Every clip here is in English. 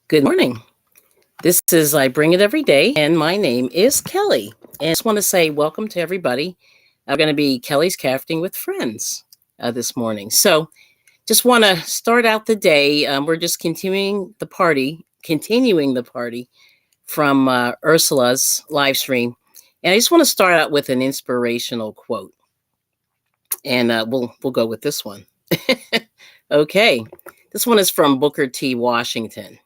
Good morning. This is I Bring It Every Day, and my name is Kelly. And I just want to say welcome to everybody. I'm going to be Kelly's Crafting with Friends this morning. So just want to start out the day. We're just continuing the party from Ursula's live stream. And I just want to start out with an inspirational quote. And we'll go with this one. Okay. This one is from Booker T. Washington.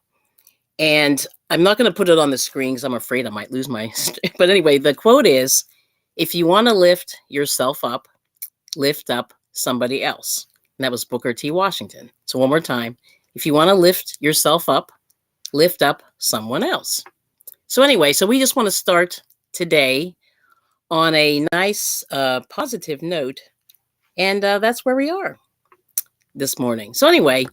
And I'm not going to put it on the screen because I'm afraid I might lose my. But anyway, the quote is, if you want to lift yourself up, lift up somebody else. And that was Booker T. Washington. So one more time. If you want to lift yourself up, lift up someone else. So anyway, so we just want to start today on a nice positive note. And that's where we are this morning. So anyway,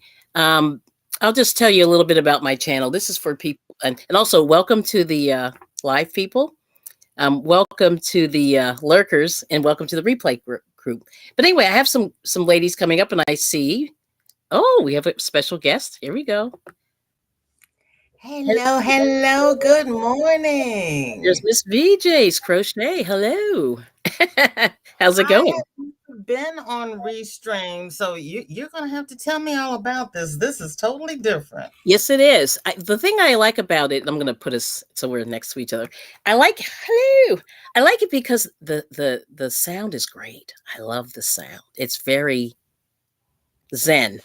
I'll just tell you a little bit about my channel. This is for people, and also welcome to the live people. Welcome to the lurkers, and welcome to the replay group. But anyway, I have some ladies coming up, and I see. Oh, we have a special guest. Here we go. Hello. Good morning. There's Miss VJ's Crochet. Hello. How's it going? I've been on Restream, so you're going to have to tell me all about this. This is totally different. Yes, it is. The thing I like about it, I'm going to put us so we're next to each other. I like it because the sound is great. I love the sound. It's very zen.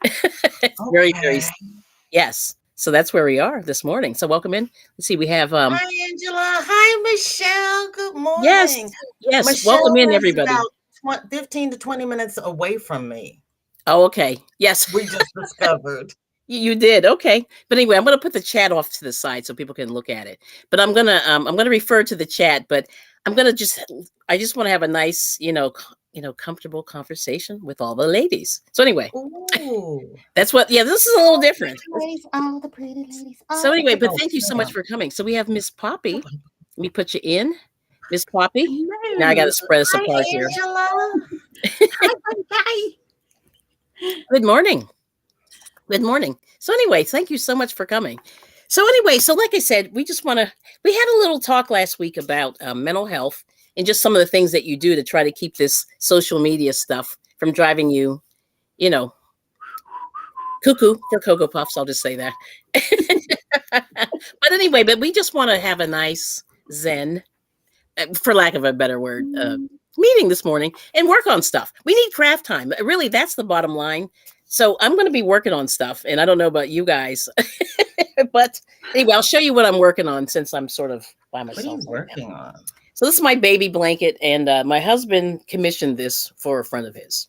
It's very yes. So that's where we are this morning. So welcome in. Let's see. We have Hi Angela. Hi Michelle. Good morning. Yes. Michelle, welcome in everybody. About 15 to 20 minutes away from me. Oh, okay. Yes. We just discovered. You did. Okay. But anyway, I'm going to put the chat off to the side so people can look at it. But I'm going to refer to the chat, but I just want to have a nice, comfortable conversation with all the ladies. So anyway, that's what, this is a little different. All the pretty ladies. So anyway, but thank you so much for coming. So we have Miss Poppy. Let me put you in. Miss Poppy. Hello. Now I got to spread us apart here. Hi. Good morning. Good morning. So anyway, thank you so much for coming. So anyway, like I said, we had a little talk last week about mental health and just some of the things that you do to try to keep this social media stuff from driving you, cuckoo for Cocoa Puffs. I'll just say that. But anyway, we just want to have a nice zen, for lack of a better word, meeting this morning and work on stuff. We need craft time. Really, that's the bottom line. So I'm going to be working on stuff, and I don't know about you guys, but anyway, I'll show you what I'm working on since I'm sort of by myself. What are you working on? So this is my baby blanket, and my husband commissioned this for a friend of his.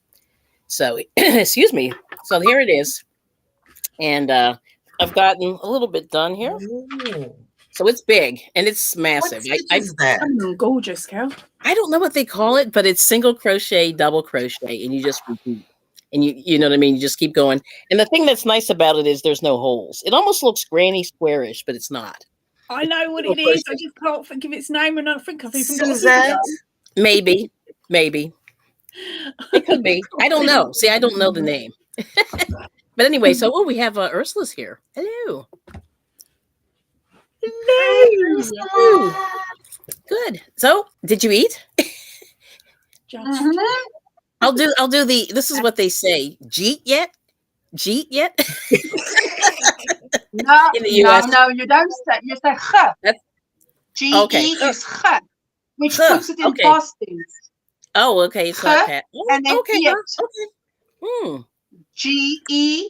So, excuse me. So here it is, and I've gotten a little bit done here. Ooh. So it's big and it's massive. What is that? Gorgeous, Cal. I don't know what they call it, but it's single crochet, double crochet, and you just repeat. And you know what I mean? You just keep going. And the thing that's nice about it is there's no holes. It almost looks granny squarish, but it's not. I know what it is. I just can't think of its name, and I think I've even got Suzette? Maybe. It could be. I don't know. See, I don't know the name. But anyway, so we have Ursula's here. Hello. Hello. Good. So, did you eat? I'll do this is what they say. Jeet yet? No, in the US. no, you don't say. You say ge. G-E Okay. is ge, which Ge, puts it in okay. past tense. Oh, okay. It's not that. And then Okay. eat. Okay. G-E,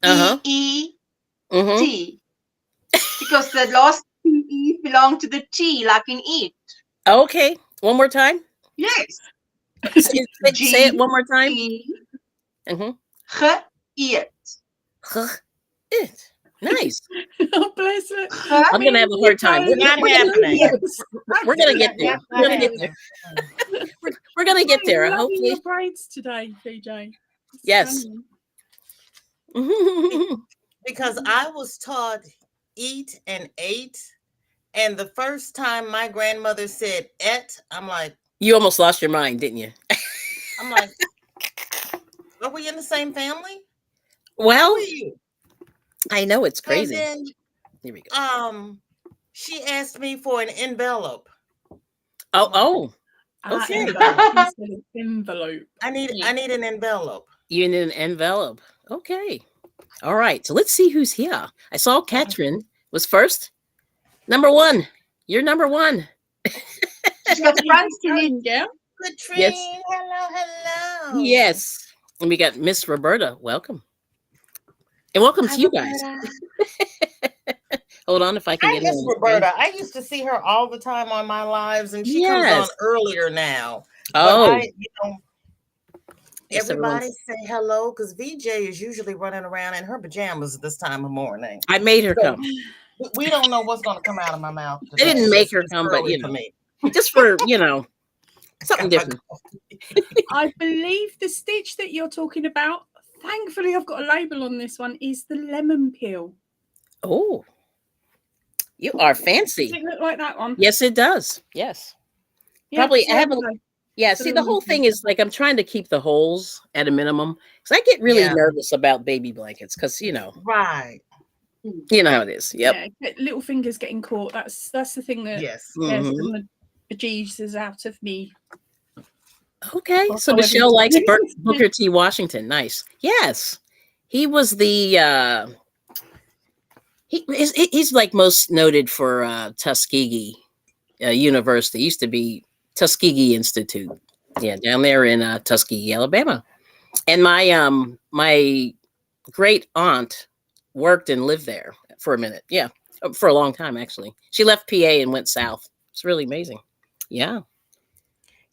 Uh-huh. E-E-T. Because the last two E's belong to the T, like in eat. Okay. One more time. Yes. Say it one more time. Ge, eat. Nice. Oh, bless her. I'm gonna have a hard time. We're gonna get there. We're gonna get there. Hopefully. Your braids today, VJ. Yes. Because I was taught eat and ate, and the first time my grandmother said et, I'm like, you almost lost your mind, didn't you? I'm like, are we in the same family? Well, I know it's And crazy. then Here we go. she asked me for an envelope. Oh, Ah, okay. envelope. I need an envelope. You need an envelope. Okay. All right. So let's see who's here. I saw Katrin was first. Number one. You're number one. She's got France in it. Yeah. Katrine, Yes. hello. Yes. And we got Miss Roberta. Welcome. And welcome Hi, to you guys. Roberta. Hold on if I can I get miss her. Roberta. I used to see her all the time on my lives, and she comes on Yes. earlier now. Oh. But Yes, everybody everyone's. say hello because VJ is usually running around in her pajamas this time of morning. I made her So come. we don't know what's going to come out of my mouth I today. didn't make It's her come, but early you for know, me. just for, something Got my different. I believe the stitch that you're talking about, thankfully I've got a label on this one, is the lemon peel. Oh, you are Does fancy. it look like that one? Yes, it does. Yes. Yeah, Probably, I there have we a, go. yeah, The see, the lemon whole peel. thing is like I'm trying to keep the holes at a minimum because I get really Yeah. nervous about baby blankets because, Right. you know how it is. Yep. Yeah, little fingers getting caught. That's the thing that Yes. scares Mhm. the bejesus out of me. Okay, Or so however Michelle you likes say it. Booker T. Washington. Nice. Yes, he was the he's like most noted for Tuskegee University. Used to be Tuskegee Institute. Yeah, down there in Tuskegee, Alabama. And my great aunt worked and lived there for a minute. Yeah, for a long time actually. She left PA and went south. It's really amazing. Yeah.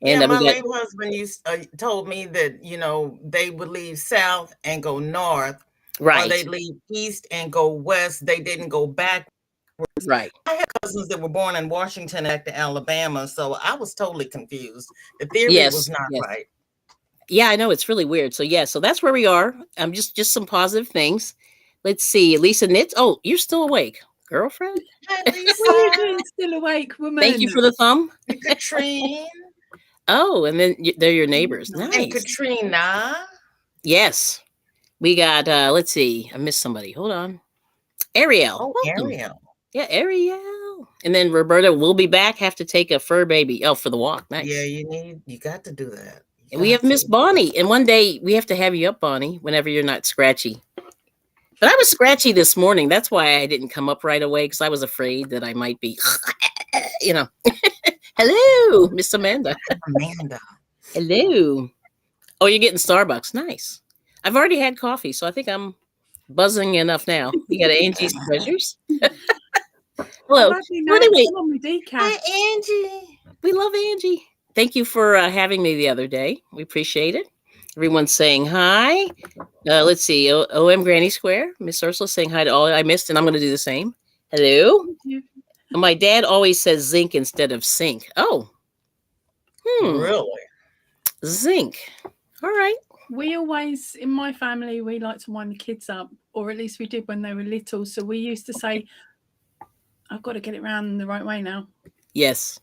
And Yeah, my we got late husband told me that they would leave south and go north, or right, they leave east and go west. They didn't go back. right. I had cousins that were born in Washington back to Alabama, so I was totally confused. The theory was Yes, not yes. right. Yeah, I know it's really weird. So yeah, so that's where we are. Just some positive things. Let's see, Lisa Knits. Oh, you're still awake, girlfriend. Hi, What are you Lisa. doing, still awake, woman? Thank you for the thumb. And Katrine. Oh, and then they're your neighbors. Nice. And Nice. Katrina. Yes, we got. Let's see, I missed somebody. Hold on, Ariel. Oh, Welcome. Ariel. Yeah, Ariel. And then Roberta will be back. Have to take a fur baby. Oh, for the walk. Nice. Yeah, you got to do that. And we have Miss Bonnie. And one day we have to have you up, Bonnie, whenever you're not scratchy. But I was scratchy this morning. That's why I didn't come up right away because I was afraid that I might be, Hello, Miss Amanda. Amanda. Hello. Oh, you're getting Starbucks. Nice. I've already had coffee, so I think I'm buzzing enough now. We got Angie's Treasures. Hello. Anyway, Hi, Angie. we love Angie. Thank you for having me the other day. We appreciate it. Everyone's saying hi. Let's see. OM Granny Square. Miss Ursula saying hi to all I missed, and I'm going to do the same. Hello. My dad always says zinc instead of sink. Oh. Really? Zinc. All right. We always, in my family, we like to wind the kids up, or at least we did when they were little. So we used to say, I've got to get it round the right way now. Yes.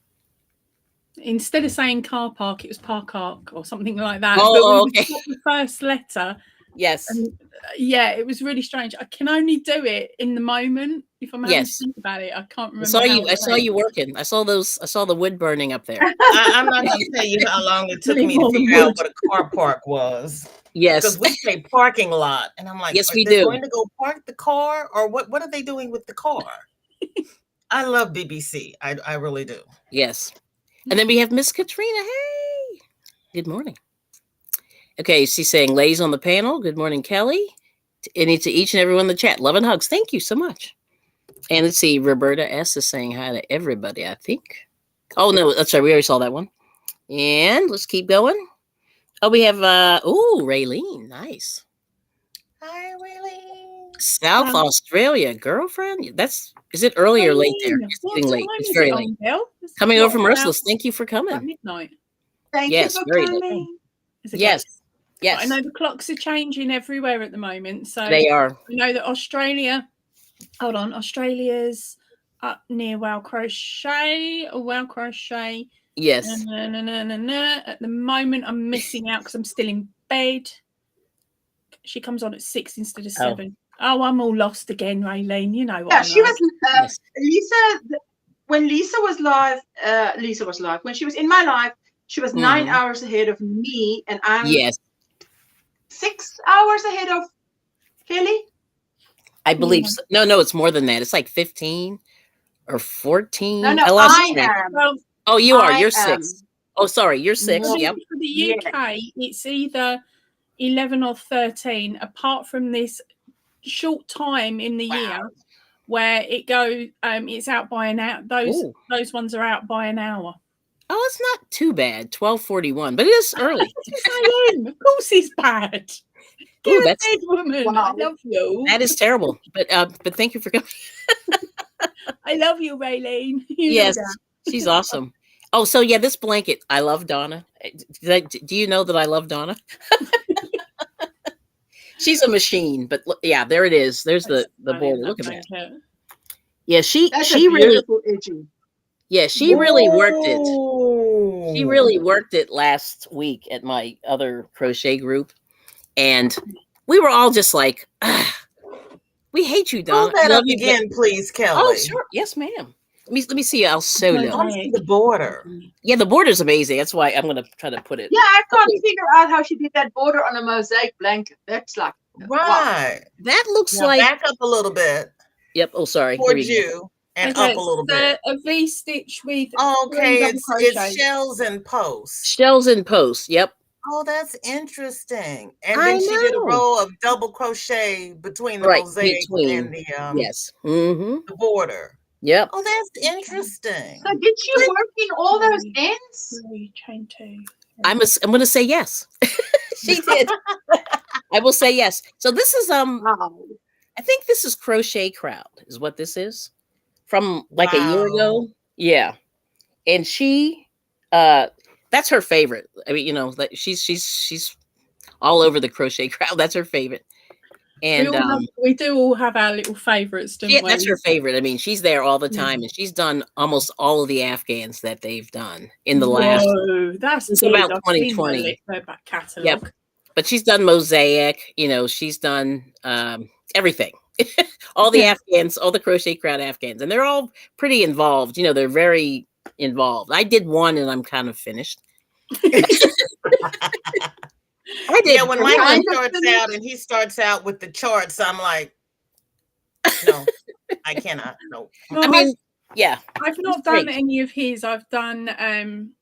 Instead of saying car park, it was park arc or something like that. Oh, but we okay. would put the first letter. Yes. And, yeah, it was really strange. I can only do it in the moment. If I'm having to think about it, I can't remember. I saw you working. I saw the wood burning up there. I'm not going to tell you how long it took me to figure out what a car park was. Yes. Because we say parking lot. And I'm like, yes, are we they do. going to go park the car? Or what are they doing with the car? I love BBC. I really do. Yes. And then we have Miss Katrina. Hey. Good morning. Okay, she's saying ladies on the panel. Good morning, Kelly. And to each and everyone in the chat. Love and hugs. Thank you so much. And let's see, Roberta S is saying hi to everybody, I think. Oh no, that's right. We already saw that one. And let's keep going. Oh, we have Raylene. Nice. Hi, Raylene. South Australia, girlfriend. Is it early or late there? It's getting late. It's very late. Coming over from Ursula's. Thank you for coming. At midnight. Thank you for coming. Yes. Yes. But I know the clocks are changing everywhere at the moment. So they are. I know that Australia's up near Wow Crochet. Yes. At the moment, I'm missing out because I'm still in bed. She comes on at 6 instead of 7. Oh, I'm all lost again, Raylene. You know what Yeah, I'm she like. was Yes. Lisa. When Lisa was live, when she was in my life, she was 9 Mhm. hours ahead of me, and I'm Yes, 6 hours ahead of Kelly. I believe Yeah. so. No, it's more than that. It's like 15 or No, 14. no, I lost I track. am. Well, Oh, you are. I You're am. 6. Oh, sorry. You're for 6. Well, Yep. the Yeah. UK, it's either 11 or 13, apart from this short time in the year where it goes, it's out by an hour. Ooh. Those ones are out by an hour. Oh, it's not too bad. 12:41, but it is early. Of course, it's bad. Ooh, You're a that's dead woman. I Wow. love you. that is terrible. But thank you for coming. I love you, Raylene. You Yes, know that. she's awesome. Oh, so yeah, this blanket. I love Donna. Do you know that I love Donna? She's a machine. But yeah, there it is. There's That's the funny, border. that Look at that. blanket. Yeah, That's she a really beautiful edgy. she really worked it. She Ooh. really worked it last week at my other crochet group, and we were all just like, "Ah, we hate you, Pull Donna. We that love up you, but again, please, oh, Kelly. sure, yes, ma'am. Let me see. I'll show I you. want to see the border. Yeah, the border's amazing. That's why I'm gonna try to put it. Yeah, I can't Okay, figure out how she did that border on a mosaic blanket. That's like, wow. Right. that looks Now like. back up a little bit Yep. Oh, sorry. Here towards we go. you and Okay, up a little so bit. a V stitch with 3 Okay, double it's crochets. shells and posts. Shells in post. Yep. Oh, that's interesting. And I then she did a know. row of double crochet between the Right mosaic and between. Yes. Mm-hmm. the border. Yep. Oh, that's interesting. So did she work in all those ends? 3, chain 2. I'm gonna say yes. She did. I will say yes. So this is Wow. I think this is Crochet Crowd is what this is from like a year Wow. ago. Yeah. And she that's her favorite. I mean, like she's all over the Crochet Crowd. That's her favorite. And We do all have our little favourites, don't we? that's her favorite. I mean, she's there all the Yeah. time, and she's done almost all of the Afghans that they've done in the last Whoa, that's since big. about I've seen 2020. their back catalogue. Yep. But she's done mosaic, she's done everything. All the Afghans, all the Crochet Crowd Afghans, and they're all pretty involved. They're very involved. I did one and I'm kind of finished. I did. Yeah, when Michael starts out with the charts, I'm like, no, I cannot. No. Well, I mean, yeah. I've not done any of his. I've done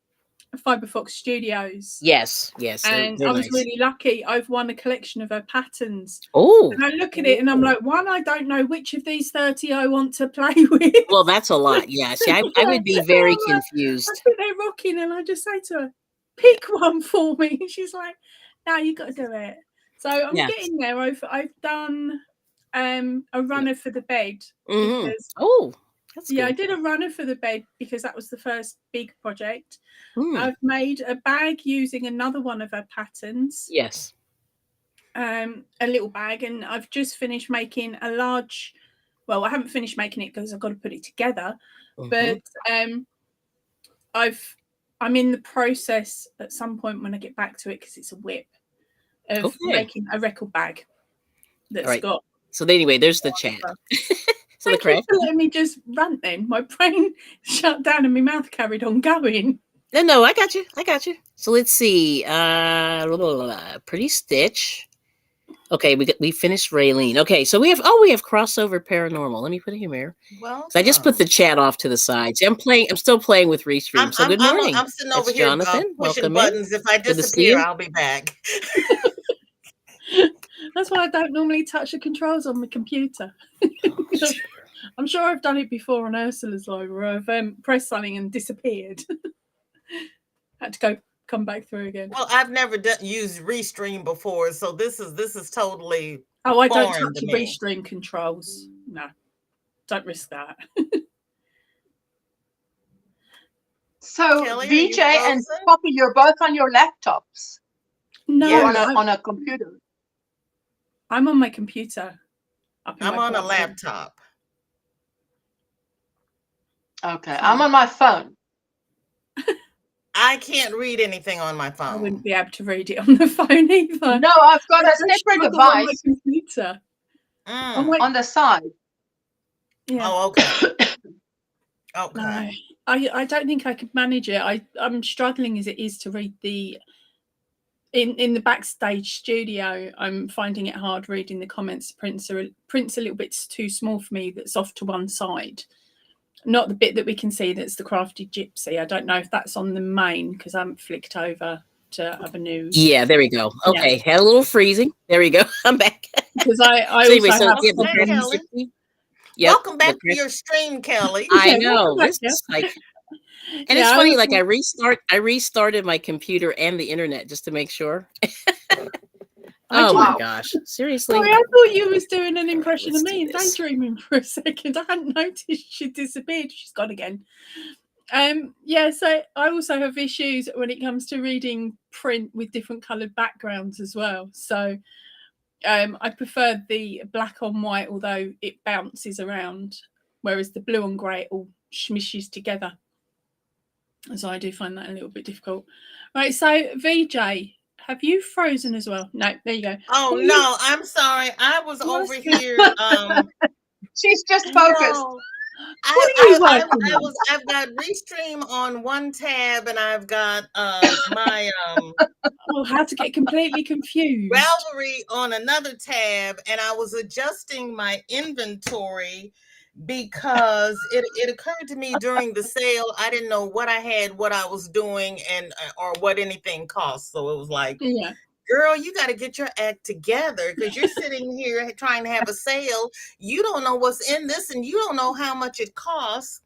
Fiber Fox Studios. Yes. And I was really lucky. I've won a collection of her patterns. Oh. And I look at it and I'm like, one, I don't know which of these 30 I want to play with. Well, that's a lot. Yeah. See, I would be very confused. I think they're rocking, and I just say to her, pick one for me. And she's like, no, you got to do it. So I'm getting there. I've done a runner for the bed. Mm-hmm. Because, that's good. I did a runner for the bed because that was the first big project. Mm. I've made a bag using another one of her patterns. Yes. A little bag, and I've just finished making a large. Well, I haven't finished making it because I've got to put it together. Mm-hmm. But I'm in the process at some point when I get back to it, because it's a whip, of making a record bag that's got. So anyway, there's the chat. So Thank you for letting me just rant then. My brain shut down and my mouth carried on going. No, I got you. So let's see. Pretty Stitch. Okay, we finished Raylene. Okay, so we have crossover paranormal. Let me put it here. Well, I just put the chat off to the side. See, I'm still playing with Restream. So good morning. I'm sitting over here Jonathan. Pushing buttons. If I disappear, I'll be back. That's why I don't normally touch the controls on my computer. I'm sure I've done it before on Ursula's live, where I've pressed something and disappeared. Had to come back through again. Well, I've never used Restream before, so this is totally. Oh, I don't touch the Restream controls. No, don't risk that. So Kelli, VJ and Poppy, you're both on your laptops. No, on a computer. I'm on my computer. I'm on a laptop. Okay, I'm on my phone. I can't read anything on my phone. I wouldn't be able to read it on the phone either. No, I've got a separate device. On my computer. Oh, Mm. wait. on the side. Yeah. Oh, okay. No, Okay. I don't think I could manage it. I'm struggling as it is to read the in the backstage studio. I'm finding it hard reading the comments. Print's a little bit too small for me. That's off to one side. Not the bit that we can see. That's the crafted gypsy. I don't know if that's on the main because I haven't flicked over to other news. Yeah, there we go. Yeah. Okay, had a little freezing. There we go. I'm back. Because I So anyway, also so have yeah, the Okay, crafty Kelly. gypsy. Yep. Welcome back the to craft- your stream, Kelly. I Yeah, welcome know. back, This yeah. is like, and Yeah, it's I funny. was Like like- I restarted my computer and the internet just to make sure. I Oh do- my Wow. gosh! Seriously. Sorry, I thought you was doing an impression let's of do me and this. daydreaming for a second. I hadn't noticed she disappeared. She's gone again. Yeah, so I also have issues when it comes to reading print with different coloured backgrounds as well. So I prefer the black on white, although it bounces around, whereas the blue and grey all smishes together. So I do find that a little bit difficult. Right, so VJ, have you frozen as well? No, there you go. Oh no, I'm sorry. I was over here. She's just focused. No, What are you working on? I've got Restream on one tab, and I've got my Oh, how to get completely confused. Ravelry on another tab, and I was adjusting my inventory because it occurred to me during the sale I didn't know what I had, what I was doing, and or what anything cost. So it was like, Yeah. girl, you got to get your act together because you're sitting here trying to have a sale. You don't know what's in this, and you don't know how much it costs.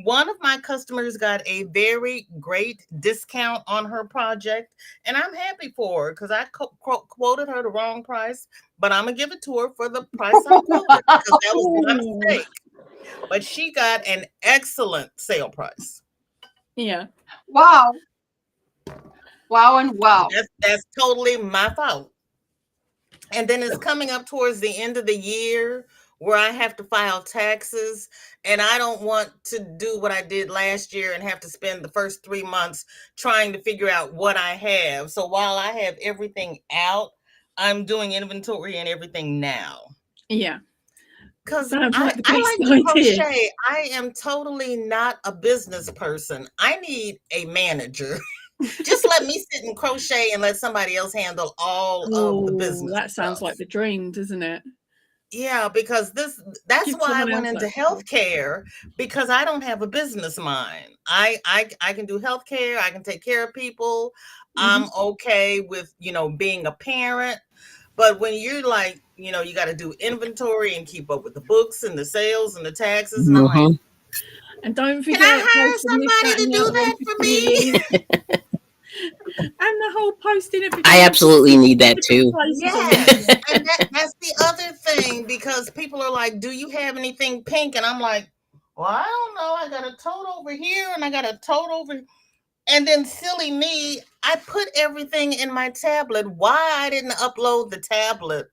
One of my customers got a very great discount on her project, and I'm happy for her because I quoted her the wrong price, but I'm gonna give it to her for the price I quoted because that was my mistake. But she got an excellent sale price. Yeah. Wow. Wow and wow. That's totally my fault. And then it's coming up towards the end of the year where I have to file taxes, and I don't want to do what I did last year and have to spend the first 3 months trying to figure out what I have. So while I have everything out, I'm doing inventory and everything now. Yeah. Because Sounds like the I best like to idea. crochet. I am totally not a business person. I need a manager. Just let me sit and crochet and let somebody else handle all of the Oh, business. that sounds stuff. like the dream, doesn't it? Yeah, because that's Give why I someone went else into that. healthcare, because I don't have a business mind. I can do healthcare, I can take care of people. I'm okay with, being a parent. But when you're like, you got to do inventory and keep up with the books and the sales and the taxes, and I'm like, Mhm. And don't can forget I hire posting this, somebody that, to and the do other that on for me? and the whole posting it. I absolutely need that too. Yes. And that's the other thing, because people are like, do you have anything pink? And I'm like, well, I don't know. I got a tote over here and I got a tote over. And then silly me, I put everything in my tablet. Why I didn't upload the tablet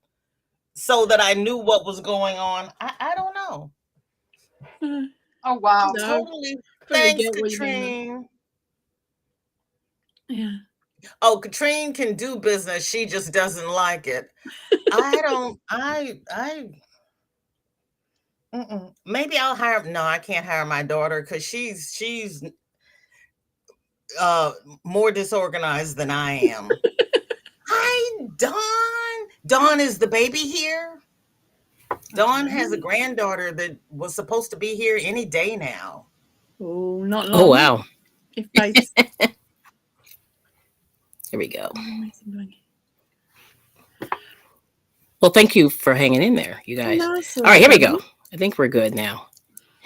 so that I knew what was going on, I don't know. Oh wow. No, Totally. fully Thanks, get what you mean. Katrine. Yeah. Oh, Katrine can do business. She just doesn't like it. I don't. Maybe I'll hire. No, I can't hire my daughter because she's more disorganized than I am. Hi, Dawn. Dawn is the baby here. Dawn has a granddaughter that was supposed to be here any day now. Oh, not long. Oh wow! If they Here we go. Well, thank you for hanging in there, you guys. Nice All right, here we one. go. I think we're good now.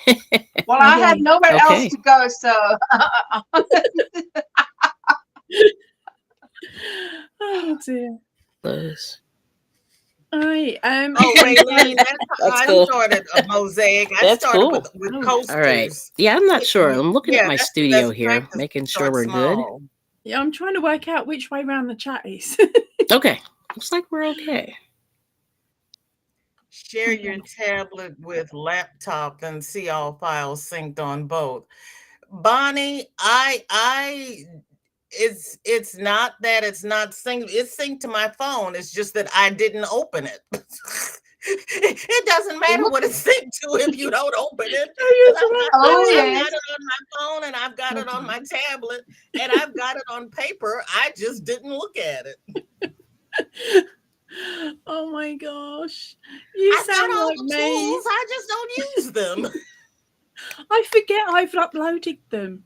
Well, I have Okay. nowhere else Okay. to go, so Oh dear. Close. Right. Oh, Raylene, I cool. started a mosaic. I That's started cool. with Oh, coasters. All right. Yeah, I'm not sure. I'm looking at my that's the studio best here, practice, making sure start we're good. small. Yeah, I'm trying to work out which way round the chat is. Okay. Looks like we're okay. Share your tablet with laptop and see all files synced on both. Bonnie, it's not that it's not synced. It's synced to my phone. It's just that I didn't open it. It doesn't matter what it's sent to if you don't open it. Oh, 'Cause yes, Oh, I've yes. got it on my phone and I've got it on my tablet and I've got it on paper. I just didn't look at it. Oh my gosh. You I've got sound all like the me. tools. I just don't use them. I forget I've uploaded them.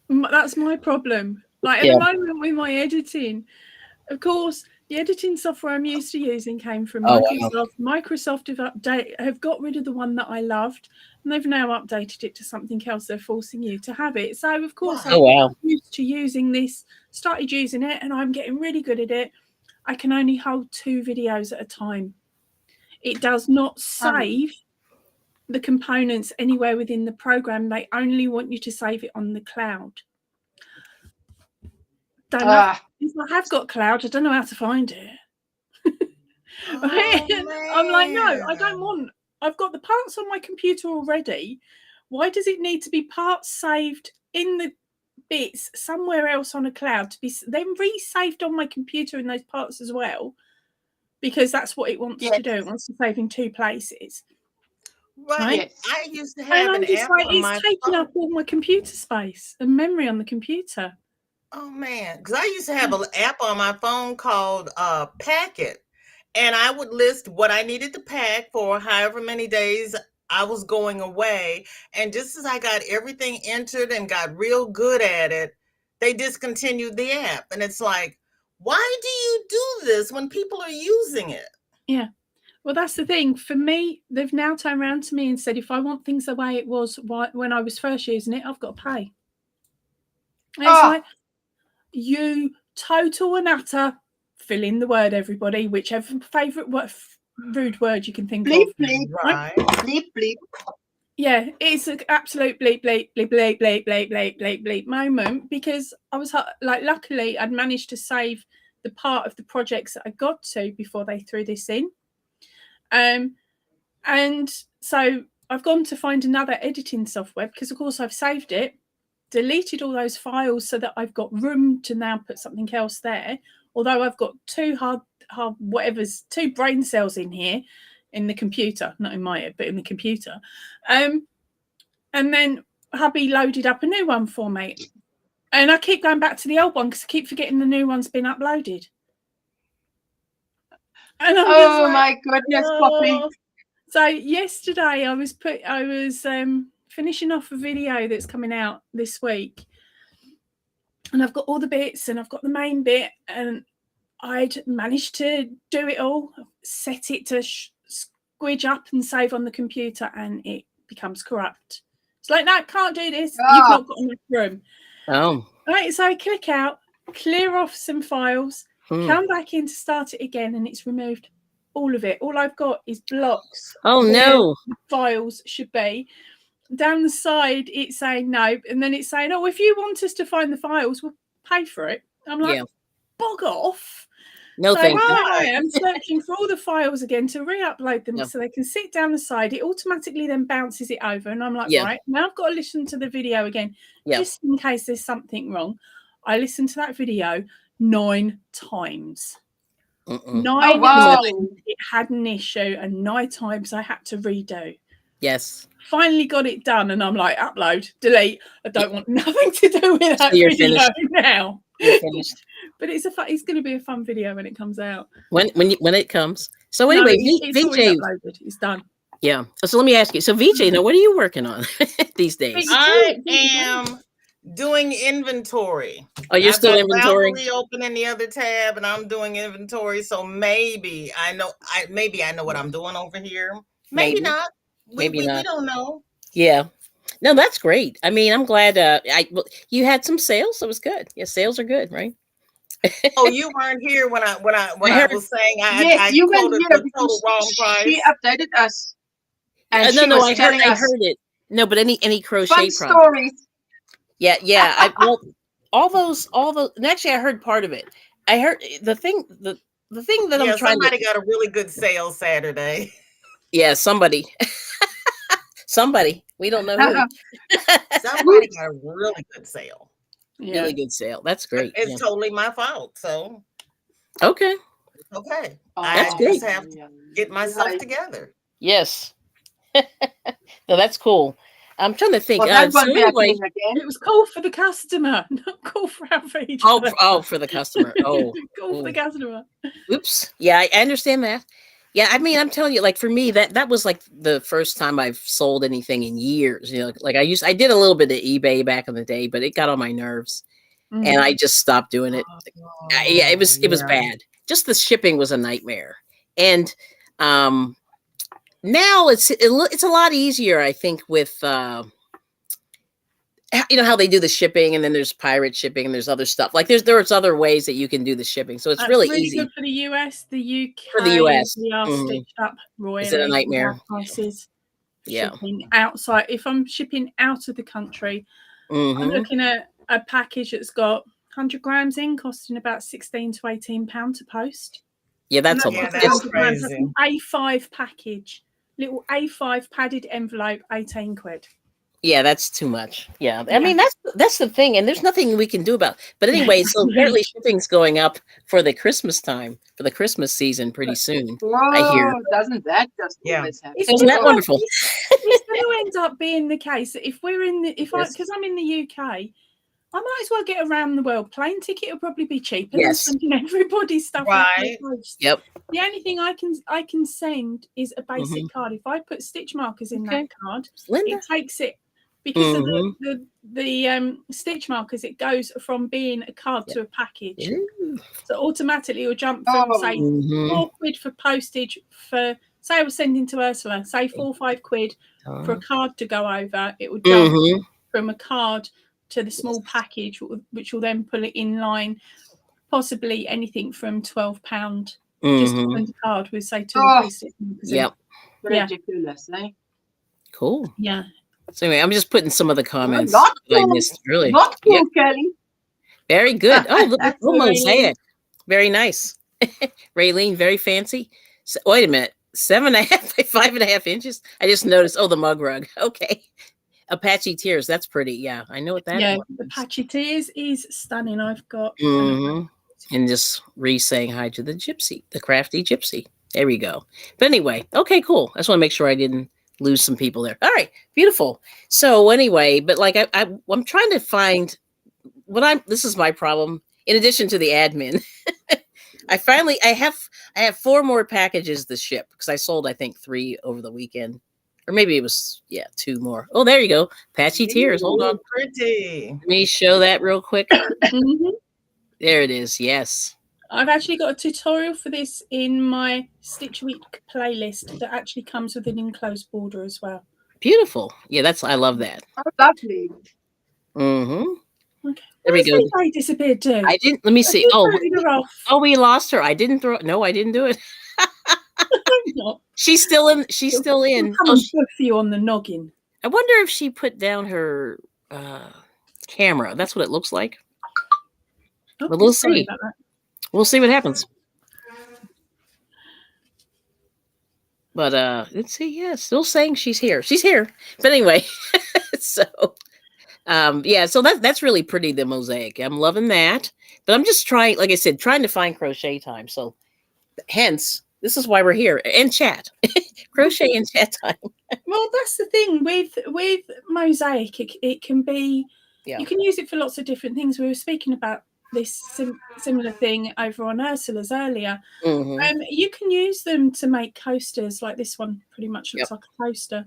That's my problem. Like at Yeah. the moment with my editing, of course, the editing software I'm used to using came from Oh wow. Microsoft. Microsoft have got rid of the one that I loved, and they've now updated it to something else. They're forcing you to have it. So of course, Oh I've wow. got used to using this, started using it, and I'm getting really good at it. I can only hold 2 videos at a time. It does not save the components anywhere within the program. They only want you to save it on the cloud. Don't know if I have got cloud. I don't know how to find it. Oh, I'm like, no, I don't man. want. I've got the parts on my computer already. Why does it need to be parts saved in the bits somewhere else on a cloud to be then resaved on my computer in those parts as well? Because that's what it wants to do. It wants to save in 2 places. Right. Right? Yes. I used to And have I'm an just app like, on it's my taking phone. up all my computer space and memory on the computer. Oh man, because I used to have an app on my phone called Packet, and I would list what I needed to pack for however many days I was going away. And just as I got everything entered and got real good at it, they discontinued the app. And it's like, why do you do this when people are using it? Yeah. Well, that's the thing. For me, they've now turned around to me and said, if I want things the way it was when I was first using it, I've got to pay. And it's like, you total and utter, fill in the word, everybody, whichever favourite rude word you can think Bleep, of. bleep, Right. bleep, bleep. Yeah, it's an absolute bleep, bleep, bleep, bleep, bleep, bleep, bleep, bleep, bleep moment, because I was like, luckily, I'd managed to save the part of the projects that I got to before they threw this in. And so I've gone to find another editing software because, of course, I've saved it, deleted all those files so that I've got room to now put something else there. Although I've got 2 2 brain cells in here in the computer, not in my head, but in the computer. And then hubby loaded up a new one for me. And I keep going back to the old one because I keep forgetting the new one's been uploaded. And I'm just like, My goodness, Poppy. So yesterday I was finishing off a video that's coming out this week, and I've got all the bits and I've got the main bit, and I'd managed to do it all, set it to squidge up and save on the computer, and it becomes corrupt. It's like, no, can't do this. You've not got enough room. Oh. Right, so I click out, clear off some files, come back in to start it again, and it's removed all of it. All I've got is blocks. Oh no. The files should be. Down the side, it's saying no, and then it's saying, oh, if you want us to find the files, we'll pay for it. I'm like, bog off. No, so thank you. I am searching for all the files again to re-upload them so they can sit down the side. It automatically then bounces it over, and I'm like, right, now I've got to listen to the video again, just in case there's something wrong. I listened to that video 9 times. 9 times it had an issue, and 9 times I had to redo. Yes. Finally got it done, and I'm like, upload, delete. I don't want nothing to do with that you're video finished. now. You're finished. But it's going to be a fun video when it comes out. When it comes. So anyway, it's VJ, already uploaded. It's done. Yeah. So let me ask you. So VJ, now what are you working on these days? I am doing inventory. Oh, you're still inventory? Valkyrie open in the other tab, and I'm doing inventory. So maybe I know what I'm doing over here. Maybe not. We don't know. Yeah. No, that's great. I mean, I'm glad you had some sales. So it was good. Yeah, sales are good, right? Oh, you weren't here when I was saying yes, you weren't here because wrong price. She updated us, and she was telling us. I heard it. No, but any crochet fun stories. Yeah. all those. And actually, I heard part of it. I heard the thing that I'm trying. Somebody got a really good sale Saturday. Yeah, somebody. We don't know who. Somebody got a really good sale. Really good sale. That's great. It's totally my fault. So okay. Okay. That's I great. just have to get myself together. Yes. No, that's cool. I'm trying to think. Well, that So won't be a anyway, thing again. It was cool for the customer, not cool for average. oh, for the customer. Oh, cool for the customer. oops. Yeah, I understand that. Yeah, I mean, I'm telling you, like for me, that was like the first time I've sold anything in years. You know, like I did a little bit of eBay back in the day, but it got on my nerves, and I just stopped doing it. Yeah, it was bad. Just the shipping was a nightmare, and now it's a lot easier, I think, with you know how they do the shipping, and then there's pirate shipping, and there's other stuff. Like there's other ways that you can do the shipping, so it's That's really really easy good for the US, the UK. for the US. We are Mhm. stitched up royally. Is it a with nightmare? our prices. Yeah. Shipping outside. If I'm shipping out of the country, I'm Mhm. looking at a package that's got 100 grams in, costing about £16 to £18 to post. Yeah, that's a And lot. Yeah, that's that's 100 grams. That's crazy. an A5 package, little A5 padded envelope, 18 quid. Yeah, that's too much. Yeah, I Yeah. mean that's the thing, and there's nothing we can do about it. But Yeah, anyway, so apparently exactly. shipping's going up for the Christmas time, for the Christmas season pretty soon. I hear. Whoa, doesn't that just Yeah. always happen? It's Isn't that wonderful? it's going to end up being the case that if we're in the Yes. because I'm in the UK, I might as well get around the world. Plane ticket will probably be cheaper Yes. than sending everybody's stuff out by Right. post. Yep. The only thing I can send is a basic card. If I put stitch markers in Okay. that card, Linda. it takes it because of Mhm. the stitch markers. It goes from being a card to a package. Ooh. So automatically it will jump from say Mhm. £4 for postage for say I was sending to Ursula, say 4 or 5 quid for a card to go over. It will jump Mhm. from a card to the small package, which will then pull it in line, possibly anything from £12 just to Mhm. send a card with say 2 or Oh, 3 stitch markers in. Yep. Yeah. ridiculous, eh? Cool. Yeah. So anyway, I'm just putting some of the Well, comments not that I cool. missed earlier. Not Yep. cool, Kelly. Very good. Oh, look at Raylene. mosaic. Very nice. Raylene, very fancy. So, wait a minute. 7.5 by 5.5 inches. I just noticed. Oh, the mug rug. Okay. Apache Tears. That's pretty. Yeah, I know what that Yeah, one the is. patchy tears is stunning. I've got Mhm. And just saying hi to the gypsy, the crafty gypsy. There we go. But anyway, okay, cool. I just want to make sure I didn't lose some people there. All right, beautiful. So anyway, but like I'm trying to find this is my problem. In addition to the admin, I have 4 more packages to ship because I sold I think 3 over the weekend. Or maybe it was 2 more. Oh, there you go. Patchy Tears. Hold on. Pretty. Let me show that real quick. Mhm. There it is. Yes. I've actually got a tutorial for this in my Stitch Week playlist that actually comes with an enclosed border as well. Beautiful. Yeah, I love that. Oh, lovely. Mm-hmm. Okay. There we go. They disappeared too. I didn't. Let me see. We lost her. I didn't throw. No, I didn't do it. She's still in. She's still in. Come both of you on the noggin. I wonder if she put down her camera. That's what it looks like. Oh, But we'll sorry see. about that. We'll see what happens. But let's see. Yeah, still saying she's here. She's here. But anyway, so so that's really pretty, the mosaic. I'm loving that. But I'm just trying, like I said, trying to find crochet time. So hence, this is why we're here. And chat. Crochet and chat time. Well, that's the thing with mosaic. It can be you can use it for lots of different things. We were speaking about this similar thing over on Ursula's earlier. Mm-hmm. You can use them to make coasters, like this one pretty much looks like a coaster.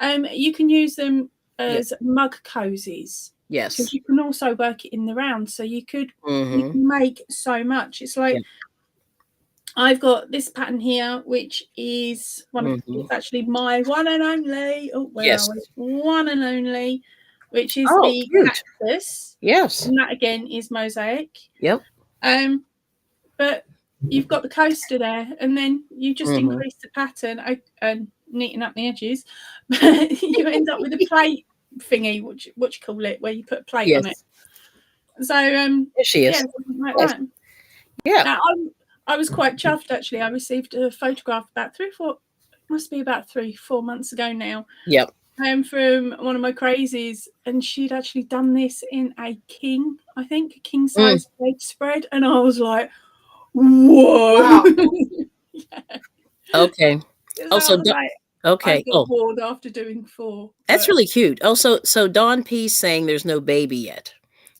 You can use them as mug cozies. Yes. Because you can also work it in the round. So you can make so much. It's like I've got this pattern here, which is it's actually my one and only. Oh, where are we? One and only, which is the cactus. Yes. And that again is mosaic. Yep. But you've got the coaster there, and then you just increase the pattern and neaten up the edges. You end up with a plate thingy, what you call it, where you put a plate on it. So there she is. Like that. Yeah. Now, I was quite chuffed actually. I received a photograph about 3-4 months ago now. Yep. From one of my crazies, and she'd actually done this in a king size bedspread, and I was like, Whoa. Wow. Yeah. Okay. 'Cause Oh, I so was like, I okay. got Oh, bored after doing 4. that's But really cute. Oh, so Dawn P's saying there's no baby yet.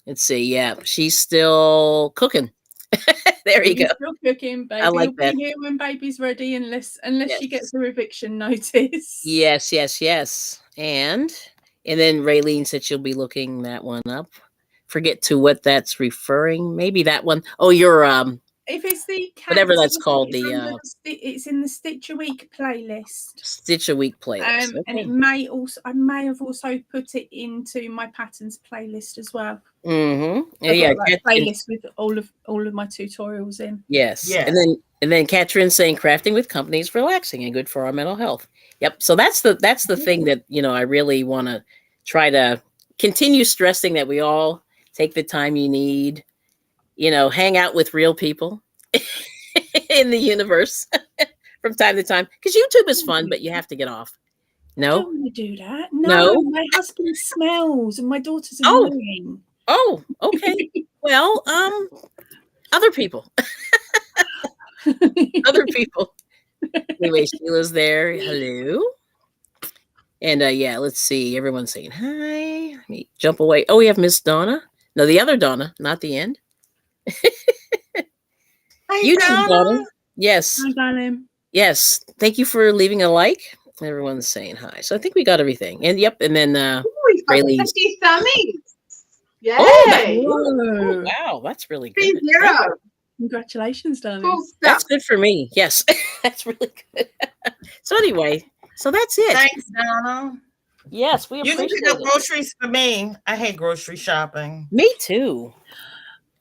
Let's see. Yeah, she's still cooking. There you go. baby's still cooking. I Baby like will that. be here when baby's ready, unless she Yes. gets her eviction notice. Yes, yes, yes. And then Raylene said she'll be looking that one up. Forget to what that's referring. Maybe that one. Oh, your If it's the whatever cactus, that's called, it's the under it's in the Stitch a Week playlist. Stitch a Week playlist. And it Okay. may also, I may have also put it into my patterns playlist as well. Mm-hmm. I've Yeah, got like Catherine, playlist with all of my tutorials in. yes. Yes. And then Catherine's saying crafting with company is relaxing and good for our mental health. Yep. So that's the thing that, I really want to try to continue stressing, that we all take the time you need, hang out with real people in the universe from time to time. Because YouTube is fun, but you have to get off. I No? don't want to do that. No, No? my husband smells and my daughter's Oh, annoying. oh, okay. Well, other people. Other people. Anyway, Sheila's there. Hello. And yeah, let's see. Everyone's saying hi. Let me jump away. Oh, we have Miss Donna. No, the other Donna, not the end. Hey, YouTube Donna. Donna. Yes. Hi, darling. Yes. Thank you for leaving a like. Everyone's saying hi. So I think we got everything. And yep. And then Ooh, we've got Rayleigh's. 50 thummies. Yay. Oh, oh, Whoa. wow. That's really 3 good. 0. Congratulations, darling. Cool stuff. That's good for me. Yes. That's really good. So anyway, so that's it. Thanks, Donna. Yes, we You can appreciate pick up it. groceries for me. I hate grocery shopping. Me too.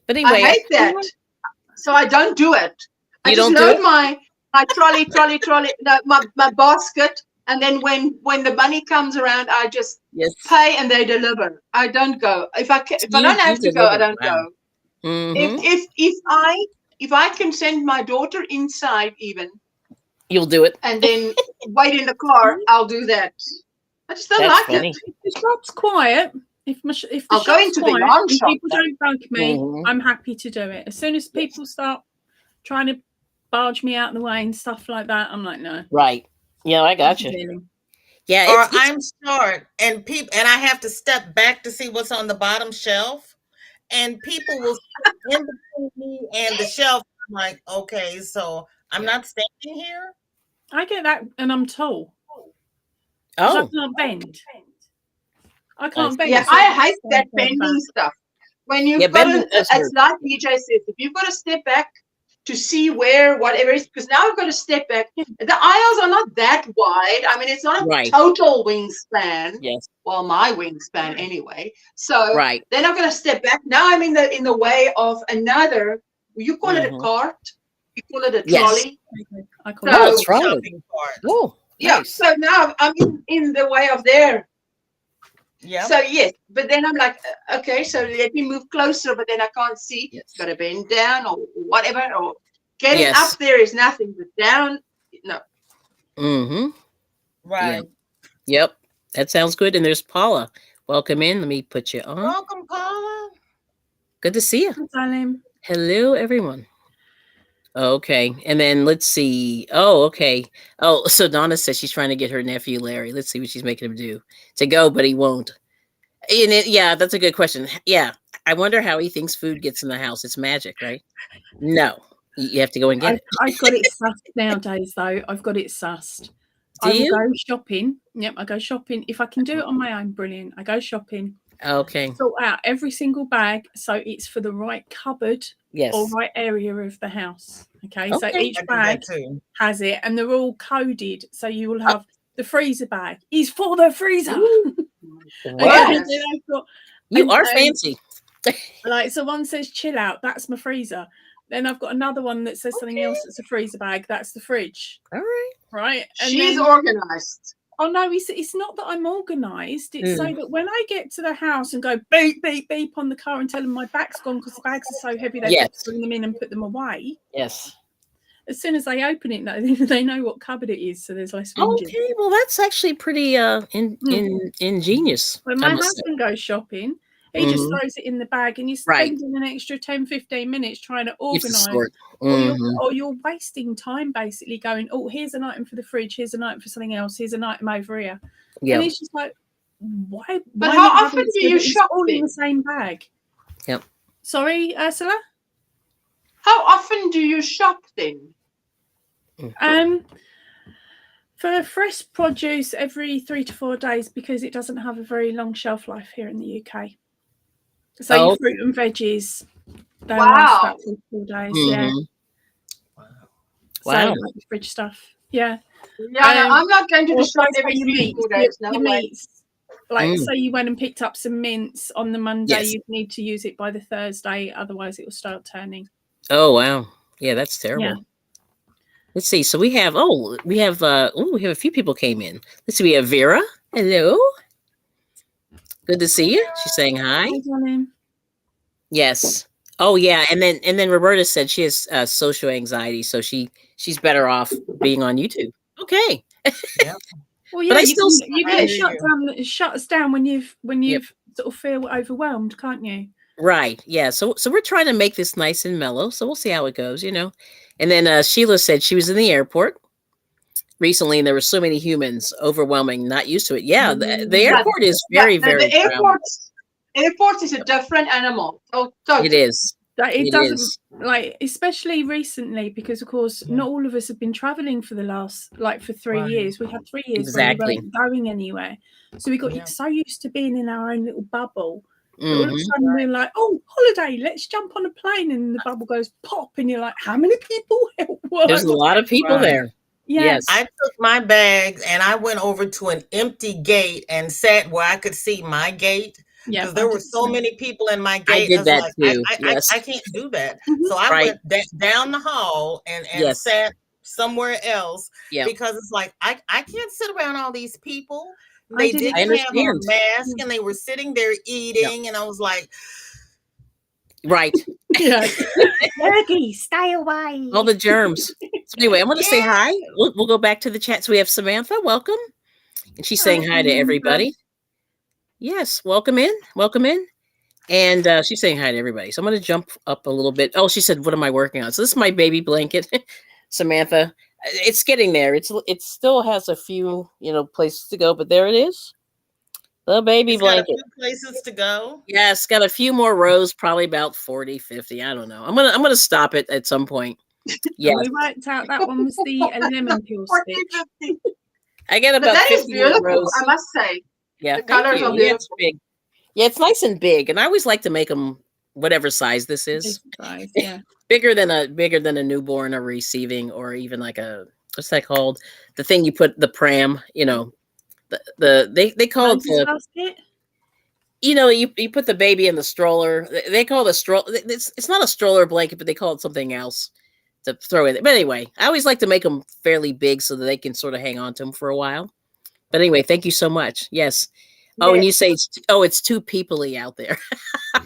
But I anyway, hate that. So I don't do it. I You just don't do load it? my trolley, no, my basket, and then when the money comes around, I just yes. pay and they deliver. I don't go. If I don't have to go, I don't go. Mm-hmm. If I can send my daughter inside even You'll do it. and then wait in the car, I'll do that. I just don't That's like funny. it. If the shop's quiet, if the I'll go shop's into the quiet yarn and shop people then. don't bug me, Mhm. I'm happy to do it. As soon as people start trying to barge me out of the way and stuff like that, I'm like, no. Right. Yeah, I got you. Dealing. Yeah, Or it's I'm short and I have to step back to see what's on the bottom shelf. And people will sit in between me and the shelf. I'm like, okay, so I'm not standing here. I get that, and I'm tall. 'Cause I oh, can't bend. I I can't bend. Yeah, so I I hate stand that further bending back. stuff. When you've yeah, got bending to, does it's hurt. like DJ says, if you've got to step back to see where whatever is, because now I've got to step back. The aisles are not that wide. I mean, it's not a Right. total wingspan. Yes. Well, my wingspan anyway. So Right. then I'm going to step back. Now I'm in the way of another. You call it a Mhm. cart. You call it a Yes. trolley. I call No. it. Oh, trolley. Shopping cart. Oh, Yeah. nice. So now I'm in the way of there. Yeah. So yes, but then I'm like, okay, so let me move closer, but then I can't see. Yes. Got to bend down or whatever, or getting Yes. up there is nothing, but down, no. Mm-hmm. Right. Yep. That sounds good. And there's Paula. Welcome in. Let me put you on. Welcome, Paula. Good to see you. Hi, darling. Hello, everyone. Okay. And then let's see. Oh, okay. Oh, so Donna says she's trying to get her nephew Larry. Let's see what she's making him do to go, but he won't. Yeah, that's a good question. Yeah. I wonder how he thinks food gets in the house. It's magic, right? No. You have to go and get it. I've got it sussed nowadays, though. I've got it sussed. Do I will you? go shopping. Yep, I go shopping. If I can do it on my own, brilliant. I go shopping, Okay. sort out every single bag so it's for the right cupboard Yes. or right area of the house. Okay, so Okay. each I do bag that too. has it, and they're all coded. So you will have the freezer bag is for the freezer. Wow. Okay, then I've got, You and, are fancy. like, so one says chill out, that's my freezer. Then I've got another one that says something else that's a freezer bag, that's the fridge. All right. Right. And She's then, organized. oh no, it's not that I'm organized. It's so Mm. that when I get to the house and go beep, beep, beep on the car and tell them my bag's gone because the bags are so heavy, they've got Yes. to bring them in and put them away. Yes. As soon as they open it, they know what cupboard it is, so there's less whinging. Okay. Well, that's actually pretty ingenious. When I my must say. husband goes shopping, He just throws it in the bag, and you're Right. spending an extra 10, 15 minutes trying to You have to organise. sort. Or you're wasting time basically going, oh, here's an item for the fridge, here's an item for something else, here's an item over here. Yeah. And it's just like, why? But why how not have often it do so you that it's shop all in then? the same bag? Yep. Sorry, Ursula? How often do you shop then? For fresh produce, every 3 to 4 days, because it doesn't have a very long shelf life here in the UK. So your fruit and veggies, they last about 3 to 4 days. Yeah. Wow. So like the fridge stuff. Yeah. Yeah, I'm not going to the shop also every your 3 meats, 4 days. No your way. meats. Like, say you went and picked up some mince on the Monday, Yes. you'd need to use it by the Thursday, otherwise it will start turning. Oh wow. Yeah, that's terrible. Yeah. Let's see. So we have we have a few people came in. Let's see, we have Vera. Hello. Good to see you. She's saying hi. Hi, darling. Yes. Oh yeah, and then Roberta said she has social anxiety, so she's better off being on YouTube. Okay. Yeah. Well, yeah, I you still can, you I can hear it shuts down when you've sort of feel overwhelmed, can't you? Right. Yeah. So we're trying to make this nice and mellow. So we'll see how it goes, And then Sheila said she was in the airport recently, and there were so many humans, overwhelming, not used to it. Yeah, the airport is very, very the airport is a different animal. Oh, it is. It doesn't like, especially recently, because of course not all of us have been traveling for the last for 3 years. We had 3 years when we weren't going anywhere, so we got so used to being in our own little bubble. All of a sudden we're like, oh, holiday, let's jump on a plane, and the bubble goes pop, and you're like, how many people? There's a lot of people there. Yes. I took my bags and I went over to an empty gate and sat where I could see my gate. Yeah, because there were so many people in my gate. I did that too. I can't do that. So I went down the hall and sat somewhere else because it's like I can't sit around all these people. They didn't have a mask and they were sitting there eating, and I was like, right. Yeah. Maggie, stay away. All the germs. So anyway, I want to say hi. We'll go back to the chat. So we have Samantha. Welcome. And she's saying hi to everybody. Yes, welcome in. Welcome in. And she's saying hi to everybody. So I'm going to jump up a little bit. Oh, she said, what am I working on? So this is my baby blanket, Samantha. It's getting there. It still has a few, places to go, but there it is. The baby blanket. Got a few places to go. Yes, got a few more rows, probably about 40, 50. I don't know. I'm gonna stop it at some point. Yeah. We worked out that one was the lemon peel stitch. I get about 50 rows. I must say. Yeah, the colors are beautiful. Yeah, it's big. Yeah, it's nice and big, and I always like to make them whatever size this is. Size, yeah. bigger than a newborn or receiving, or even like what's that called? The thing you put the pram. They call it the basket? You put the baby in the stroller. They call it a stroller. It's not a stroller blanket, but they call it something else to throw in. But anyway, I always like to make them fairly big so that they can sort of hang on to them for a while. But anyway, thank you so much. Yes. Oh, and you say it's too people-y out there.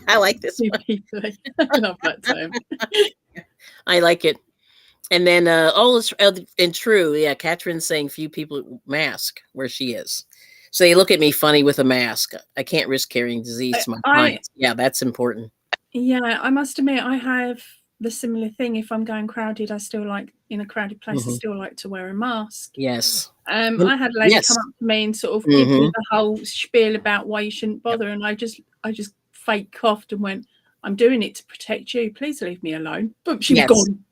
I like this. Too people-y. I love that term. I like it. And then and true, yeah. Catherine's saying few people mask where she is. So they look at me funny with a mask. I can't risk carrying disease to my clients. Yeah, that's important. Yeah, I must admit, I have the similar thing. If I'm going crowded, I still like, in a crowded place, I still like to wear a mask. Yes. I had a lady come up to me and sort of give me the whole spiel about why you shouldn't bother. And I just fake coughed and went, I'm doing it to protect you. Please leave me alone. But she was gone.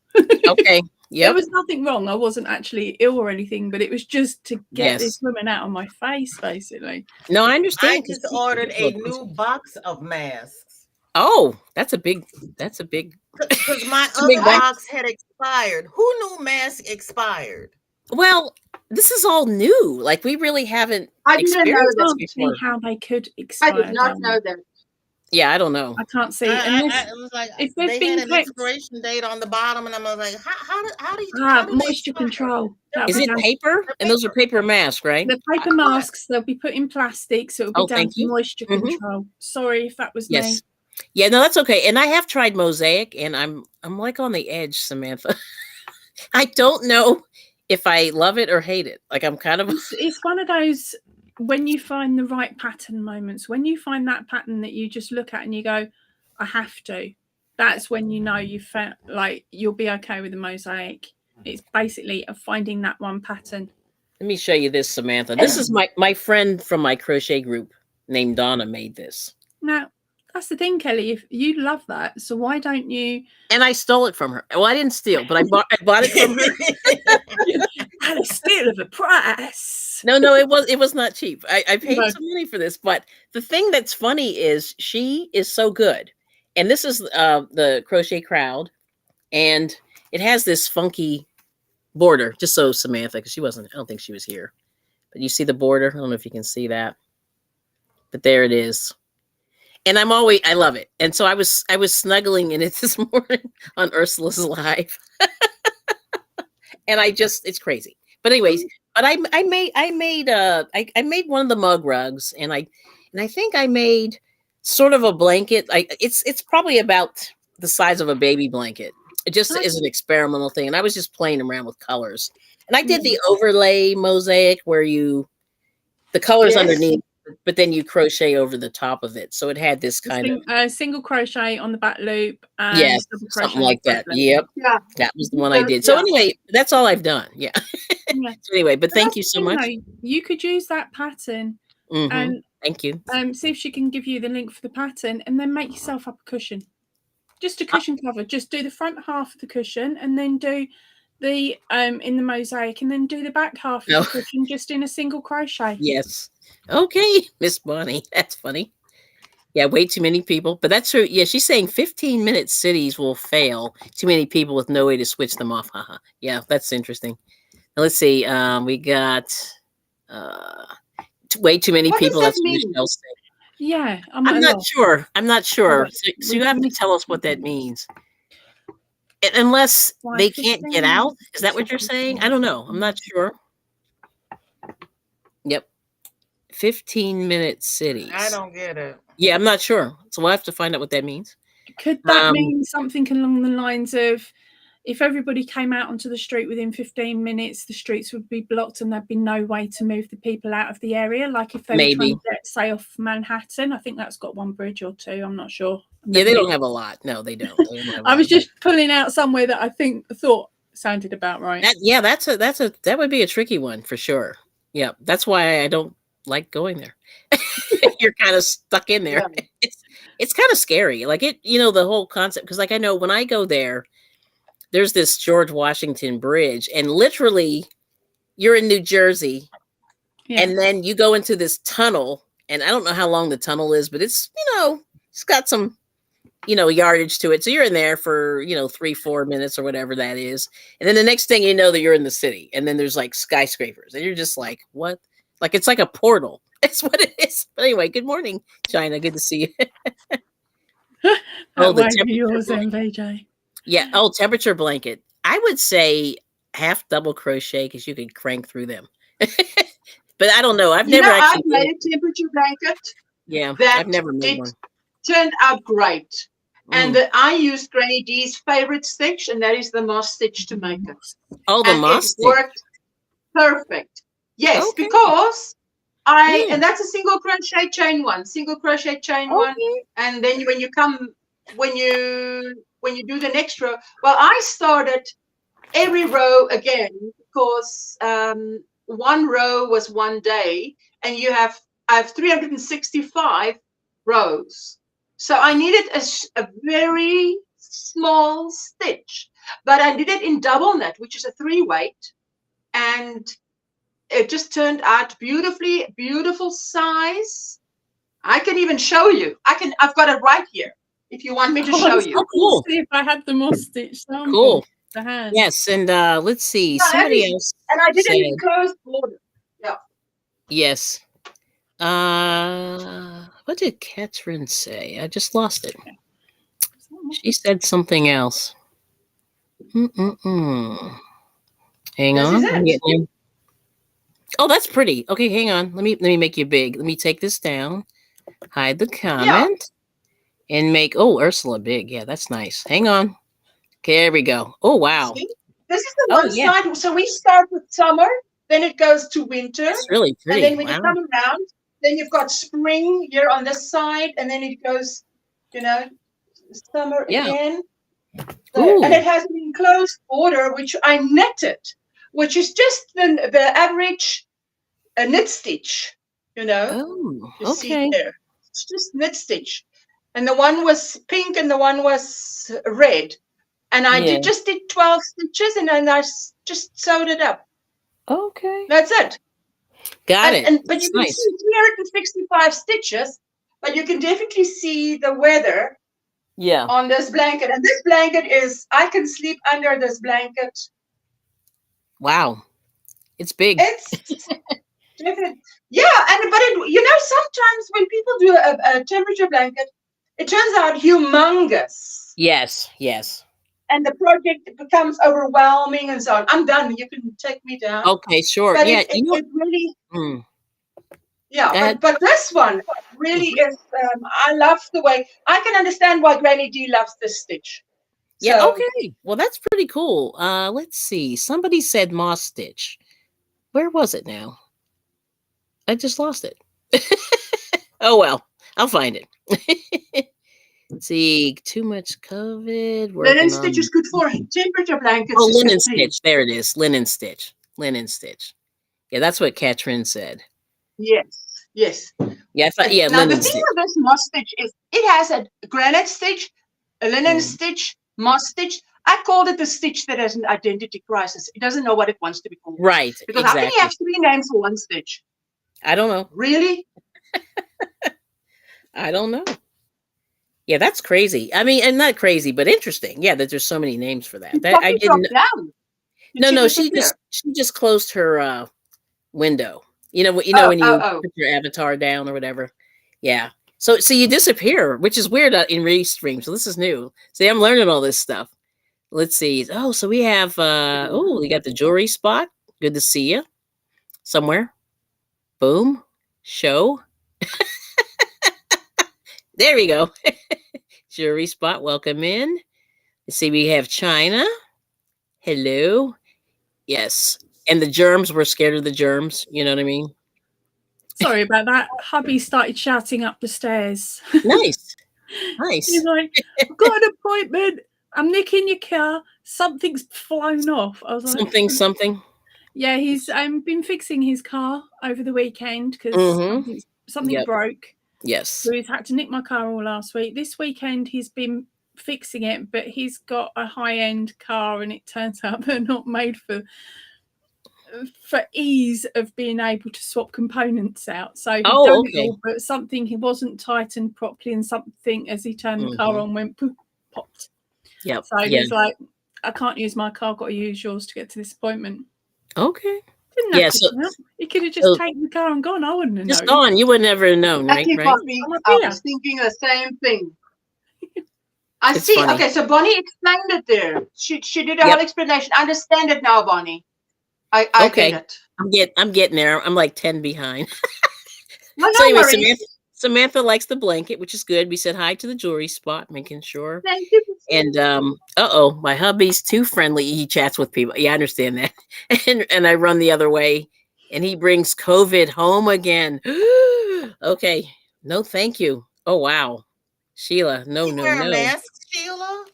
Okay. Yeah. There was nothing wrong. I wasn't actually ill or anything, but it was just to get this woman out of my face, basically. No, I understand. I just ordered a new box of masks. Oh, that's a big. Because my other box had expired. Who knew masks expired? Well, this is all new. Like, we really haven't experienced this before. How they could expire. I did not know that. Yeah, I don't know. I can't see. I was like, if they had an expiration date on the bottom, and I was like, how do you moisture control? Is it paper? And those are paper masks, right? The paper masks, they'll be put in plastic, so it'll be down to moisture control. Sorry if that was me. Yeah, no, that's okay. And I have tried Mosaic, and I'm like on the edge, Samantha. I don't know if I love it or hate it. Like, I'm kind of. It's one of those. when you find the right pattern moments, when you find that pattern that you just look at and you go, I have to, that's when you know you've found, like, you'll be okay with the mosaic. It's basically finding that one pattern. Let me show you this, Samantha. This is my friend from my crochet group named Donna made this. Now, that's the thing, Kelly. If you love that, so why don't you? And I stole it from her. Well, I didn't steal, but I bought it from her. At a steal of a price. No, it was not cheap. I paid No. some money for this, but the thing that's funny is she is so good. And this is the Crochet Crowd, and it has this funky border. Just so Samantha, because I don't think she was here, but you see the border. I don't know if you can see that, but there it is. And I love it. And so I was snuggling in it this morning on Ursula's live. And it's crazy. But anyways, but I made one of the mug rugs, and I think I made sort of a blanket. It's probably about the size of a baby blanket. It just is an experimental thing. And I was just playing around with colors. And I did the overlay mosaic where the colors underneath, but then you crochet over the top of it. So it had this kind of single crochet on the back loop. And yes, something like that. Yep. Yeah. That was the one I did. So anyway, that's all I've done. Yeah. So anyway, but thank you so much. You could use that pattern and thank you. See if she can give you the link for the pattern, and then make yourself up a cushion. Just a cushion cover. Just do the front half of the cushion, and then do the in the mosaic, and then do the back half of the cushion just in a single crochet. Yes. Okay, Miss Bonnie. That's funny. Yeah, way too many people. But that's true. Yeah, she's saying 15-minute cities will fail. Too many people with no way to switch them off. Haha. Yeah, that's interesting. Now, let's see. We got way too many people. That's what Michelle said. Yeah, I'm not sure. I'm not sure. So you have to tell us what that means. Unless they can't get out. Is that what you're saying? I don't know. I'm not sure. Yep. 15-minute cities. I don't get it. Yeah, I'm not sure. So we'll have to find out what that means. Could that mean something along the lines of, if everybody came out onto the street within 15 minutes, the streets would be blocked and there'd be no way to move the people out of the area? Like if they were trying to get, say, off Manhattan. I think that's got one bridge or two. I'm not sure. Yeah, they don't have a lot. No, they don't. I was just pulling out somewhere that I thought sounded about right. That would be a tricky one for sure. Yeah, that's why I don't like going there. You're kind of stuck in there. Yeah. It's kind of scary. Like the whole concept, because like I know when I go there's this George Washington Bridge, and literally you're in New Jersey, and then you go into this tunnel, and I don't know how long the tunnel is, but it's it's got some yardage to it. So you're in there for 3-4 minutes or whatever that is, and then the next thing you know that you're in the city, and then there's like skyscrapers, and you're just like, what? Like it's like a portal. That's what it is. But anyway, good morning, China. Good to see you. Yours, VJ. Yeah. Oh, temperature blanket. I would say half double crochet because you could crank through them. But I don't know. I've never actually made a temperature blanket. Yeah, I've never made one. Turned out great. And I used Granny D's favorite stitch, and that is the moss stitch to make it. Oh, the moss stitch. Worked perfect. Yes, because and that's a single crochet chain one, one, and then when you do the next row, well, I started every row again because one row was one day, and I have 365 rows, so I needed a very small stitch, but I did it in double knit, which is a 3-weight, and it just turned out beautifully, beautiful size. I can even show you. I've got it right here if you want me to show you. Oh, cool. See if I had the moss stitch sample. Cool. The hand. Yes, and let's see. Somebody else. And I did it in closed border. Yeah. Yes. What did Catherine say? I just lost it. She said something else. Hang on. Oh, that's pretty. Okay, hang on. Let me make you big. Let me take this down. Hide the comment. And make Ursula big. Yeah, that's nice. Hang on. Okay, there we go. Oh wow. See? This is the one side. So we start with summer, then it goes to winter, That's really and pretty. then when you Wow. come around, then you've got spring here on this side, and then it goes, you know, summer Yeah. again. So, and Ooh. it has an enclosed border, which I knitted, which is just the average knit stitch, you know, Oh, you see okay. there. It's just knit stitch. And the one was pink and the one was red. And I Yeah. just did 12 stitches and then I just sewed it up. Okay. That's it. Got it. But you That's can nice. see 365 stitches, but you can definitely see the weather Yeah. on this blanket. And this blanket is, I can sleep under this blanket. Wow. It's big. It's definitely, yeah. But sometimes when people do a temperature blanket, it turns out humongous. Yes. Yes. And the project becomes overwhelming and so on. I'm done. You can take me down. Okay. Sure. But Yeah. it really, Mm, yeah. go ahead. But this one really Mhm. is. I love the way. I can understand why Granny D loves this stitch. Yeah. So Okay. Well, that's pretty cool. Let's see. Somebody said moss stitch. Where was it now? I just lost it. Oh well. I'll find it. Let's see. Too much COVID. linen Working stitch on. is good for temperature blankets. Oh, Is the linen thing. stitch. There it is. Linen stitch. Linen stitch. Yeah, that's what Katrin said. Yes. Yes. Yeah, I thought. Yeah, Now the linen thing stitch. with this moss stitch is it has a granite stitch, a linen Mm. stitch, moss stitch. I called it the stitch that has an identity crisis. It doesn't know what it wants to be called. Right. Because how can you have Exactly. 3 names for one stitch? I don't know. Really? I don't know. Yeah, that's crazy. I mean, and not crazy, but interesting. Yeah, that there's so many names for that. She That I probably dropped didn't. down. Did No, she no. disappear? She just closed her window. Oh, When oh, you oh. put your avatar down or whatever. Yeah. So you disappear, which is weird in Restream. So this is new. See, I'm learning all this stuff. Let's see. Oh, so we have we got the jewelry spot. Good to see you somewhere. Boom. Show. There we go. Jewelry spot. Welcome in. Let's see, we have China. Hello. Yes. And the germs, we're scared of the germs. You know what I mean? Sorry about that. Hubby started shouting up the stairs. Nice. He's Nice. like, I've got an appointment. I'm nicking your car. Something's flown off. I was like, Something. yeah, he's been fixing his car over the weekend because Mm-hmm. something Yep. broke. Yes. So he's had to nick my car all last week. This weekend he's been fixing it, but he's got a high-end car and it turns out they're not made for ease of being able to swap components out. So he'd done it all, but something he wasn't tightened properly and something as he turned the car on went poof, popped. Yep. So he's like, I can't use my car, I've got to use yours to get to this appointment. Okay. Didn't have to he could have just taken the car and gone. I wouldn't have known. Just gone. You would never have known, right? Actually, Bonnie, I was thinking the same thing. I see. Funny. Okay, so Bonnie explained it there. She did a whole explanation. I understand it now, Bonnie. I get it. I'm getting there. I'm like 10 behind. No, so anyway, worries. Samantha likes the blanket, which is good. We said hi to the jewelry spot, making sure. Thank you. And my hubby's too friendly. He chats with people. Yeah, I understand that. And I run the other way, and he brings COVID home again. Okay, no, thank you. Oh wow, Sheila, no. A mask, Sheila?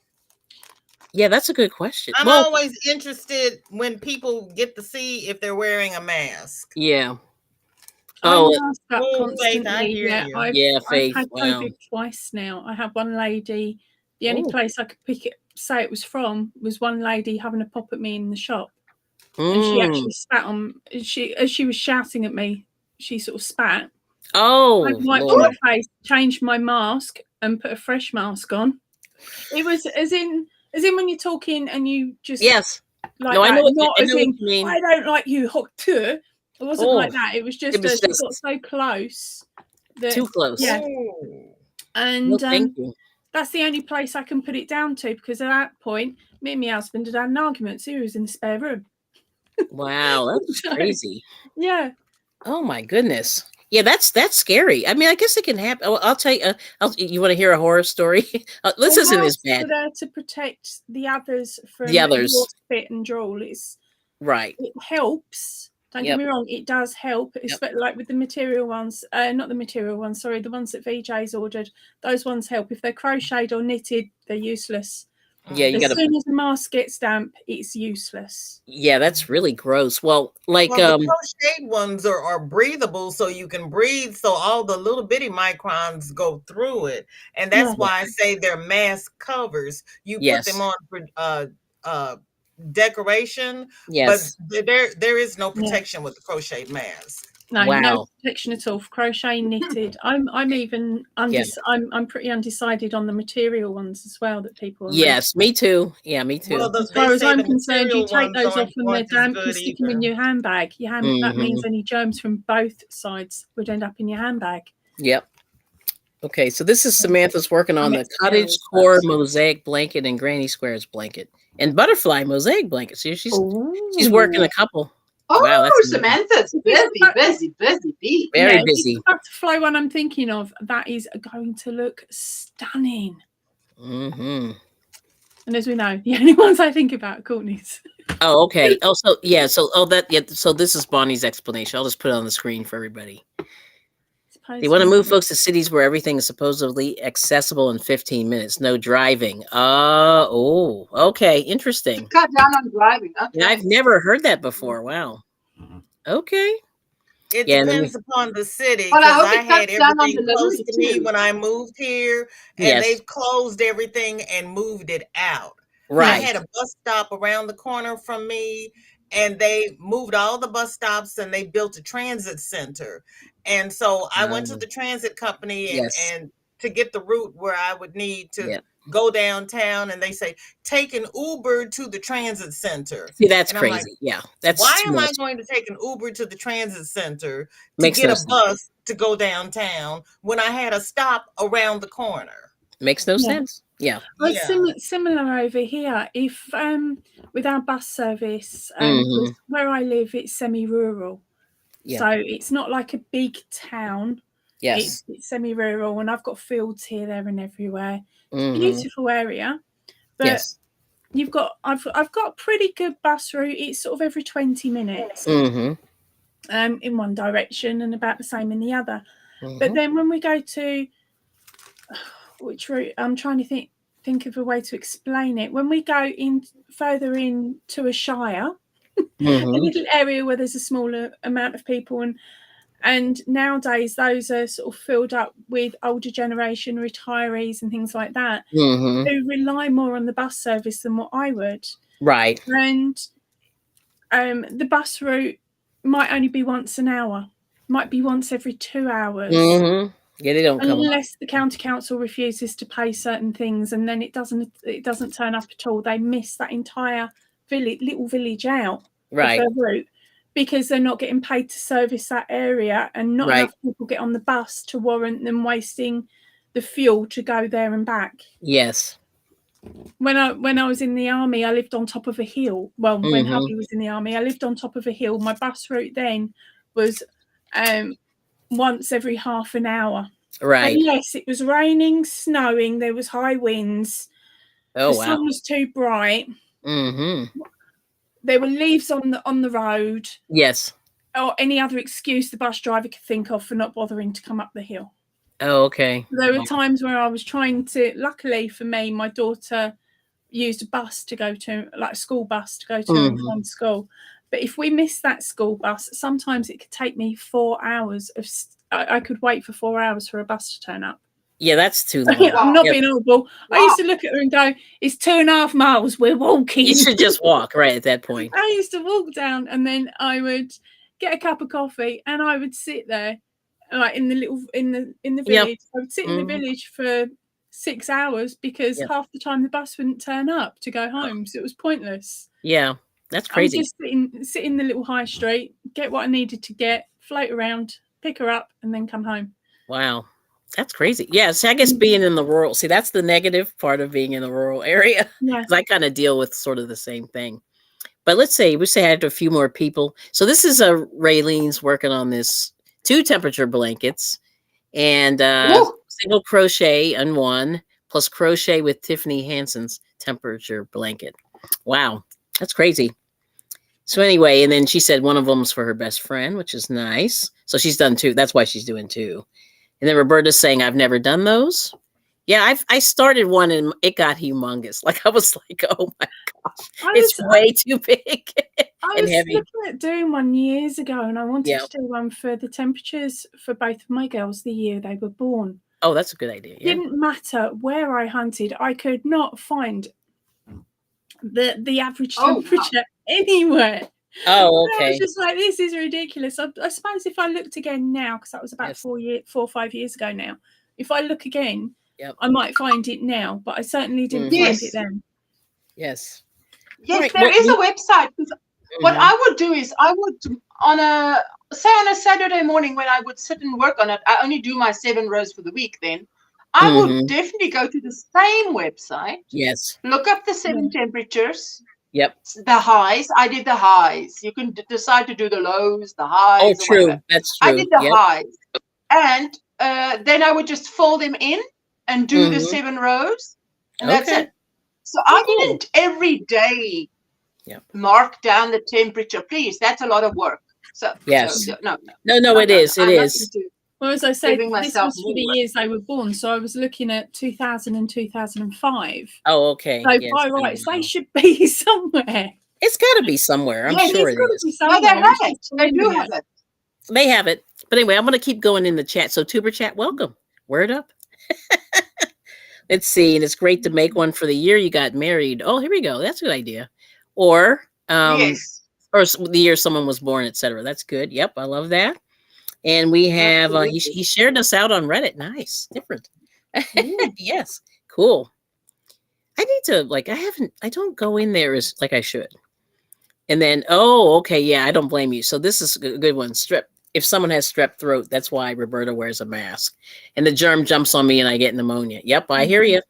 Yeah, that's a good question. I'm always interested when people get to see if they're wearing a mask. Yeah. Faith, I hear you. I've had COVID twice now. I had one lady. The only place I could say it was from was one lady having a pop at me in the shop, and she actually spat on. As she was shouting at me, she sort of spat. I wiped my face, changed my mask, and put a fresh mask on. It was as in when you're talking and you just like no, I know what you mean. I don't like you, hot too. It wasn't like that. It was just she got so close. Too close. Yeah. And thank you. That's the only place I can put it down to, because at that point, me and my husband had an argument. So he was in the spare room. Wow, that's crazy. Yeah. Oh my goodness. Yeah, that's scary. I mean, I guess it can happen. I'll tell you. You want to hear a horror story? This isn't as bad. There to protect the others from the others. Spit and drool. Right. It helps, Don't get Yep. me wrong, it does help, especially like with the material ones, not the material ones, sorry, the ones that VJ's ordered. Those ones help. If they're crocheted or knitted, they're useless. Yeah, you As gotta. soon as the mask gets damp, it's useless. Yeah, that's really gross. Well, like Well, the crocheted ones are breathable, so you can breathe, so all the little bitty microns go through it, and that's Yeah. why I say they're mask covers. You put them yes, on for uh, decoration, but yes. there is no Yeah. protection with the crocheted mask. No, no Wow. protection at all. Crochet knitted. I'm even Yeah. I'm pretty undecided on the material ones as well that people are Yes, me too. Yeah, me Well, too. the, as they far as say I'm the concerned, you material take ones those off when they're aren't as damp, you good stick them in either. your handbag. That means Mhm. any germs from both sides would end up in your handbag. Yep. Okay, so this is Samantha's working on I'm the cottage experienced, core but- mosaic blanket and granny squares blanket and butterfly mosaic blanket. See, she's working Ooh. a couple. Wow, Oh, that's amazing. Samantha's If it's busy, the busy, busy bee. Very if it's busy. the butterfly one I'm thinking of, that is going to look stunning. Hmm. And as we know, the only ones I think about are Courtney's. Oh, okay. Oh, so yeah. So this is Bonnie's explanation. I'll just put it on the screen for everybody. They want to move folks to cities where everything is supposedly accessible in 15 minutes. No driving. Oh, okay. Interesting. Cut down on driving. Yeah, Okay. I've never heard that before. Wow. Okay. It Yeah, and then depends upon the city Well, I because hope I it cuts had down on everything close delivery to me too. when I moved here, and yes, they've closed everything and moved it out. I right. had a bus stop around the corner from me, and they moved all the bus stops and they built a transit center. And so I went to the transit company Yes. and to get the route where I would need to Yeah. go downtown, and they say take an Uber to the transit center. See, that's And I'm like, crazy. Yeah, that's why too am I much. going to take an Uber to the transit center to Makes get no a sense. bus to go downtown when I had a stop around the corner? Makes no Yeah. sense. Yeah. Well, Yeah. similar over here. If with our bus service, Mhm. where I live, it's semi-rural, Yeah. so it's not like a big town. Yes. It's semi-rural, and I've got fields here, there, and everywhere. It's a Mhm. beautiful area, but Yes. I've got a pretty good bus route. It's sort of every 20 minutes, Mhm. in one direction, and about the same in the other. But Mhm. then when we go to which route, I'm trying to think of a way to explain it. When we go in further into a shire, a Mhm. little area where there's a smaller amount of people, and nowadays those are sort of filled up with older generation retirees and things like that Mhm. who rely more on the bus service than what I would. Right. And the bus route might only be once an hour, might be once every 2 hours. Mhm. Yeah, they don't come up. Unless the county council refuses to pay certain things, and then it doesn't turn up at all. They miss that entire little village out of Right. their route because they're not getting paid to service that area, and not Right. enough people get on the bus to warrant them wasting the fuel to go there and back. Yes. When I was in the army, I lived on top of a hill. Well, when Mhm. hubby was in the army, I lived on top of a hill. My bus route then was once every half an hour. Right. Unless it was raining, snowing, there was high winds, Oh the wow. sun was too bright, Mhm. there were leaves on the road, Yes. or any other excuse the bus driver could think of for not bothering to come up the hill. Oh, okay. There were times where I was trying to, luckily for me, my daughter used a bus to go to, like a school bus to go to and Mhm. from school. But if we missed that school bus, sometimes it could take me 4 hours I could wait for 4 hours for a bus to turn up. Yeah, that's too long. I'm not Yep. being horrible. I used to look at her and go, it's 2.5 miles, we're walking. You should just walk right at that point. I used to walk down, and then I would get a cup of coffee and I would sit there, like in the Yep. village. I would sit in the Mhm. village for 6 hours because Yep. half the time the bus wouldn't turn up to go home. So it was pointless. Yeah, that's I would crazy. just sit in the little high street, get what I needed to get, float around, pick her up, and then come home. Wow. That's crazy. Yeah, so I guess being in the rural, see, that's the negative part of being in the rural area. Yeah. 'Cause I kind of deal with sort of the same thing. But let's say we say I had a few more people. So this is Raylene's working on this 2 temperature blankets and Woo! single crochet on one plus crochet with Tiffany Hanson's temperature blanket. Wow, that's crazy. So anyway, and then she said one of them's for her best friend, which is nice. So she's done 2. That's why she's doing 2. And then Roberta's saying, I've never done those. Yeah, I started one and it got humongous. Like I was like, oh my gosh, it's way too big I and was heavy. looking at doing one years ago, and I wanted Yeah. to do one for the temperatures for both of my girls the year they were born. Oh, that's a good idea. Yeah. Didn't matter where I hunted, I could not find the average temperature anywhere. Oh, I was okay. just like, this is ridiculous. I suppose if I looked again now, because that was about Yes. 4 or 5 years ago now, if I look again, Yep. I might find it now, but I certainly didn't Mhm. find it then. Yes. Yes, Right, there what is we- a website. What Mhm. I would do is I would on a Saturday morning when I would sit and work on it, I only do my 7 rows for the week then. I would Mhm. definitely go to the same website, Yes. look up the 7 temperatures, Yep. the highs. I did the highs. You can decide to do the lows, the highs, Oh, or true. whatever. That's I true. did the Yep. highs. And then I would just fold them in and do the Mhm. 7 rows. And that's Okay. it. So I cool. didn't every day Yep. mark down the temperature, please. That's a lot of work. So, Yes. no. No, it is. It I'm not is. into Well, as I said, giving this myself was for the more. years they were born, so I was looking at 2000 and 2005. Oh, okay. So Yes. by I rights, they know. should be somewhere. It's got to be somewhere. I'm Yes, sure It's it got to is. be No, somewhere. they I have was it. just They do finding have it. They have it. But anyway, I'm going to keep going in the chat. So, Tuber Chat, welcome. Word up. Let's see. And it's great to make one for the year you got married. Oh, here we go. That's a good idea. Or, Yes. or the year someone was born, etc. That's good. Yep, I love that. And we have he Absolutely. shared us out on Reddit. Nice, different. Mm. Yes, cool. I need to I don't go in there as like I should. And then okay, yeah, I don't blame you. So this is a good one. If someone has strep throat, that's why Roberta wears a mask. And the germ jumps on me and I get pneumonia. Yep, I hear you.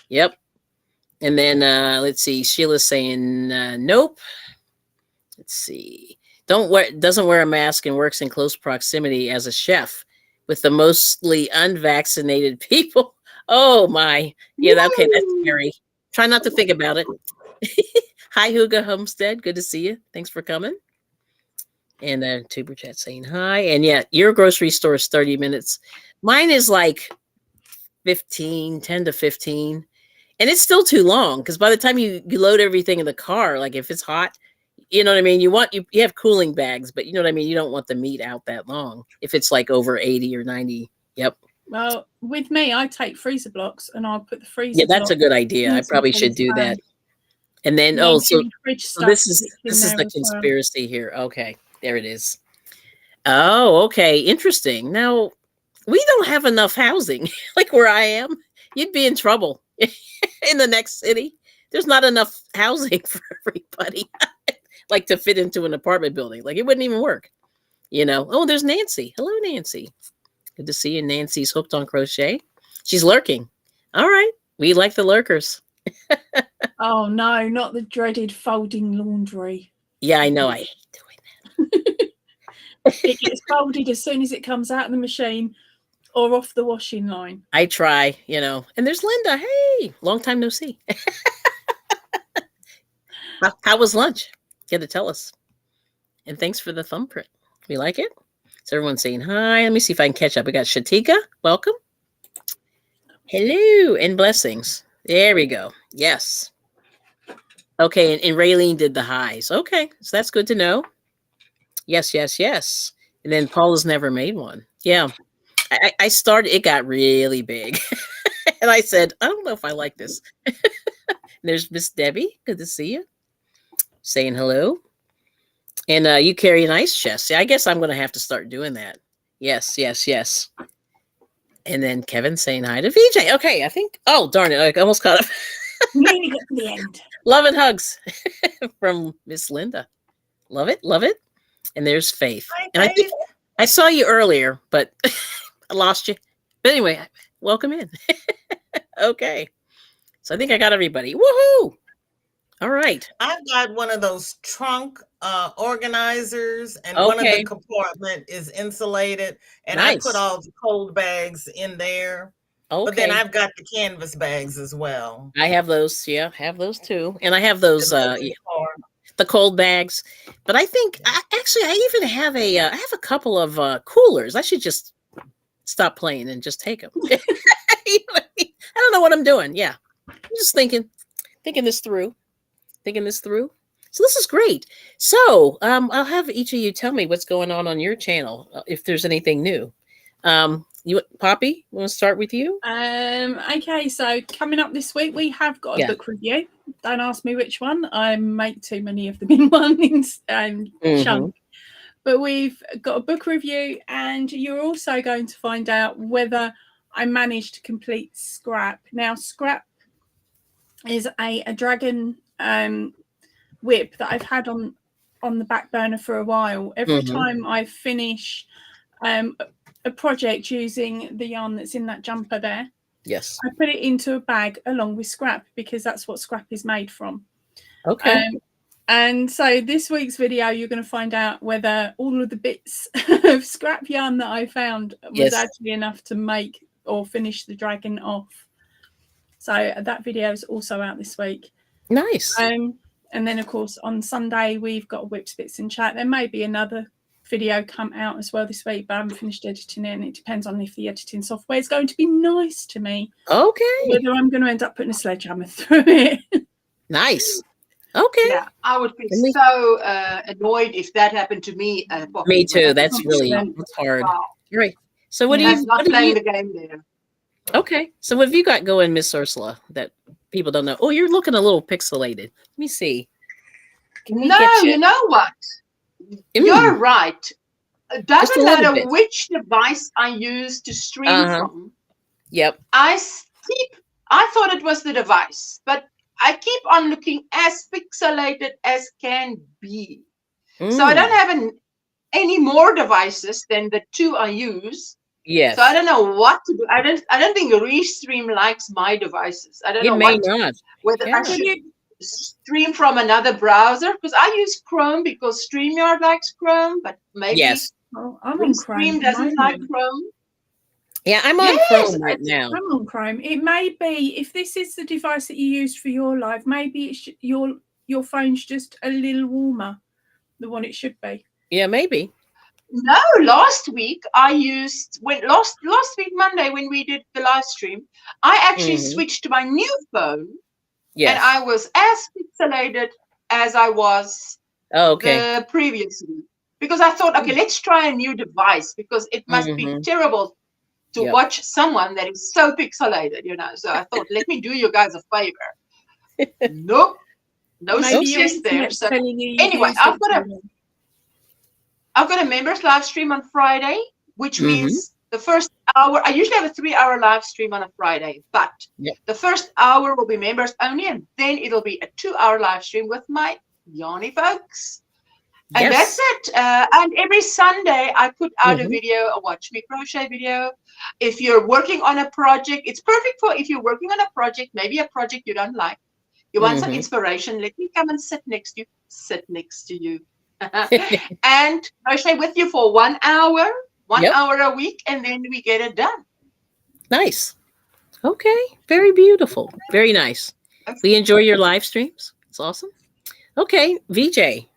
Yep. And then let's see, Sheila's saying nope. Let's see. Doesn't wear a mask and works in close proximity as a chef with the mostly unvaccinated people. Oh my. Yeah, okay, that's scary. Try not to think about it. Hi, Huga Homestead. Good to see you. Thanks for coming. And Tuber Chat saying hi. And yeah, your grocery store is 30 minutes. Mine is like 10 to 15. And it's still too long because by the time you load everything in the car, like if it's hot, you know what I mean? You have cooling bags, but you know what I mean? You don't want the meat out that long if it's like over 80 or 90. Yep. Well, with me, I take freezer blocks and I'll put the freezer. Yeah, that's a good idea. I into the probably should freezer do that. bag. And then And then so any fridge so stuff this is sits in the there as well. conspiracy here. Okay, there it is. Oh, okay, interesting. Now we don't have enough housing, like where I am. You'd be in trouble in the next city. There's not enough housing for everybody, like to fit into an apartment building. Like it wouldn't even work. You know. Oh, there's Nancy. Hello, Nancy. Good to see you. Nancy's hooked on crochet. She's lurking. All right, we like the lurkers. Oh no, not the dreaded folding laundry. Yeah, I know. I hate doing that. It gets folded as soon as it comes out of the machine or off the washing line. I try, And there's Linda. Hey, long time no see. How was lunch? Get to tell us. And thanks for the thumbprint. We like it. So everyone's saying hi. Let me see if I can catch up. We got Shatika. Welcome. Hello and blessings. There we go. Yes. Okay, and Raylene did the highs. Okay, so that's good to know. Yes. And then Paula's never made one. Yeah. I started, it got really big. And I said, I don't know if I like this. There's Miss Debbie. Good to see you. Saying hello. And you carry an ice chest. Yeah, I guess I'm going to have to start doing that. Yes. And then Kevin saying hi to VJ. Okay, I think, oh, darn it. I almost caught up. Nearly got to the end. Love and hugs from Miss Linda. Love it. And there's Faith. Hi, And I think Faith. I saw you earlier, but I lost you. But anyway, welcome in. Okay. So I think I got everybody. Woohoo! All right. I've got one of those trunk organizers, and one of Okay. the compartment is insulated, and I Nice. put all the cold bags in there. But then Okay. I've got the canvas bags as well. I have those. Yeah, have those too. And I have those. That live in the car. the cold bags. But I think I even have I have a couple of coolers. I should just stop playing and just take them. I don't know what I'm doing. Yeah, I'm just thinking this through, thinking this through. So this is great. So I'll have each of you tell me what's going on your channel, if there's anything new. Poppy, want to start with you? Okay, so coming up this week, we have got a book review. Don't ask me which one. I make too many of them in one chunk. But we've got a book review, and you're also going to find out whether I managed to complete Scrap. Now, Scrap is a dragon whip that I've had on the back burner for a while. Every time I finish a project using the yarn that's in that jumper there, yes, I put it into a bag along with Scrap, because that's what Scrap is made from. Okay. And so this week's video, you're going to find out whether all of the bits of scrap yarn that I found was actually enough to make or finish the dragon off. So that video is also out this week. Nice. And then, of course, on Sunday, we've got Whips, Bits and Chat. There may be another video come out as well this week, but I haven't finished editing it, and it depends on if the editing software is going to be nice to me. Okay. Whether I'm going to end up putting a sledgehammer through it. Nice. Okay. Yeah, I would be so annoyed if that happened to me. Me too. That's really hard. Wow. Right. So what do you? Not playing the game there. Okay. So what have you got going, Miss Ursula, that people don't know? Oh, you're looking a little pixelated. Let me see. You know what? You're right. It doesn't matter which device I use to stream from. Yep. I thought it was the device, but I keep on looking as pixelated as can be. So I don't have any more devices than the two I use. Yes. So I don't know what to do. I don't think Restream likes my devices. I don't know whether I should stream from another browser, because I use Chrome because StreamYard likes Chrome, but maybe Restream doesn't like Chrome. Yeah, I'm on Chrome right now. I'm on Chrome. It may be, if this is the device that you used for your live, maybe it's your phone's just a little warmer than what it should be. Yeah, maybe. No, last week I used last week Monday when we did the live stream, I actually switched to my new phone. Yes. And I was as pixelated as I was the previous week, because I thought, okay, let's try a new device, because it must be terrible to watch someone that is so pixelated, So I thought, let me do you guys a favor. Nope, no success there. So anyway, I've got a members live stream on Friday, which means the first hour. I usually have a 3-hour live stream on a Friday, but the first hour will be members only, and then it'll be a 2-hour live stream with my Yarny folks. And that's it. And every Sunday, I put out a video, a Watch Me Crochet video. If you're working on a project, it's perfect for if you're working on a project, maybe a project you don't like. You want some inspiration, let me come and sit next to you. And crochet with you for 1 hour, 1 hour a week, and then we get it done. Nice. Okay. Very beautiful. Very nice. We enjoy your live streams. It's awesome. Okay. VJ,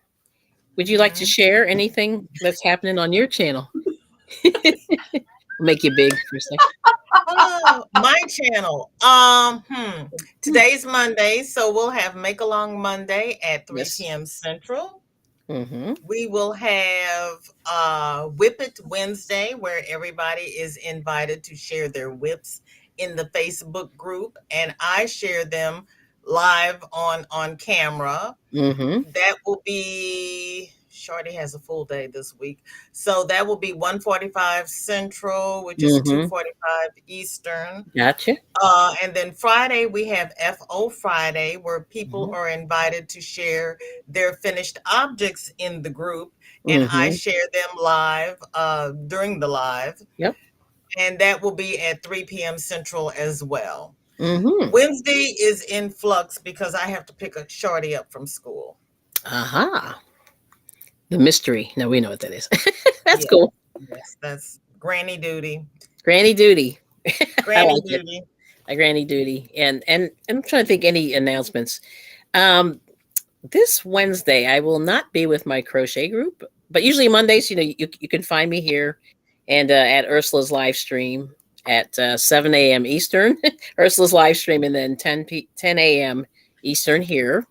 would you like to share anything that's happening on your channel? Make you big for a second. Oh, my channel. Today's Monday, so we'll have Make Along Monday at 3 p.m. Central. We will have Whip It Wednesday, where everybody is invited to share their whips in the Facebook group, and I share them live on camera. That will be, Shorty has a full day this week, so that will be 1:45 Central, which is 2:45 Eastern. Gotcha. And then Friday we have FO Friday, where people are invited to share their finished objects in the group, and I share them live during the live. Yep. And that will be at 3 p.m. Central as well. Wednesday is in flux because I have to pick a Shorty up from school. The mystery. Now we know what that is. That's cool. Yes, that's granny duty. Granny duty. Granny duty. A granny duty. And I'm trying to think any announcements. This Wednesday, I will not be with my crochet group, but usually Mondays, you can find me here and at Ursula's live stream at 7 a.m. Eastern, Ursula's live stream, and then 10 a.m. Eastern here.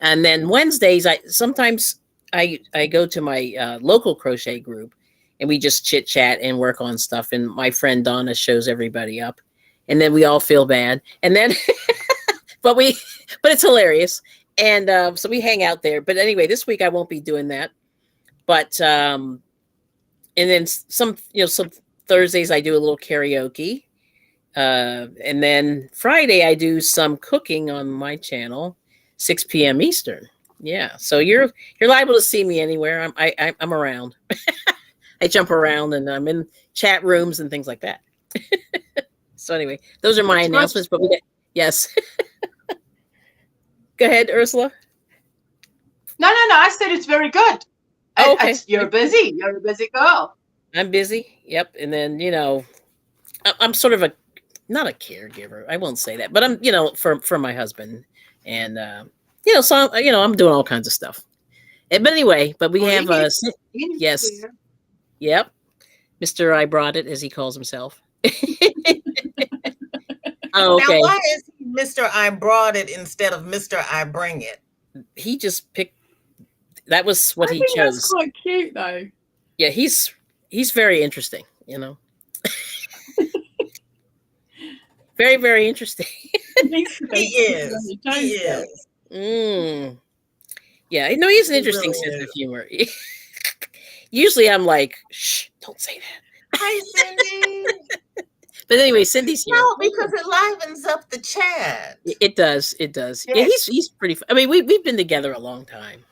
And then Wednesdays, I go to my local crochet group, and we just chit chat and work on stuff. And my friend Donna shows everybody up, and then we all feel bad. And then, but it's hilarious. And so we hang out there. But anyway, this week I won't be doing that. But and then some Thursdays I do a little karaoke. And then Friday I do some cooking on my channel, 6 p.m. Eastern. Yeah, so you're liable to see me anywhere. I'm around. I jump around and I'm in chat rooms and things like that. So anyway, those are my announcements. But yes. Go ahead, Ursula. No. I said it's very good. Oh, okay. You're busy. You're a busy girl. I'm busy. Yep. And then I'm sort of not a caregiver. I won't say that, but I'm for my husband, and so I'm doing all kinds of stuff. But anyway, we have yes, yep, Mr. I brought it, as he calls himself. Oh, okay. Now, why is he Mr. I brought it instead of Mr. I bring it? He just picked. That was what he chose. That's quite cute, though. Yeah, he's very interesting. Very, very interesting. He is. He is. Yeah, no, he's an interesting sense of humor. Usually I'm like, shh, don't say that. Hi, Cindy. But anyway, Cindy's here. No, because it livens up the chat. It does. Yes. Yeah, he's pretty. I mean, we've been together a long time,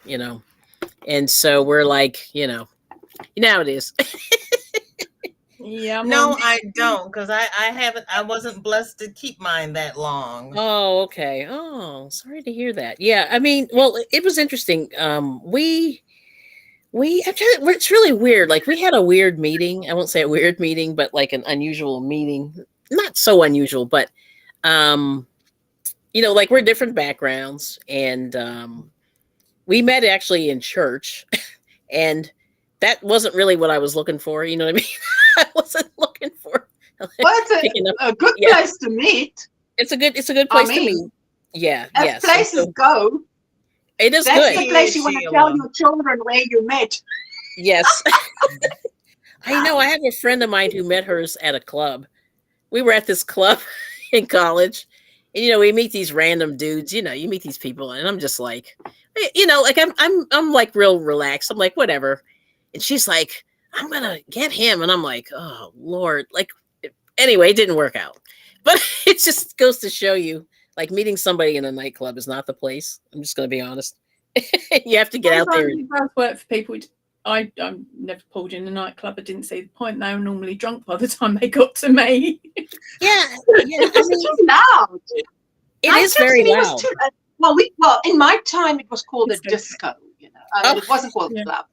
and so we're like, how it is. Yeah. No, I don't, because I wasn't blessed to keep mine that long. Oh, okay. Oh, sorry to hear that. Yeah, I mean, well, it was interesting. It's really weird. Like, we had a weird meeting. I won't say a weird meeting, but like an unusual meeting. Not so unusual, but like, we're different backgrounds, and we met actually in church, and that wasn't really what I was looking for. You know what I mean? I wasn't looking for. Well, it's a good place to meet. It's a good place to meet. Yeah. As places go. It is That's good. the place you want to tell your children where you met. Yes. I know. I have a friend of mine who met hers at a club. We were at this club in college, and we meet these random dudes. You meet these people, and I'm just like, like I'm like real relaxed. I'm like, whatever. And she's like, I'm gonna get him, and I'm like, oh Lord. Like, anyway, it didn't work out. But it just goes to show you, like, meeting somebody in a nightclub is not the place. I'm just going to be honest. You have to get out there. It does work for people. I never pulled in a nightclub. I didn't see the point. They were normally drunk by the time they got to me. Yeah. It's too loud. It is very loud. Well, in my time, it was called a disco. It wasn't called a club.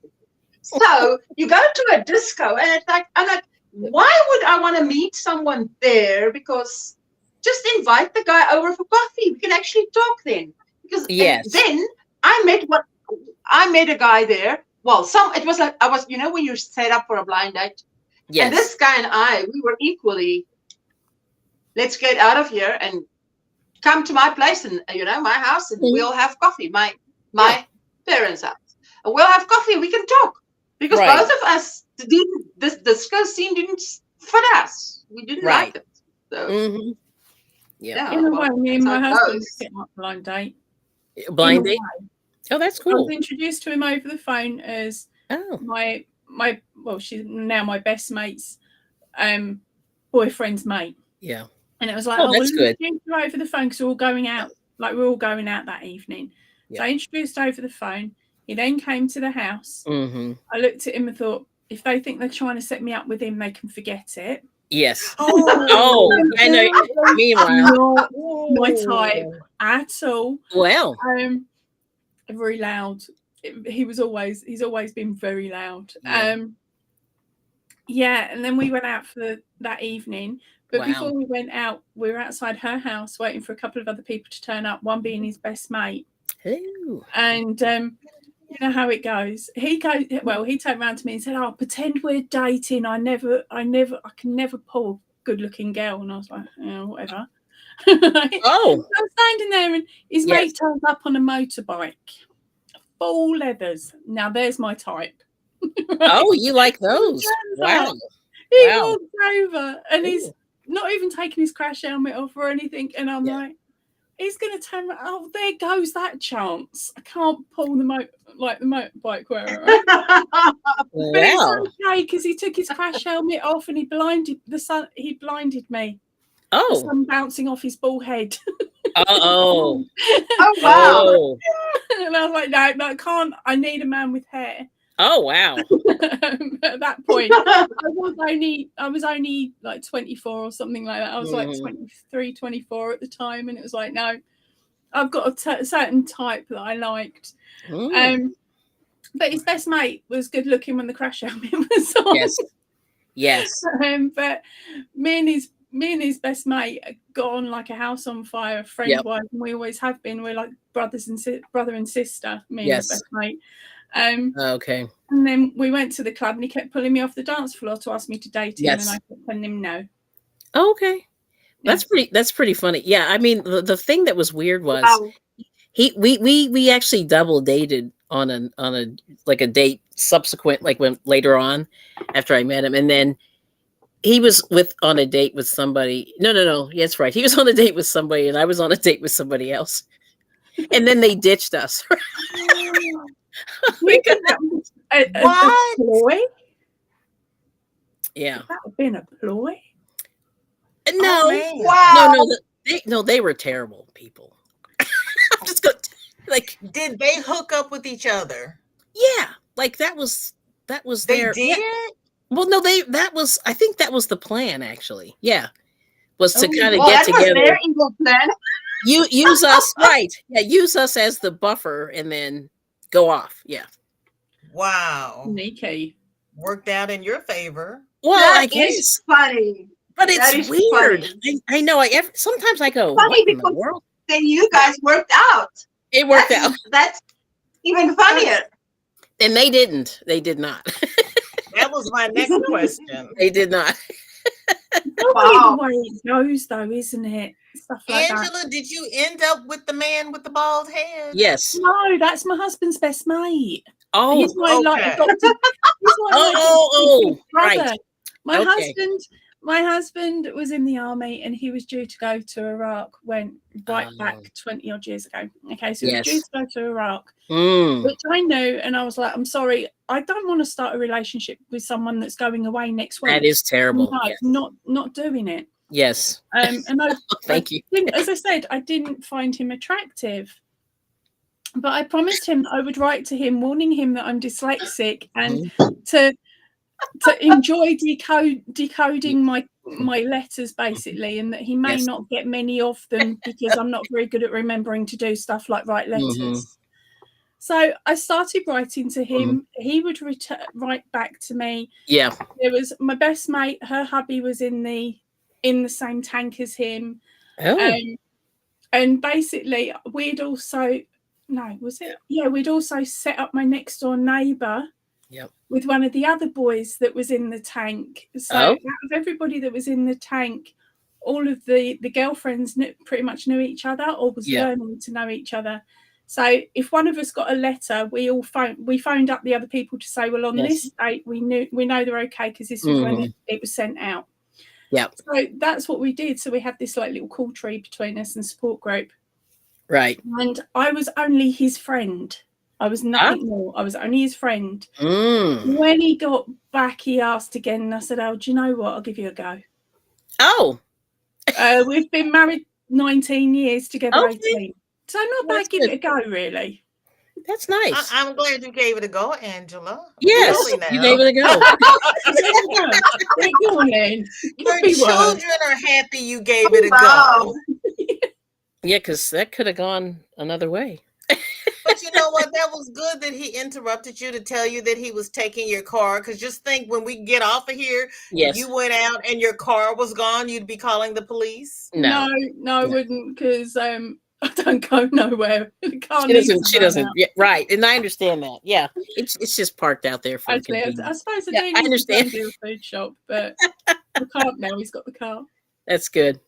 So you go to a disco, and it's like, I'm like, why would I want to meet someone there? Because just invite the guy over for coffee. We can actually talk then. Because then I met a guy there. Well, it was like, when you're set up for a blind date. Yes. And this guy and we were equally, let's get out of here and come to my place and, my house, and we'll have coffee. My parents' house. And we'll have coffee. We can talk. Because both of us, this disco scene didn't fit us. We didn't like it. So, yeah. In a way, me and my husband set up a blind date. Blind date? Oh, that's cool. I was introduced to him over the phone as she's now my best mate's boyfriend's mate. Yeah. And it was like, that's good. Over the phone because we're all going out. Like, we're all going out that evening. Yeah. So I introduced over the phone. He then came to the house. Mm-hmm. I looked at him and thought, if they think they're trying to set me up with him, they can forget it. Yes. I know. Meanwhile, not my type at all. Well, very loud. He's always been very loud. Yeah. And then we went out for that evening. But before we went out, we were outside her house waiting for a couple of other people to turn up. One being his best mate. Ooh. And you know how it goes. He turned around to me and said, "Oh, pretend we're dating. I can never pull a good-looking girl." And I was like, "Yeah, whatever." Oh, I was standing there, and his yes. mate turns up on a motorbike, full leathers. Now there's my type. Oh, you like those? Wow. He Wow. walks over, and he's Ooh. not even taking his crash helmet off or anything. And I'm Yeah. like, he's going to turn. Oh, there goes that chance. I can't pull the motorbike wearer. Right? But it's Wow. okay because he took his crash helmet off and he blinded the sun. He blinded me. The Oh. sun bouncing off his bald head. Oh. Oh wow. Oh. And I was like, no, I can't. I need a man with hair. Oh, wow. At that point, I was only like 24 or something like that. I was like 23, 24 at the time, and it was like, no, I've got a certain type that I liked. But his best mate was good looking when the crash helmet was on. Yes. Yes. But me and his best mate got on like a house on fire, friend-wise, and we always have been. We're like brother and sister, me and his best mate. Okay. And then we went to the club, and he kept pulling me off the dance floor to ask me to date him, Yes. and I kept telling him no. Oh, okay. Yeah. That's pretty funny. Yeah, I mean the thing that was weird was Wow. we actually double dated on a like a date subsequent, like when later on after I met him, and then he was on a date with somebody. No. Yeah, that's right. He was on a date with somebody, and I was on a date with somebody else, and then they ditched us. You think that was a ploy? Yeah. That would have been a ploy. No. Wow. They were terrible people. I'm just going like. Did they hook up with each other? Yeah, like that was They their. did. Yeah. Well, no, I think that was the plan actually. Yeah, was to kind of Well, get that was together. their evil plan. Use us, right? Yeah, use us as the buffer, and then go off. Yeah. Wow. Sneaky. Worked out in your favor. Well, That I guess, is funny. but that it's is weird. funny. I know. Sometimes I go, Funny what in the because world? then you guys worked out. It worked out, That's even funnier. and they didn't. They did not. That was my next question. They did not. Wow. The way it goes, though, isn't it? Stuff like Angela, did you end up with the man with the bald head? Yes. No, that's my husband's best mate. Oh. He's my like okay. adopted. He's my brother. Right. My husband was in the army, and he was due to go to Iraq back 20 odd years ago. Okay, so he was due to go to Iraq, which I knew, and I was like, I'm sorry, I don't want to start a relationship with someone that's going away next week. That is terrible. No, yes. not doing it. Yes. And Thank you. As I said, I didn't find him attractive. But I promised him I would write to him, warning him that I'm dyslexic, and to enjoy decoding my letters, basically, and that he may not get many of them because I'm not very good at remembering to do stuff like write letters. So I started writing to him. He would write back to me. Yeah. There was my best mate. Her hubby was in the same tank as him. Oh. And basically, we'd also set up my next door neighbour with one of the other boys that was in the tank. So out of everybody that was in the tank, all of the girlfriends pretty much knew each other, or was learning to know each other. So if one of us got a letter, we phoned up the other people to say, well, on this date, we know they're okay because this was when it was sent out. Yeah. So that's what we did. So we had this like little call tree between us and support group. Right. And I was only his friend. I was nothing more. I was only his friend. When he got back, he asked again, and I said, oh, do you know what? I'll give you a go. Oh. We've been married 19 years, together 18. So not bad, give it a go, really. That's nice. I'm glad you gave it a go, Angela. Yes, you gave it a go. Go on then. Your children are happy you gave it a go. Yeah, because that could have gone another way. But you know what? That was good that he interrupted you to tell you that he was taking your car. Because just think, when we get off of here, you went out and your car was gone, you'd be calling the police. No, I wouldn't, because I don't go nowhere. The car She needs doesn't. to She run doesn't. out. Yeah, right, and I understand that. Yeah, it's just parked out there for Actually, I convenience. suppose I Yeah, do I need to go understand. and do a food shop, but I can't now. He's got the car. That's good.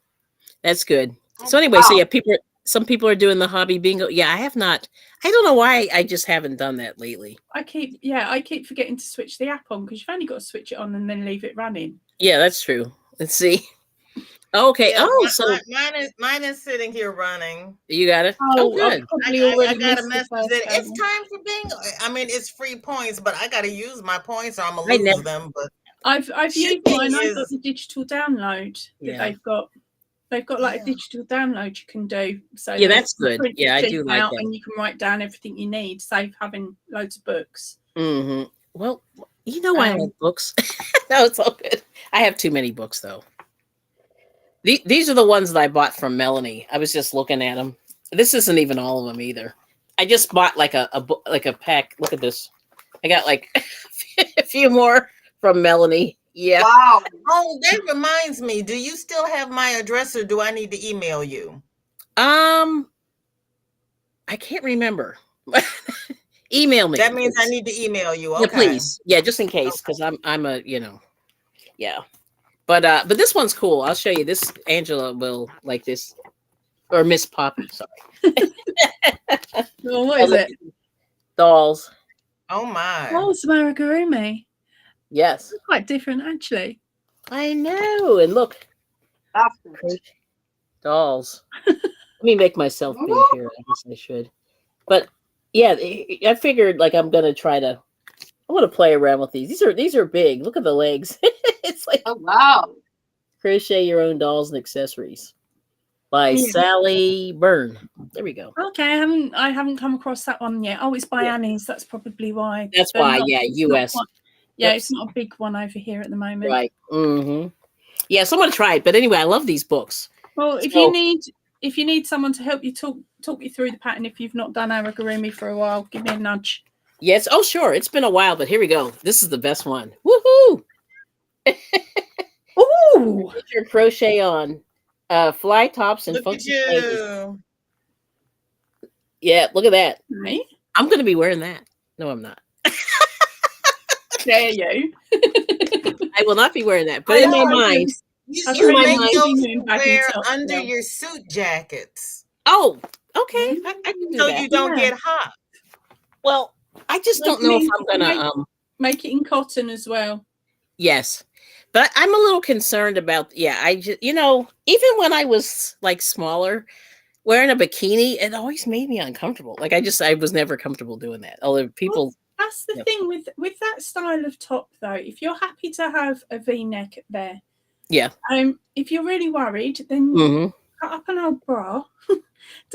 That's good. Oh, So anyway, so wow. yeah, some people are doing the hobby bingo. Yeah, I have not. I don't know why I just haven't done that lately. I keep forgetting to switch the app on because you've only got to switch it on and then leave it running. Yeah, that's true. Let's see. Okay. Yeah, Oh, so mine is sitting here running. you got it. Oh, I've good. probably I already got a missed the message first that it's game. time for bingo. I mean, it's free points, but I got to use my points or I'm gonna I lose never. them. But I've used shipping mine. I got is the digital download that Yeah. they've got. They've got like a yeah. digital download you can do, so Yeah, that that's you good. print Yeah, the I sheet do like out that. and you can write down everything you need. Save having loads of books. Mm-hmm. Well, you know I Um, like books. No, it's all good. I have too many books though. These are the ones that I bought from Melanie. I was just looking at them. This isn't even all of them either. I just bought like a book, like a pack. Look at this. I got like a few more from Melanie. Yeah. Wow. Oh, that reminds me. Do you still have my address or do I need to email you? I can't remember. Email me. That means I please. need to email you. Yeah, Okay. please. Yeah, just in case, because I'm a yeah. But this one's cool. I'll show you. This Angela will like this, or Miss Poppy. Sorry, well, what is it? dolls. Oh my. Oh, it's Marigurumi. Yes, Quite different, actually. I know. And look, That's good. dolls. Let me make myself big here. I guess I should. But yeah, I figured like I'm gonna try to. I want to play around with these. These are big. Look at the legs. It's like Oh, wow. crochet your own dolls and accessories by Yeah. Sally Byrne. There we go. Okay, I haven't come across that one yet. Oh, it's by Yeah. Annie's. That's probably why. That's But why. not- Yeah, it's not U.S. quite- yeah, Whoops. it's not a big one over here at the moment. Right. Mm-hmm. Yeah, so I'm gonna try it. But anyway, I love these books. Well, if So- you need someone to help you talk you through the pattern, if you've not done Aragorumi for a while, give me a nudge. Yes. Oh, sure. It's been a while, but here we go. This is the best one. Woohoo! Ooh, Put your crochet on. Fly tops and Look at funky spankies. you. Yeah, look at that. me? I'm gonna be wearing that. No, I'm not. Dare you? I will not be wearing that. But I in my know, mind, You I've should in my make mind- those Thinking to back wear into- under yeah. your suit jackets oh, okay. I can do so that. you don't Yeah. get hot. Well, I just Like don't know if me, I'm gonna like- Make it in cotton as well. yes. But I'm a little concerned about I just even when I was like smaller, wearing a bikini, it always made me uncomfortable. Like I was never comfortable doing that. Although people That's the Yep. thing with that style of top, though. If you're happy to have a V-neck there, Yeah. If you're really worried, then Mhm. cut up an old bra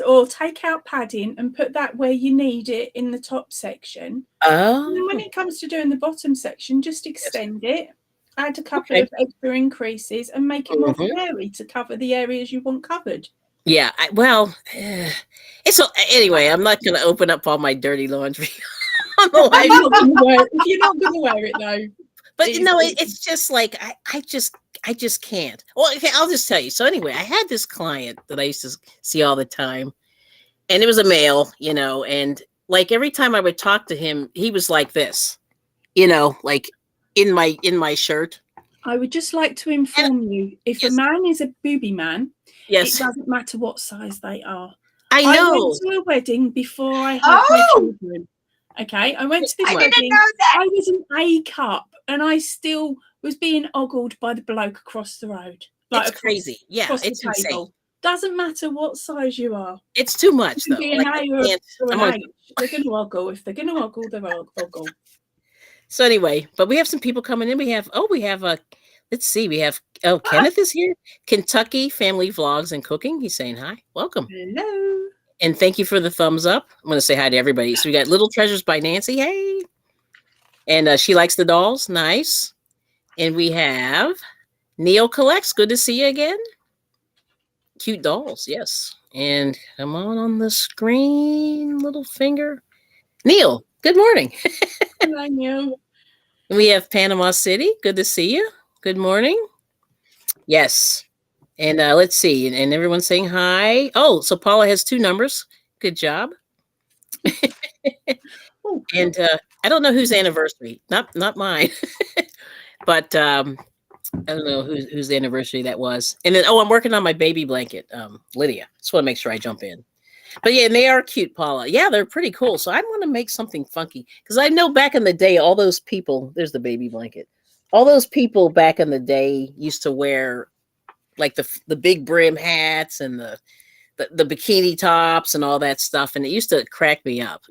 or take out padding and put that where you need it in the top section. And then when Oh. it comes to doing the bottom section, just extend it, add a couple Okay. of extra increases, and make it more Mhm. flary to cover the areas you want covered. Yeah, it's anyway, I'm not going to open up all my dirty laundry on the live. If you're not going to wear it, though. But Easy. it's just like I just can't. Well, okay, I'll just tell you. So anyway, I had this client that I used to see all the time, and it was a male, and like every time I would talk to him, he was like this, like in my shirt. I would just like to inform you, if Yes. a man is a booby man, Yes, it doesn't matter what size they are. I I know. went to a wedding before I had my Oh! children. Okay, I went to this I didn't wedding. know that. I was an A cup, and I still was being ogled by the bloke across the road. It's across- crazy. Yeah, across it's the insane. table. Doesn't matter what size you are. It's too much You though. can be an Like, I A or can't- an I'm on- H. They're going to ogle. If they're going to ogle, they're ogle. So anyway, but we have some people coming in. We have let's see, we have Kenneth is here. Kentucky Family Vlogs and Cooking. He's saying hi. Welcome. Hello. And thank you for the thumbs up. I'm going to say hi to everybody. So we got Little Treasures by Nancy. Hey. And she likes the dolls. Nice. And we have Neil Collects. Good to see you again. Cute dolls. Yes. And come on the screen, little finger. Neil, good morning. Hello, Neil. We have Panama City. Good to see you. Good morning. Yes. And let's see, and everyone's saying hi. Oh, so Paula has 2 numbers. Good job. Oh, And I don't know whose anniversary. Not mine. But I don't know whose anniversary that was. And then I'm working on my baby blanket, Lydia. Just want to make sure I jump in. But yeah, and they are cute, Paula. Yeah, they're pretty cool. So I want to make something funky because I know back in the day, all those people. There's the baby blanket. All those people back in the day used to wear like the big brim hats and the bikini tops and all that stuff, and it used to crack me up.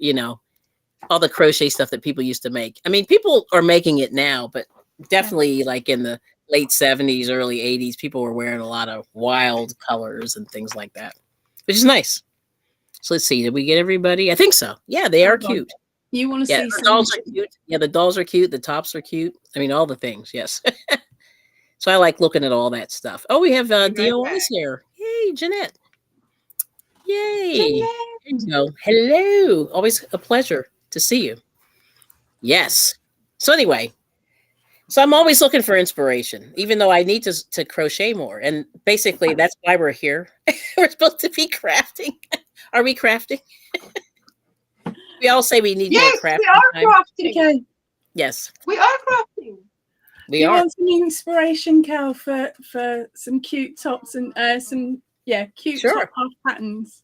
All the crochet stuff that people used to make. I mean, people are making it now, but definitely like in the late 70s, early 80s, people were wearing a lot of wild colors and things like that, which is nice. So let's see. Did we get everybody? I think so. Yeah, they are hold on. cute. You want to Yeah, see the some? dolls are cute. Yeah, the dolls are cute. The tops are cute. I mean, all the things. Yes. So I like looking at all that stuff. Oh, we have Be right DOIs back. here. Yay, Jeanette. Yay. Jeanette. There you go. Hello. Always a pleasure to see you. Yes. So anyway, so I'm always looking for inspiration, even though I need to crochet more. And basically, that's why we're here. We're supposed to be crafting. Are we crafting? We all say we need more Yes, crafting we are time. crafting. Okay. Yes, We are crafting. we You are. want some inspiration, Cal, for some cute tops and some cute Sure. top half patterns.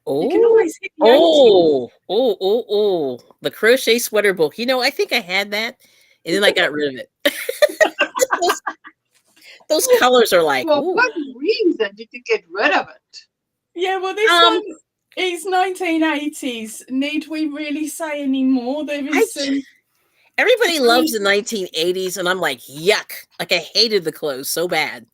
Oh, You can always hit the 80s. oh. The crochet sweater book. I think I had that, and then I got rid of it. those colors are like, For ooh. what reason did you get rid of it? Yeah, well, this one is 1980s. Need we really say any more? There is some. Everybody loves the 1980s, and I'm like, yuck. Like, I hated the clothes so bad.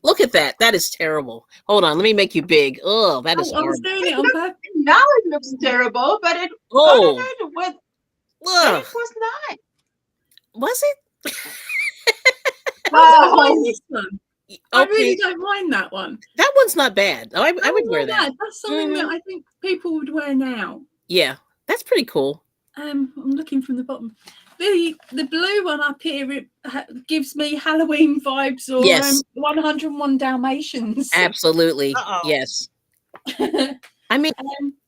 Look at that. That is terrible. Hold on. Let me make you big. Oh, that is I was horrible. doing it on purpose. Now it looks terrible, but it Oh, started with ugh. it was nice. Was it? I don't mind Oh, this one. I Okay. really don't mind that one. That one's not bad. I I would wear that. That's something that I think people would wear now. Yeah, that's pretty cool. I'm looking from the bottom. The blue one up here gives me Halloween vibes or Yes. 101 Dalmatians. Absolutely. Uh-oh. Yes. I mean,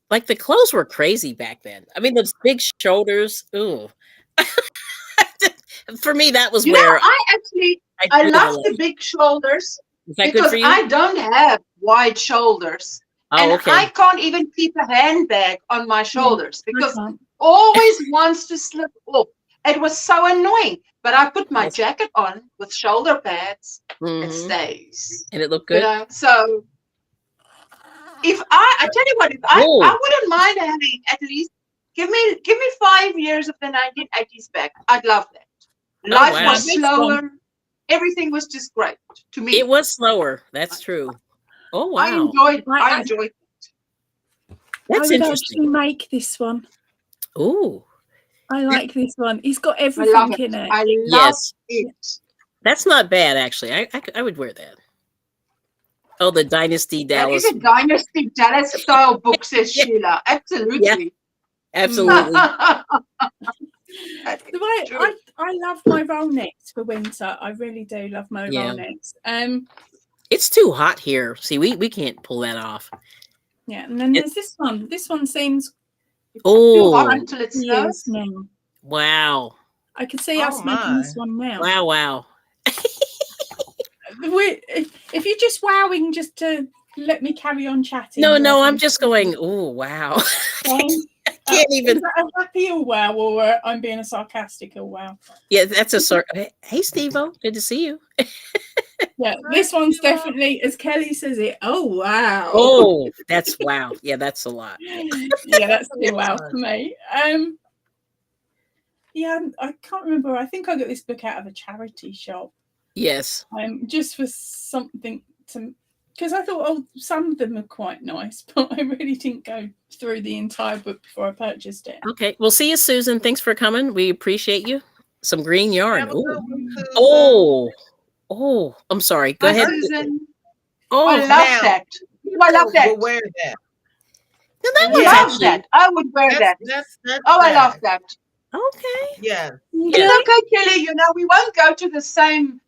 like the clothes were crazy back then. I mean, those big shoulders. Ooh. For me, that was you know, where I drew love line. the big shoulders Is that good because for you? I don't have wide shoulders. Oh, And okay. I can't even keep a handbag on my shoulders because Okay. it always wants to slip off. It was so annoying. But I put my Yes. jacket on with shoulder pads. It Mhm. stays. And it looked You good. know, so if I tell you what, if I Whoa. wouldn't mind having at least give me 5 years of the 1980s back. I'd love that. Oh, Life wow. was slower. Everything was just great to me. It was slower. That's true. Oh, I wow. enjoyed I it. That's I would interesting. actually make this one. Ooh. I like this one. It's got I everything love it. in it. I love Yes. it. That's not bad, actually. I would wear that. Oh, the Dynasty That is Dallas. a Dynasty Dallas style book, says Yeah. Sheila. Absolutely. Absolutely. The way I love my roll necks for winter. I really do love my Yeah. roll necks. It's too hot here. See, we can't pull that off. Yeah, and then there's this one. This one seems Too Oh, hot until it years snows. now. wow. I could see Oh us making this my. one now. Wow. If you're just wowing just to let me carry on chatting. No, you're I'm okay. just going, oh, wow. Um, Can't even. Is that a happy or wow, or I'm being a sarcastic or wow? Yeah, that's a sort. Hey, Steve-O, good to see you. Yeah, this one's definitely, as Kelly says it, oh wow. Oh, that's wow. Yeah, that's a lot. Yeah, that's a wow for me. Yeah, I can't remember. I think I got this book out of a charity shop. Yes. Just for something to, because I thought, oh, some of them are quite nice, but I really didn't go through the entire book before I purchased it. Okay. We'll see you, Susan. Thanks for coming. We appreciate you. Some green yarn. Have a good one, Susan. Oh, I'm sorry. Go Hi, ahead. Susan. Oh, I love now, that. I love that. We'll wear that. no, that I was Yeah. love actually that. I would wear that. That's Oh, I love that. okay. Yeah. It's okay, Kelly. You know, we won't go to the same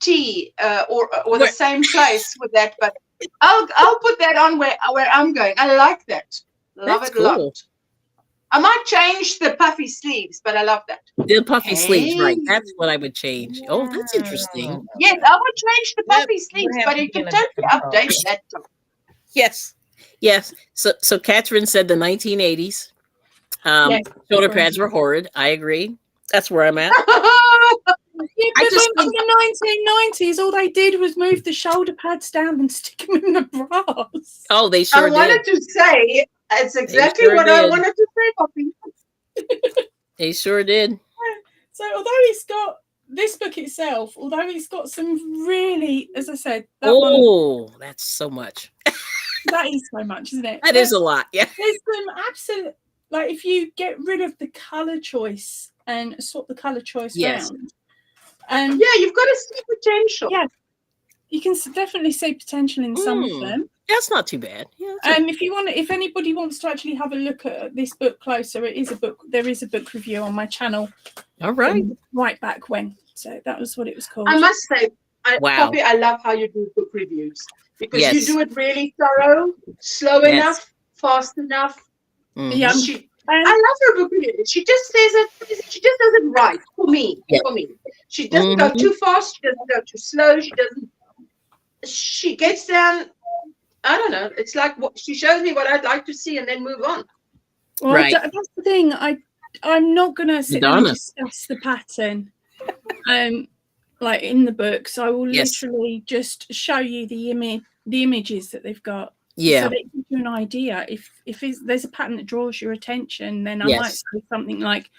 tea or the same place with that, but I'll put that on where I'm going. I like that. Love That's it a lot. cool. I might change the puffy sleeves, but I love that. The puffy sleeves, right? Hey. That's what I would change. Oh, that's interesting. Yes, I would change the Yep, puffy you sleeves, have but to you be in can a totally different color. update that. Yes, yes. So Catherine said the 1980s. Yes, Shoulder right. pads were horrid. I agree. That's where I'm at. Yeah, I but just then in the 1990s, all they did was move the shoulder pads down and stick them in the bras. Oh, they I sure wanted did. to say it's exactly sure what I did. wanted to say, Poppy. They sure did. So although it's got this book itself, although it's got some really, as I said, that one, Oh, that's so much. that is so much, isn't it? That is a lot. Yeah. There's some absolute, like if you get rid of the colour choice and swap the colour choice Yes. round, Yeah, you've got to see potential. yeah, you can definitely see potential in some of them. That's not too bad. Yeah. that's If you want, if anybody wants to actually have a look at this book closer, it is a book. There is a book review on my channel. all right. Right back when. So that was what it was called. I must say, Wow. Poppy, I love how you do book reviews because you Yes. do it really thorough, slow Yes. enough, fast enough. Mhm. Yeah, I love her book review. She just says it. She just does it right for me. Yeah. For me, she doesn't go Mhm. too fast. She doesn't go too slow. She doesn't. She gets down. I don't know. It's like she shows me what I'd like to see and then move on. well, Right. that's the thing. I'm not going to sit there and Madonna. discuss the pattern, like in the books. I will Yes. literally just show you the images that they've got. Yeah. So that it gives you an idea. If there's a pattern that draws your attention, then I might Yes. say something like,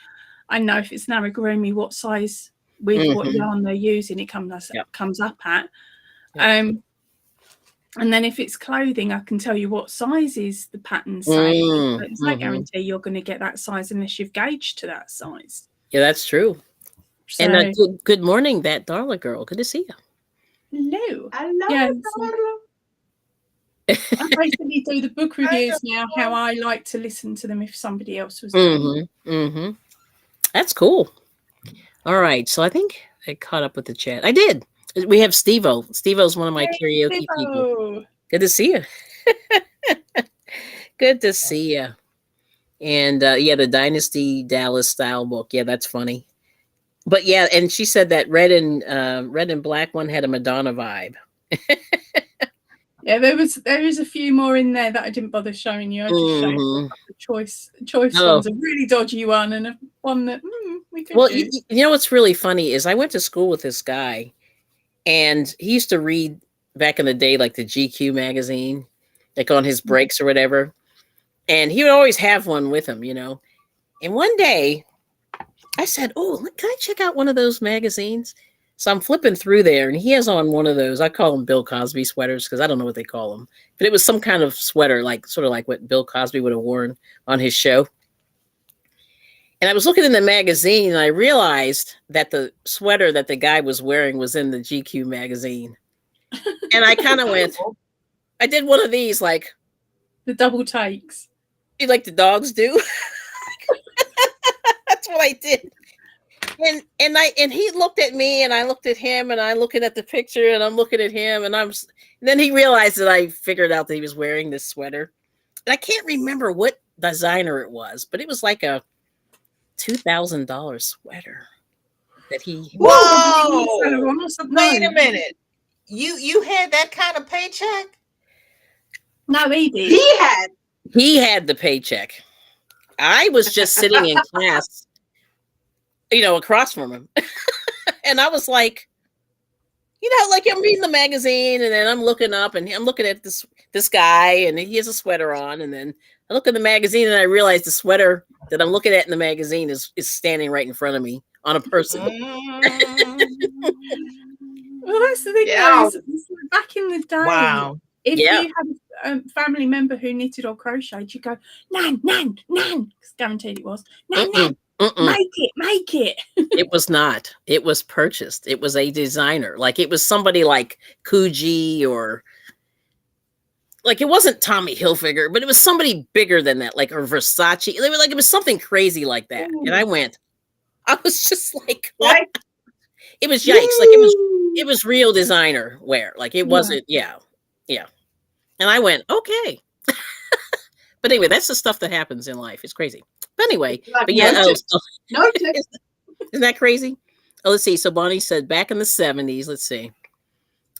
I know if it's narragurumi, what size with what Mhm. yarn they're using, it comes Yep. up at. Yep. And then if it's clothing, I can tell you what sizes the pattern say. Mm, There's no mhm. guarantee you're going to get that size unless you've gauged to that size. Yeah, that's true. So, And good morning, that Darla girl. Good to see you. hello. I love Yeah, it. so I basically do the book reviews now how I like to listen to them if somebody else was doing Mm-hmm. That's cool. All right. So I think I caught up with the chat. I did. We have Steve-O. Steve-O's one of my karaoke people. Good to see you. Good to see you. And yeah, the Dynasty Dallas style book. Yeah, that's funny. But yeah, and she said that red and black one had a Madonna vibe. Yeah, there is a few more in there that I didn't bother showing you. I just showed you the choice ones, a really dodgy one and a one that we could well, do. you know what's really funny is I went to school with this guy, and he used to read back in the day like the GQ magazine, like on his breaks or whatever, and he would always have one with him, you know. And one day, I said, "Oh, can I check out one of those magazines?" So I'm flipping through there, and he has on one of those. I call them Bill Cosby sweaters because I don't know what they call them, but it was some kind of sweater, like sort of like what Bill Cosby would have worn on his show. And I was looking in the magazine, and I realized that the sweater that the guy was wearing was in the GQ magazine. And I kind of went, I did one of these, like the double takes, like the dogs do. That's what I did. And he looked at me, and I looked at him, and I'm looking at the picture, and I'm looking at him, and and then he realized that I figured out that he was wearing this sweater. And I can't remember what designer it was, but it was like a $2,000 sweater that he. Whoa! Wait a minute. You had that kind of paycheck? No, he did. He had the paycheck. I was just sitting in class, you know, across from him. And I was like, you know, like I'm reading the magazine, and then I'm looking up, and I'm looking at this guy, and he has a sweater on, and then I look at the magazine, and I realize the sweater that I'm looking at in the magazine is standing right in front of me on a person. Well, that's the thing. Yeah. Back in the day, Wow. if you had a family member who knitted or crocheted, you go, Nan, because guaranteed it was, Nan, make it. It was not. It was purchased. It was a designer. Like it was somebody like Coogee, or like it wasn't Tommy Hilfiger, but it was somebody bigger than that, like or Versace. They were like it was something crazy like that. Ooh. And I was just like, Right. It was yikes. Like it was real designer wear. Like it wasn't. Yeah. And I went, okay. But anyway, that's the stuff that happens in life. It's crazy. But anyway, Like but yeah, noted. isn't that crazy? Oh, let's see. So Bonnie said back in the 70s, let's see.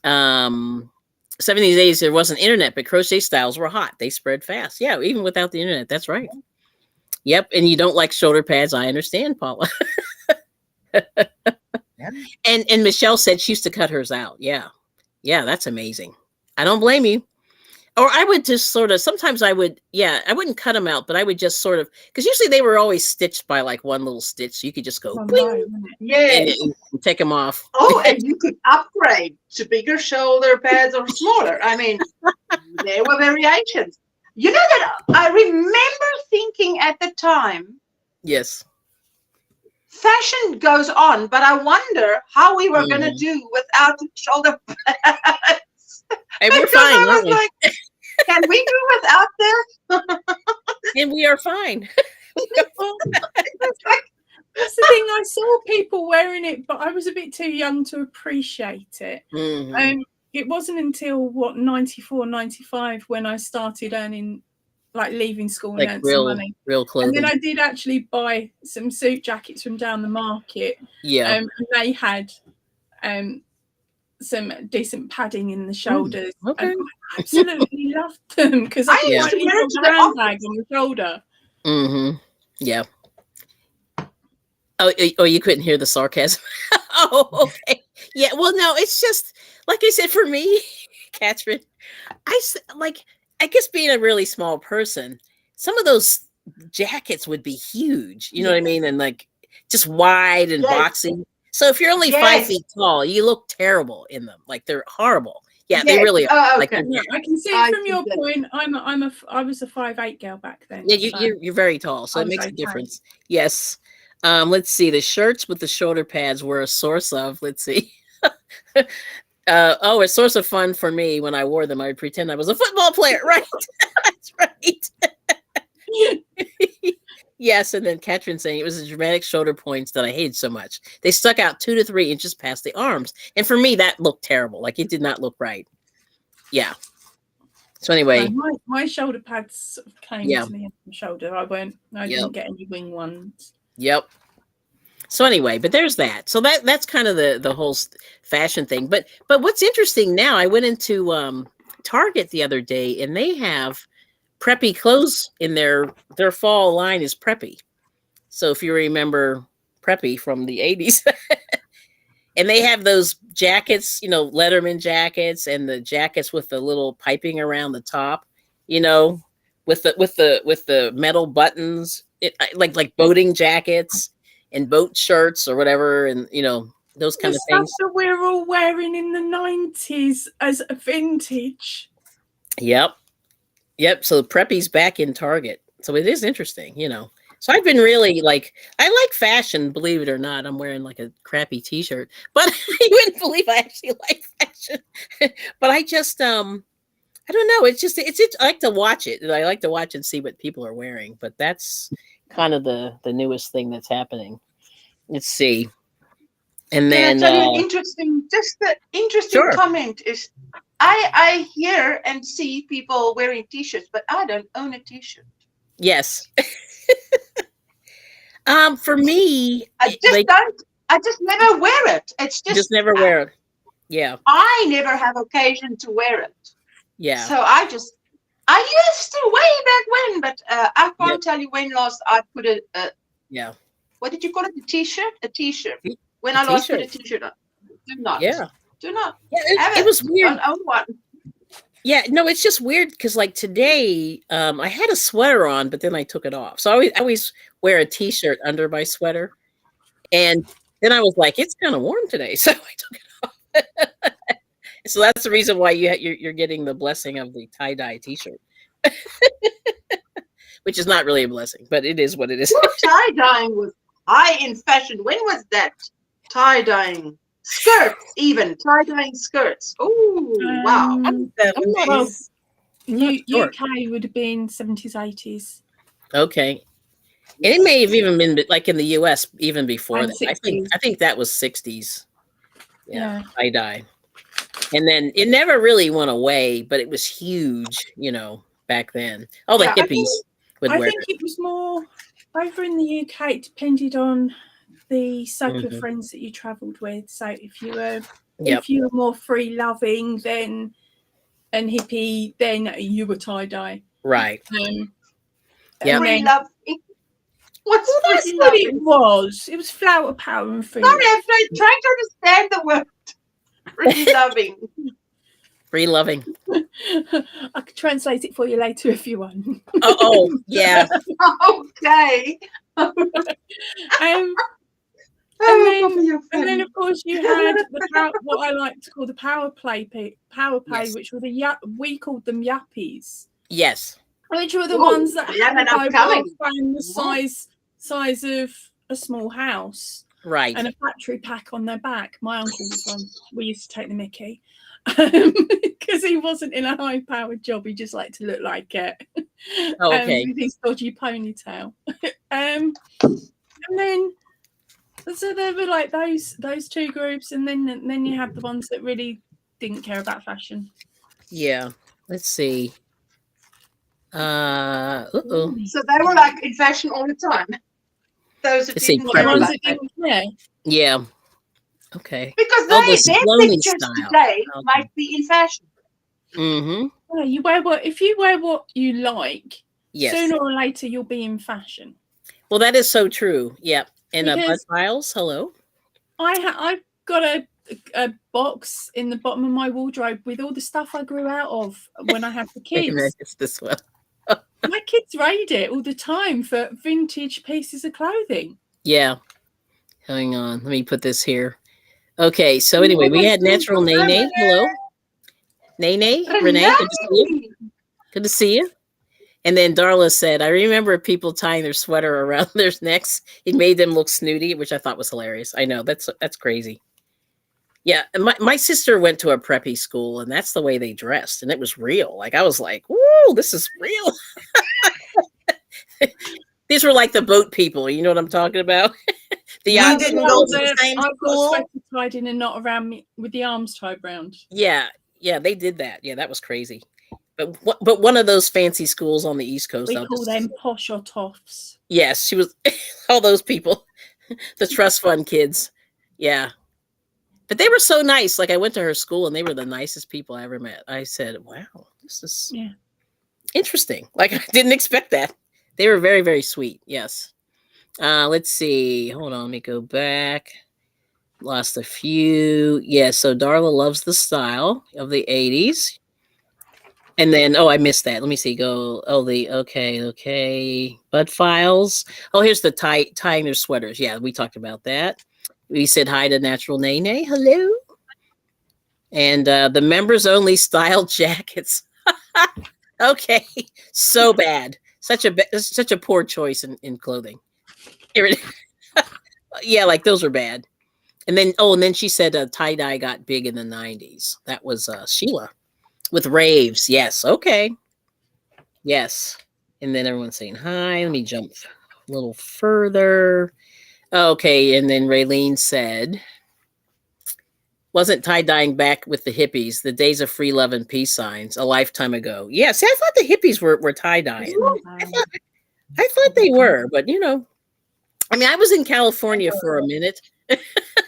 70s, 80s, there wasn't internet, but crochet styles were hot. They spread fast. Yeah, even without the internet. That's right. Yep. And you don't like shoulder pads. I understand, Paula. And Michelle said she used to cut hers out. Yeah. Yeah, that's amazing. I don't blame you. Or I would just sort of, sometimes I would, I wouldn't cut them out, but I would just sort of, because usually they were always stitched by like one little stitch. So you could just go, Yes. and take them off. Oh, and you could upgrade to bigger shoulder pads or smaller. I mean, there were variations. You know that I remember thinking at the time, Yes. fashion goes on, but I wonder how we were going to do without the shoulder pads. Hey, we're fine. I was like, can we do without this? And we are fine. That's the thing. I saw people wearing it, but I was a bit too young to appreciate it. It wasn't until 94, 95 when I started earning, like leaving school and like earned real, some money. real clothing. And then I did actually buy some suit jackets from down the market. Yeah. And they had some decent padding in the shoulders. Okay. And I absolutely loved them because I used to wear it to the handbag on the shoulder. Yeah. Oh, you couldn't hear the sarcasm. Oh, okay. Yeah. Well, no, it's just like I said for me, Catherine. I guess being a really small person, some of those jackets would be huge. You know what I mean? And like just wide and boxy. So if you're only 5 feet tall, you look terrible in them. Like they're horrible. Yeah, they really are. Like, yeah, I can see from your point. I was a 5'8" girl back then. Yeah, you're very tall, so it makes a difference. Yes. Let's see. The shirts with the shoulder pads were a source of. Let's see. A source of fun for me when I wore them. I would pretend I was a football player. Right. That's right. Yes, and then Katrin saying it was the dramatic shoulder points that I hated so much. They stuck out 2 to 3 inches past the arms. And for me, that looked terrible. Like it did not look right. Yeah. So anyway. My shoulder pads sort of came to me on the shoulder. I didn't get any wing ones. Yep. So anyway, but there's that. So that's kind of the whole fashion thing. But what's interesting now, I went into Target the other day and they have preppy clothes in their fall line is preppy. So if you remember preppy from the 80s, and they have those jackets, Letterman jackets and the jackets with the little piping around the top, with the metal buttons, like boating jackets and boat shirts or whatever. And, those kind of things that we're all wearing in the 90s as a vintage. Yep. So preppy's back in Target. So it is interesting, So I've been really I like fashion, believe it or not. I'm wearing like a crappy t-shirt, but you wouldn't believe I actually like fashion. But I just, I don't know. It's I like to watch it. I like to watch and see what people are wearing, but that's kind of the newest thing that's happening. Let's see. And then interesting comment is I hear and see people wearing t-shirts, but I don't own a t-shirt. Yes. For me, I just never wear it. It's just never wear it. Yeah. I never have occasion to wear it. Yeah. So I used to way back when, but I can't tell you when last I put a what did you call it? A t-shirt? A t-shirt. When I last put a t-shirt on. Do not. Yeah. Do not. Yeah, it was weird. Own one. Yeah, no, it's just weird because like today, I had a sweater on, but then I took it off. So I always wear a t-shirt under my sweater. And then I was like, it's kind of warm today. So I took it off. So that's the reason why you're getting the blessing of the tie-dye t-shirt. Which is not really a blessing, but it is what it is. Tie-dyeing was high in fashion. When was that? Tie-dyeing. Skirts, even tie-dyeing skirts. Oh, wow! UK would have been 70s, 80s. Okay, and it may have even been like in the US even before that. I think that was 60s. Yeah. tie dye. And then it never really went away, but it was huge, back then. All the Yeah, hippies would I wear think it. it was more over in the UK. It depended on the circle of Mhm. friends that you travelled with. So if you Yep. were more free loving then and hippie, then you were tie dye. Right. And Yep. free then, love. What's well, that's free what it loving? was. It was flower power and free Sorry, love. I'm trying to understand the word free loving. Free loving. I could translate it for you later if you want. Oh, yeah. Okay. And Oh, then of course you had what I like to call the power play, Yes. which were we called them yuppies, Yes. which were the Ooh, ones that we have had a enough mobile coming. phone the size of a small house Right. and a battery pack on their back. My uncle was one. We used to take the mickey because he wasn't in a high-powered job. He just liked to look like it. Oh, okay. With his dodgy ponytail. And then so there were like those two groups, and then you had the ones that really didn't care about fashion. Yeah. Let's see. Uh-oh. So they were like in fashion all the time. Those that Let's see, didn't The care ones about that that. didn't care. Yeah. Okay. Because Oh, the their Sloaney pictures style. today Okay. might be in fashion. Mm-hmm. Yeah, you wear if you wear what you like, Yes. sooner or later you'll be in fashion. Well, that is so true. Yep. And Bud Because Files, hello. I've got a box in the bottom of my wardrobe with all the stuff I grew out of when I had the kids. It's this one. My kids raid it all the time for vintage pieces of clothing. Yeah. Hang on. Let me put this here. Okay. So anyway, we had Natural Nene. Hello. Nene, Renee, good to see you. Good to see you. And then Darla said, I remember people tying their sweater around their necks. It made them look snooty, which I thought was hilarious. I know, that's crazy. Yeah, and my sister went to a preppy school, and that's the way they dressed, and it was real. Like, I was like, whoa, this is real. These were like the boat people. You know what I'm talking about? You didn't go to the same I've got a school? sweater tied in a knot around me with the arms tied round. Yeah, they did that. Yeah, that was crazy. But one of those fancy schools on the East Coast. We call them posh or toffs. Yes, she was. All those people, the trust fund kids. Yeah, but they were so nice. Like, I went to her school, and they were the nicest people I ever met. I said, "Wow, this is interesting." Like, I didn't expect that. They were very, very sweet. Yes. Let's see. Hold on. Let me go back. Lost a few. Yeah. So Darla loves the style of the 80s. And then, I missed that. Let me see. Okay. Bud Files. Oh, here's the tying their sweaters. Yeah, we talked about that. We said hi to Natural Nene. Hello. And the members only style jackets. Okay. So bad. Such a poor choice in clothing. Yeah, like those are bad. And then she said tie-dye got big in the 90s. That was Sheila with raves. Yes. Okay. Yes. And then everyone's saying hi. Let me jump a little further. Okay. And then Raylene said, wasn't tie-dyeing back with the hippies, the days of free love and peace signs, a lifetime ago. Yeah, see, I thought the hippies were tie-dyeing. I thought they were, but I mean, I was in California for a minute.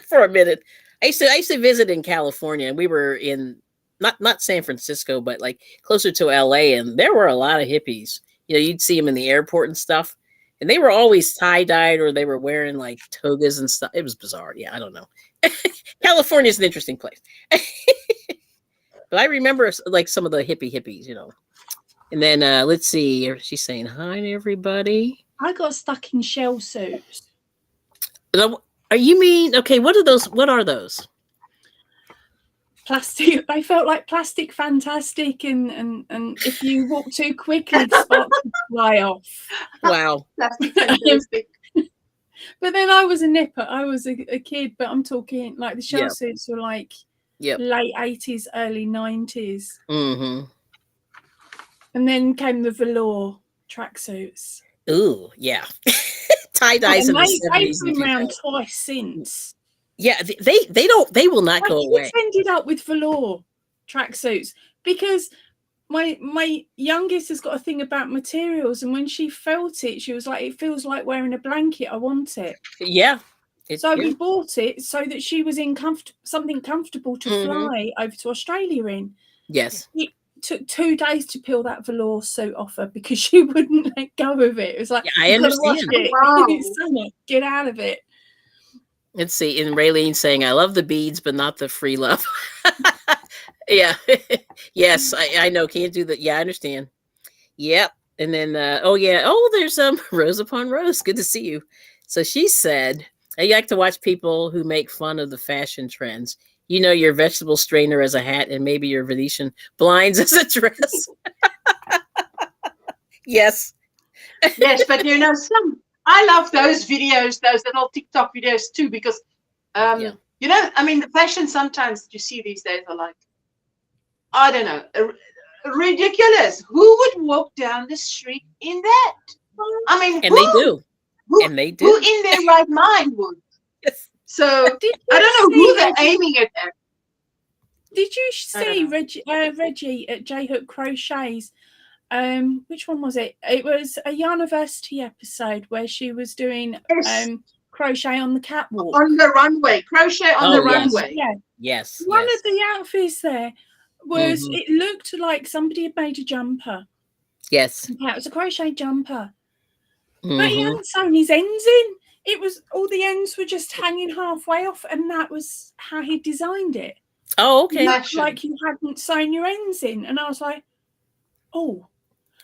For a minute. I used to visit in California, and we were in not San Francisco, but like closer to LA, and there were a lot of hippies. You'd see them in the airport and stuff, and they were always tie-dyed, or they were wearing like togas and stuff. It was bizarre. Yeah, I don't know. California is an interesting place. But I remember like some of the hippies, And then let's see. She's saying hi to everybody. I got stuck in shell suits. Are you mean okay? What are those? What are those? Plastic. They felt like plastic fantastic, and if you walk too quickly, the sparks would fly off. Wow. Plastic fantastic. But then I was a nipper. I was a kid, but I'm talking like the shell suits were like late 80s, early 90s. Mm-hmm. And then came the velour tracksuits. Ooh, yeah. Tie-dyes in the 70s. They've been around twice since. Yeah, they will not My go away. kids ended up with velour tracksuits because my youngest has got a thing about materials, and when she felt it, she was like, "It feels like wearing a blanket. I want it." Yeah. So we bought it so that she was in something comfortable to fly over to Australia in. Yes. It took 2 days to peel that velour suit off her because she wouldn't let go of it. It was like, Yeah, I "You've got to wash understand. it. Wow. It's summer. Get out of it." Let's see. And Raylene saying, "I love the beads, but not the free love." Yeah. Yes, I know. Can't do that. Yeah, I understand. Yep. And then, oh yeah, oh, there's Rose upon Rose. Good to see you. So she said, "I like to watch people who make fun of the fashion trends. You know, your vegetable strainer as a hat, and maybe your Venetian blinds as a dress." Yes. Yes, but you know, I love those videos, those little TikTok videos too, because Yeah. you know, I mean, the fashion sometimes you see these days are like, I don't know, ridiculous. Who would walk down the street in that? I mean, And they do. And they Who do. in their right mind would? Yes. So Did I you don't know see who they're Reggie? aiming it at. Did you I don't see know. Reggie at J Hook Crochets? Which one was it? It was a University episode where she was doing Yes, crochet on the catwalk. on the runway, crochet on the Oh, yes. runway. Yeah. Yes. One Yes. of the outfits there was, Mhm. it looked like somebody had made a jumper. Yes. Yeah, it was a crochet jumper. But he Mhm. hadn't sewn his ends in. It was, all the ends were just hanging halfway off, and that was how he designed it. Oh, It okay. looked like you hadn't sewn your ends in. And I was like, I'll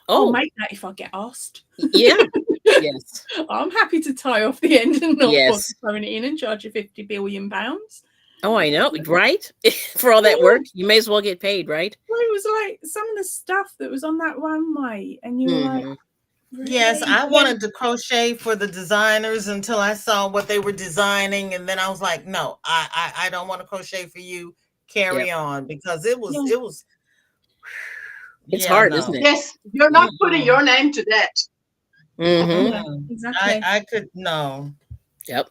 Oh, make that if I get asked. yeah. Yes. I'm happy to tie off the end and not bother Yes. sewing it in and charge you £50 billion. Oh, I know, right? For all that work, you may as well get paid, right? Well, it was like some of the stuff that was on that runway, and you were like, Mhm. really? Yes, I Yeah. wanted to crochet for the designers until I saw what they were designing, and then I was like, no, I don't want to crochet for you. Carry Yep. on, because it was It's yeah, hard, no. isn't it? Yes, you're not putting Mm-mm. your name to that. Mhm. Yeah, Mm-mm. exactly. I could no. Yep.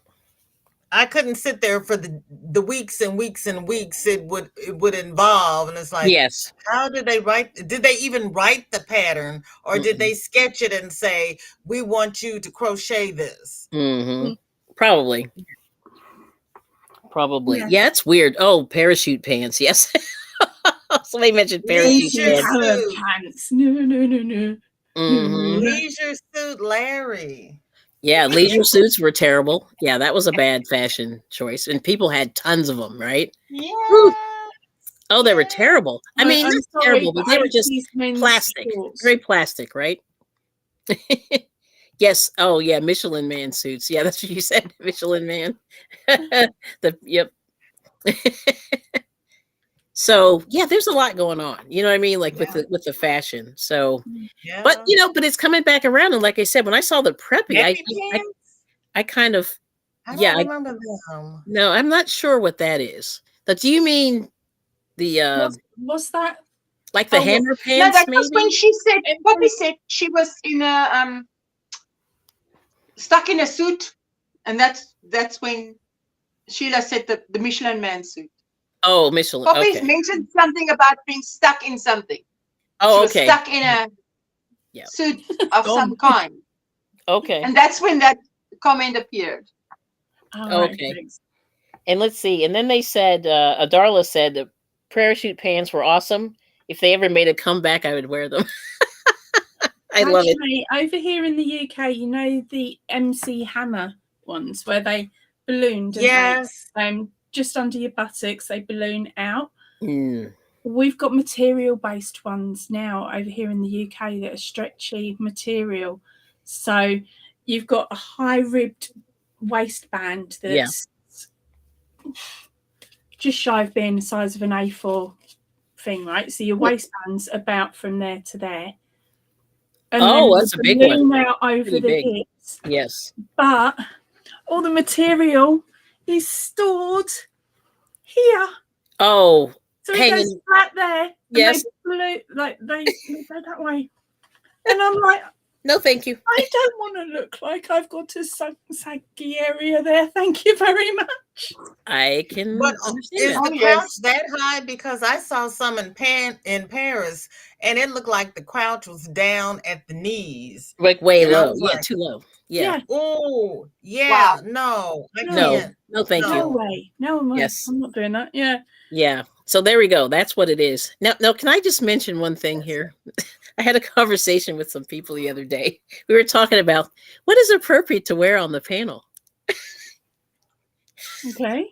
I couldn't sit there for the weeks and weeks and weeks it would involve, and it's like, Yes. how did they write? Did they even write the pattern, or did Mm-mm. they sketch it and say, we want you to crochet this? Mhm. Probably. Probably. Yeah. Yeah, it's weird. Oh, parachute pants. Yes. Somebody mentioned parachute Leisure pants. Hammer suit. pants. No. Mhm. Leisure suit Larry. Yeah, leisure suits were terrible. Yeah, that was a bad fashion choice, and people had tons of them, right? Yeah. Whew. Oh, they were Yeah. terrible. I mean, I'm not sorry, terrible, but but they were just 80s men's plastic. shorts. Very plastic, right? Yes. Oh, yeah, Michelin Man suits. Yeah, that's what you said, Michelin Man. Yep. So yeah, there's a lot going on. You know what I mean? Like Yeah. with the fashion. So, Yeah. but but it's coming back around. And like I said, when I saw the preppy, Preppy pants? I kind of I yeah. don't remember them. No, I'm not sure what that is. But do you mean the What's that? like the Oh, yeah. hammer No, pants? that was when Maybe. she said, Poppy said she was in a stuck in a suit, and that's when Sheila said the Michelin Man suit. Oh, Michelin. Poppy's Okay. mentioned something about being stuck in something. Oh, She was okay. stuck in a Yeah. suit of some kind, Okay. and that's when that comment appeared. Oh, right, Okay. thanks. And let's see. And then they said, Adarla said the parachute pants were awesome. If they ever made a comeback, I would wear them. I love it. Actually, over here in the UK, you know the MC Hammer ones where they balloon, don't Yes. they? Just under your buttocks, they balloon out. Mm. We've got material-based ones now over here in the UK that are stretchy material. So you've got a high-ribbed waistband that's just shy of being the size of an A4 thing, right? So your waistband's about from there to there. And Oh, then that's the a big one. balloon out over Pretty the big. hips. Yes. But all the material is stored here. Oh, So it goes flat there. And Yes. they balloon, like they go that way. And I'm like, No, thank you. I don't want to look like I've got a saggy area there. Thank you very much. I can But understand is that. Oh, the yes. crouch that high? Because I saw some in Paris, and it looked like the crouch was down at the knees, Like way and I low. was Yeah, like, too low. Yeah. "Oh, yeah, Wow. no, I No, No, can't. no, thank no you. No." way. No way. Yes. I'm not doing that. Yeah. Yeah. So there we go. That's what it is. Now, can I just mention one thing here? I had a conversation with some people the other day. We were talking about what is appropriate to wear on the panel. Okay.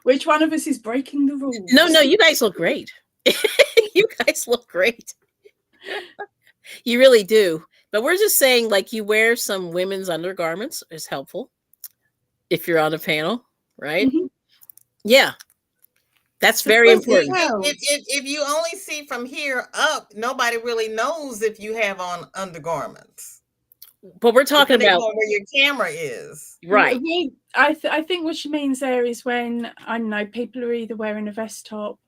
Which one of us is breaking the rules? No, you guys look great. You guys look great. You really do. But we're just saying, like, you wear some women's undergarments is helpful if you're on a panel, right? Mhm. Yeah, that's very But see, important. if you only see from here up, nobody really knows if you have on undergarments, But we're talking depending about on where your camera is. right. I think what she means there is when, I don't know, people are either wearing a vest top,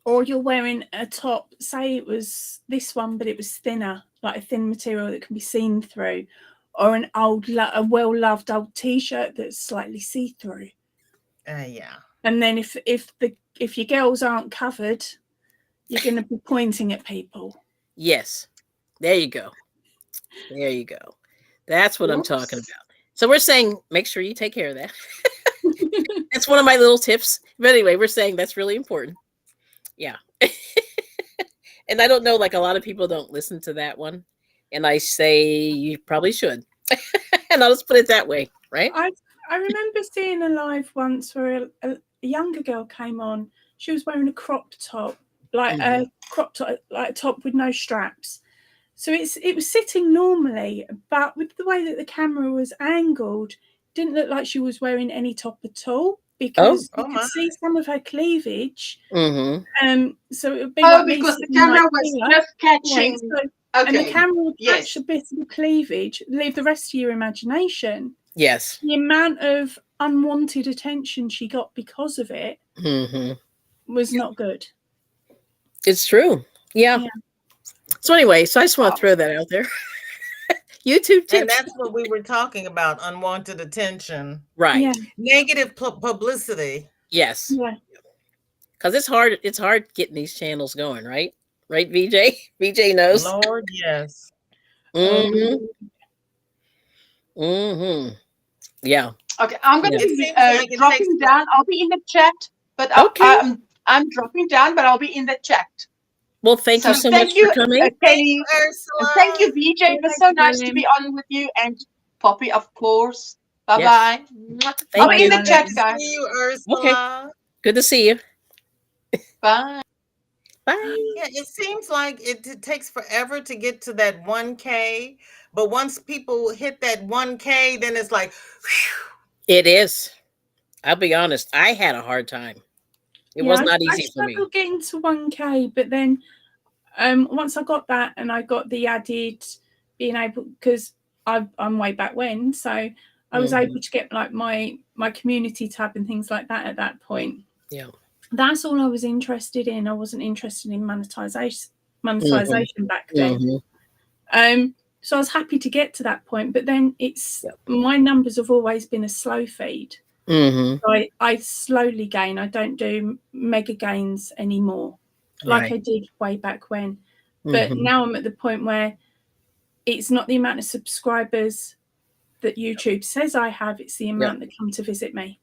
or you're wearing a top, say it was this one, but it was thinner, like a thin material that can be seen through, or a well-loved old t-shirt that's slightly see-through. Yeah. And then if your girls aren't covered, you're going to be pointing at people. Yes. There you go. There you go. That's what I'm talking Whoops. about. So we're saying make sure you take care of that. That's one of my little tips. But anyway, we're saying that's really important. Yeah. And I don't know, like a lot of people don't listen to that one. And I say you probably should. And I'll just put it that way, right? I remember seeing a live once where a younger girl came on. She was wearing a crop top, like a crop top, like a top with no straps. So it was sitting normally, but with the way that the camera was angled, didn't look like she was wearing any top at all, because you Oh could my. see some of her cleavage. Mm-hmm. So it would be Oh, like me because the sitting like camera was here. just Yeah, catching. so, and the Okay. camera would Yes. catch a bit of the cleavage, leave the rest to your imagination. Yes. The amount of unwanted attention she got because of it Mm-hmm. was not good. It's true. Yeah. Yeah. So anyway, so I just want Wow. to throw that out there. YouTube And tips. that's what we were talking about, unwanted attention, Right. Yeah. negative publicity. Yes. Yeah. Because it's hard getting these channels going, right? Right, VJ? VJ knows. Lord, yes. Mm-hmm. Mm-hmm. Yeah. Okay, I'm going Yeah. to It be seems like it dropping takes down. I'll be in the chat, but Okay. I'm dropping down, but I'll be in the chat. Well, thank So you so thank much you, for coming. Kelli, Thank you, and Ursula. thank you, VJ. It was so nice to Thank be you. on with you, and Poppy, of course. Bye Yes. bye. I'll Thank be in you. the chat, Good to guys. see you, Ursula. Good to see you. Bye. Bye. Yeah, it seems like it takes forever to get to that 1K, but once people hit that 1K, then it's like, whew. It is. I'll be honest. I had a hard time. It was not I easy for me. struggled getting to 1K, but then once I got that, and I got the added being able, because I'm way back when, so I was able to get like my community tab and things like that at that point. Yeah. That's all I was interested in. I wasn't interested in monetization back then. So I was happy to get to that point, but then my numbers have always been a slow feed. Mm-hmm. So I slowly gain. I don't do mega gains anymore, like I did way back when. But now I'm at the point where it's not the amount of subscribers that YouTube says I have, it's the amount that come to visit me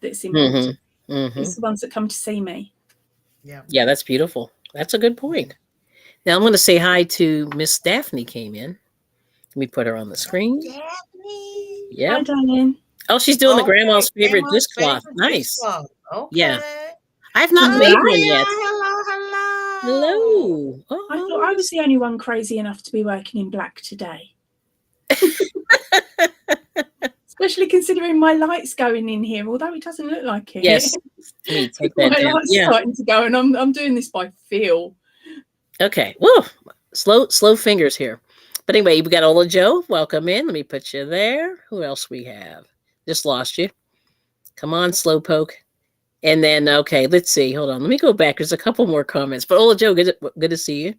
that's important. It's the ones that come to see me. Yeah, that's beautiful. That's a good point. Now I'm going to say hi to Miss Daphne came in. Let me put her on the screen. Daphne. Yeah. Hi, darling. Oh, she's doing the Okay, grandma's favorite grandma's dishcloth. favorite Nice. dishcloth. Okay. Yeah. I've not Hello. made one yet. Hello. Hello. Oh, I thought I was the only one crazy enough to be working in black today. Especially considering my light's going in here, although it doesn't look like it. Yes. Let me take that My down. light's Yeah. starting to go, and I'm doing this by feel. Okay. Whoa. Slow fingers here. But anyway, we got Ola Joe. Welcome in. Let me put you there. Who else we have? Just lost you. Come on, Slowpoke. And then, okay, let's see. Hold on. Let me go back. There's a couple more comments. But Ola Joe, good to see you.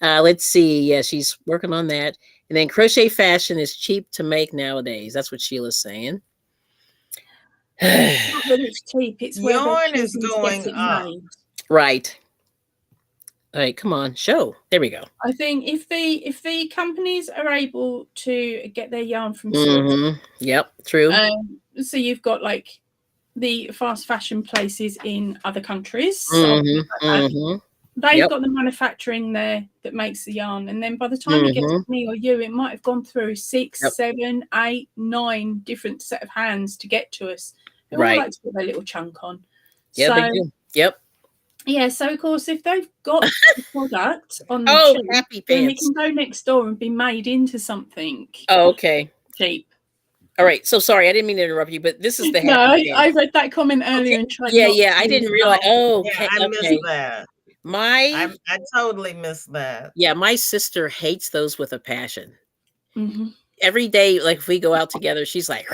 Let's see. Yeah, she's working on that. And then crochet fashion is cheap to make nowadays. That's what Sheila's saying. Not that it's cheap, it's where they're Yarn is choosing to get going it up. made. Right. All right, come on, show. There we go. I think if the companies are able to get their yarn from source, Yep, true. so you've got like the fast fashion places in other countries. They've got the manufacturing there that makes the yarn, and then by the time it gets to me or you, it might have gone through 6, 7, 8, 9 different set of hands to get to us. They all like to put their little chunk on. Yeah, so, they do. Yep. Yeah, so of course, if they've got the product on the cheap, happy then it pants. can go next door and be made into something. Oh, okay. Cheap. All right. So sorry, I didn't mean to interrupt you, but this is the No, happy I read that comment earlier and tried. Yeah, I didn't realize. Oh, Yeah, okay. I missed that. I totally missed that. Yeah, my sister hates those with a passion. Mm-hmm. Every day, like if we go out together, she's like,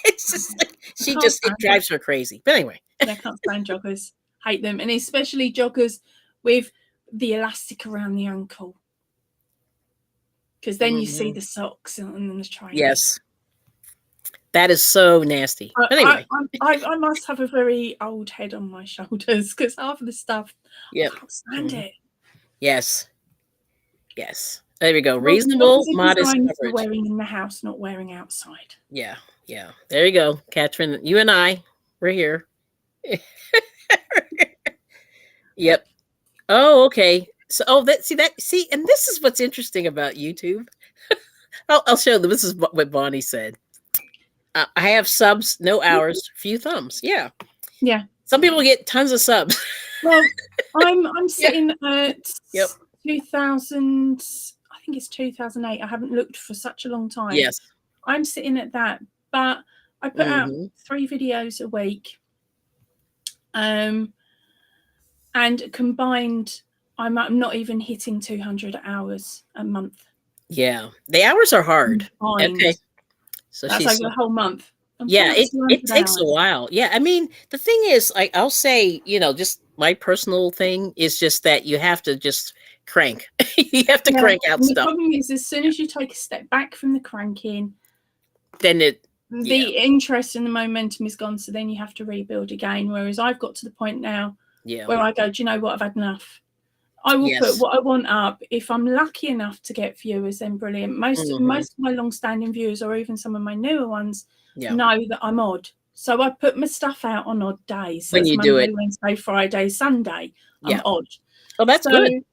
it's just like, it drives her crazy. But anyway, I can't stand joggers. Hate them, and especially joggers with the elastic around the ankle, because then you see the socks and then the triangle. Yes, that is so nasty. But anyway, I must have a very old head on my shoulders because half of the stuff, I can't stand it. Yes. There we go. Reasonable, modest coverage. Wearing in the house, not wearing outside. Yeah. There you go, Katrin. You and I, we're here. Yep. Oh, okay. So, see, and this is what's interesting about YouTube. I'll show them. This is what Bonnie said. I have subs, no hours, few thumbs. Yeah. Some people get tons of subs. Well, I'm sitting at 2000. I think it's 2008. I haven't looked for such a long time. Yes. I'm sitting at that, but I put out 3 videos a week. And combined, I'm not even hitting 200 hours a month. Yeah, the hours are hard. Okay, so that's over the whole month. It takes a while. Yeah, I mean, the thing is, like, I'll say, just my personal thing is just that you have to just crank. You have to crank out stuff. The problem is, as soon as you take a step back from the cranking, then the interest and the momentum is gone. So then you have to rebuild again. Whereas I've got to the point now where I go, do you know what? I've had enough. I will put what I want up. If I'm lucky enough to get viewers, then brilliant. Most of my long-standing viewers, or even some of my newer ones, know that I'm odd. So I put my stuff out on odd days. When you Monday, do it, Wednesday, Friday, Sunday, I'm odd. Oh, that's good.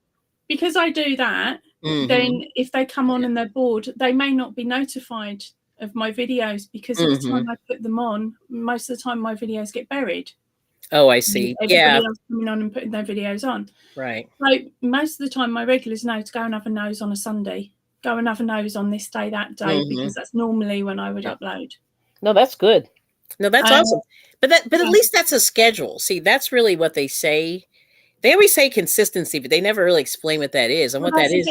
Because I do that, then if they come on and they're bored, they may not be notified of my videos because every time I put them on, most of the time my videos get buried. Oh, I see. Everybody else coming on and putting their videos on. Right. So most of the time my regulars know to go and have a nose on a Sunday. Go and have a nose on this day, that day, because that's normally when I would upload. No, that's good. No, that's awesome. But at least that's a schedule. See, that's really what they say. They always say consistency, but they never really explain what that is. And what that is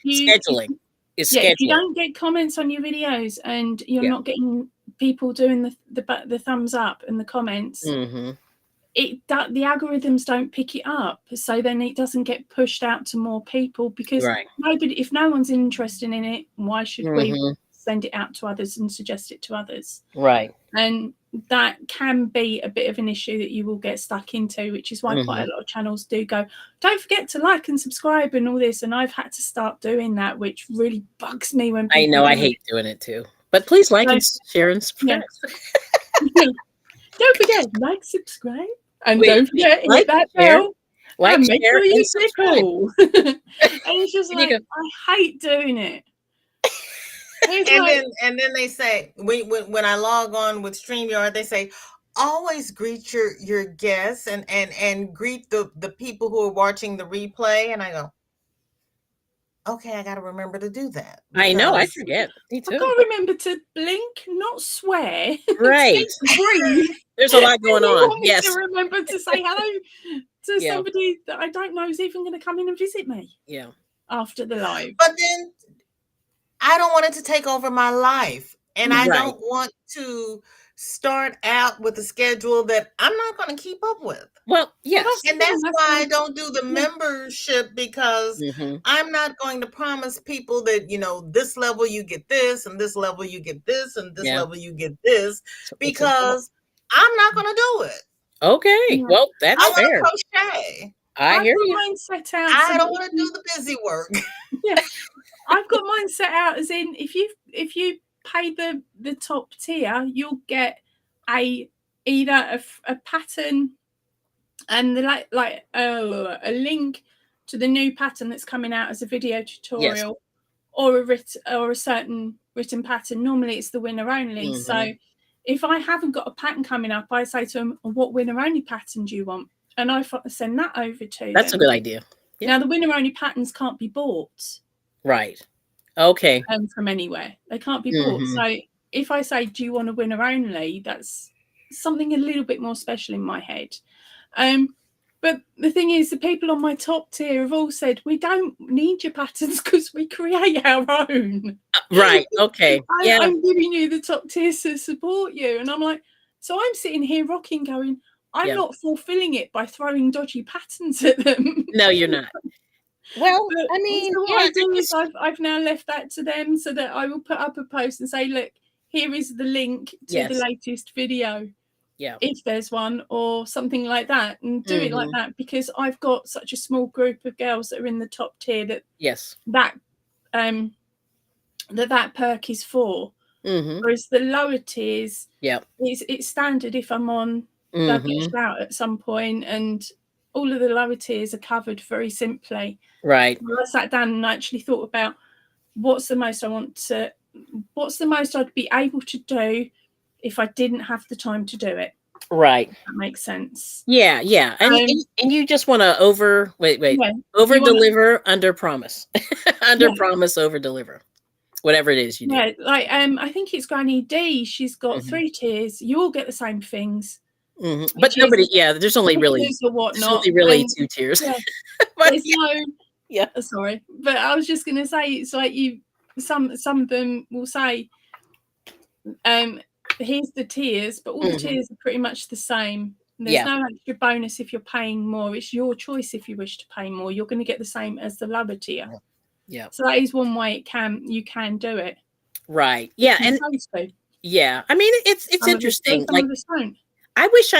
scheduling. If you don't get comments on your videos and you're not getting people doing the thumbs up and the comments, the algorithms don't pick it up. So then it doesn't get pushed out to more people because if no one's interested in it, why should we send it out to others and suggest it to others? Right. And that can be a bit of an issue that you will get stuck into, which is why quite a lot of channels do go, don't forget to like and subscribe and all this. And I've had to start doing that, which really bugs me when people I know, I hate doing it too. But please like and share and subscribe. Don't forget, like, subscribe, and don't forget, hit that bell. Like, and make share, sure you and click subscribe. all. And it's just like, I hate doing it. And then they say when I log on with StreamYard, they say always greet your guests and greet the people who are watching the replay. And I go, okay, I got to remember to do that. I know, I forget. Me too. I can't remember to blink, not swear. Right. There's a lot going on. Yes. To remember to say hello to somebody that I don't know is even going to come in and visit me. Yeah. After the live. But then I don't want it to take over my life. And I Right. don't want to start out with a schedule that I'm not going to keep up with. Well, Well, that's yes. the And thing. that's That's why why, I don't do the yeah, membership, because Hmm. I'm not going to promise people that, this level you get this, and this level you get this, and this Yeah. level you get this, So it's a because I'm not going to do it. okay. yeah. Well, I that's want fair. to crochet. I I've hear got you. mine set out so I that don't if want to do you, the busy work. yeah, I've got mine set out as in if you pay the top tier, you'll get either a pattern and a link to the new pattern that's coming out as a video Yes. tutorial, or a certain written pattern. Normally it's the winner only. Hmm. So if I haven't got a pattern coming up, I say to them, what winner only pattern do you want? And I send that over to That's a them. good idea. Yeah. Now the winner only patterns can't be bought Right. Okay. from anywhere. They can't be bought. Hmm. So if I say, do you want a winner only, that's something a little bit more special in my head. But the thing is, the people on my top tier have all said, we don't need your patterns because we create our own. Right. Okay. Yeah. I'm giving you the top tier to support you. And I'm like, so I'm sitting here rocking going, I'm Yeah. not fulfilling it by throwing dodgy patterns at them. No, you're not. Well, But I mean, so what yeah, I I do is guess. I've now left that to them, so that I will put up a post and say, look, here is the link to the Yes. latest video, Yeah. if there's one, or something like that, and do it like Hmm. that, because I've got such a small group of girls that are in the top tier Yes. that perk is for. Hmm. Whereas the lower tiers, Yeah. it's standard. If I'm on, they'll get a Hmm. shout at some point, and all of the lower tiers are covered very simply. Right. I sat down and actually thought about what's the most I'd be able to do if I didn't have the time to do it. Right. That makes sense. Yeah. Yeah. And Um, and you just want to wait, yeah, over you want to, deliver, under promise, under yeah, promise, over deliver, whatever it is you do. yeah. Like I think it's Granny D. She's got Hmm. 3 tiers. You all get the same things, Hmm. But which nobody. is Yeah. There's only really. or There's whatnot. only really And 2 tiers. yeah, But there's yeah. no. Yeah. Sorry, but I was just going to say, it's like some of them will say, here's the tiers, but all the Hmm. tiers are pretty much the same. There's Yeah. no extra bonus if you're paying more. It's your choice if you wish to pay more. You're going to get the same as the lower tier. Yeah. So that is one way you can do it. Right. Yeah. You're And supposed to. yeah. I mean, it's Some of us do, interesting. some Like, of us don't. I wish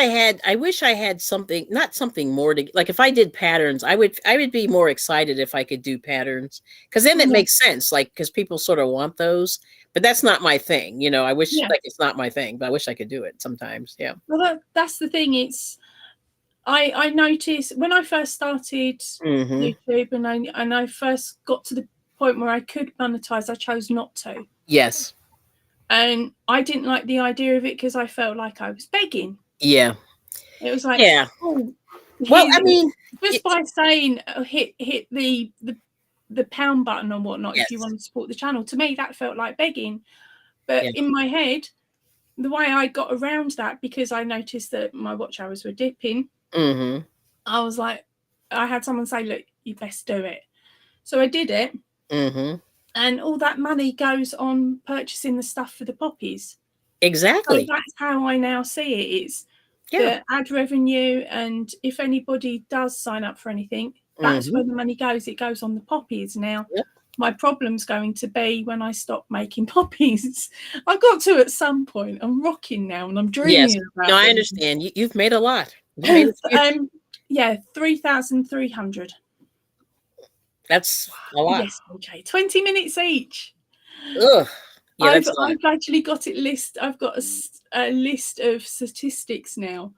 I had something, not something more to, like, if I did patterns, I would be more excited if I could do patterns, because then it Yeah. makes sense, like, because people sort of want those, but that's not my thing. I wish, Yeah. like, it's not my thing, but I wish I could do it sometimes. Yeah. Well, that's the thing. I noticed when I first started Hmm. YouTube, and I first got to the point where I could monetize, I chose not to. Yes. And I didn't like the idea of it because I felt like I was begging. Yeah. It was like, Yeah. oh, Well, I mean, just by saying hit the pound button or whatnot, if you yes. want to support the channel, to me that felt like begging. But Yeah. in my head, the way I got around that, because I noticed that my watch hours were dipping, Hmm. I was like, I had someone say, look, you best do it. So I did it. Hmm. And all that money goes on purchasing the stuff for the poppies. Exactly. So that's how I now see it. It's Yeah. the ad revenue, and if anybody does sign up for anything, that's Hmm. where the money goes. It goes on the poppies. Now, Yep. my problem's going to be when I stop making poppies. I got to at some point. I'm rocking now, and I'm dreaming Yes. about No, I them. understand. You've made a lot. You made a few. Yeah, 3,300. That's a lot. Yes, okay, 20 minutes each. Ugh. Yeah, I've that's a lot. actually got it I've got a list of statistics now.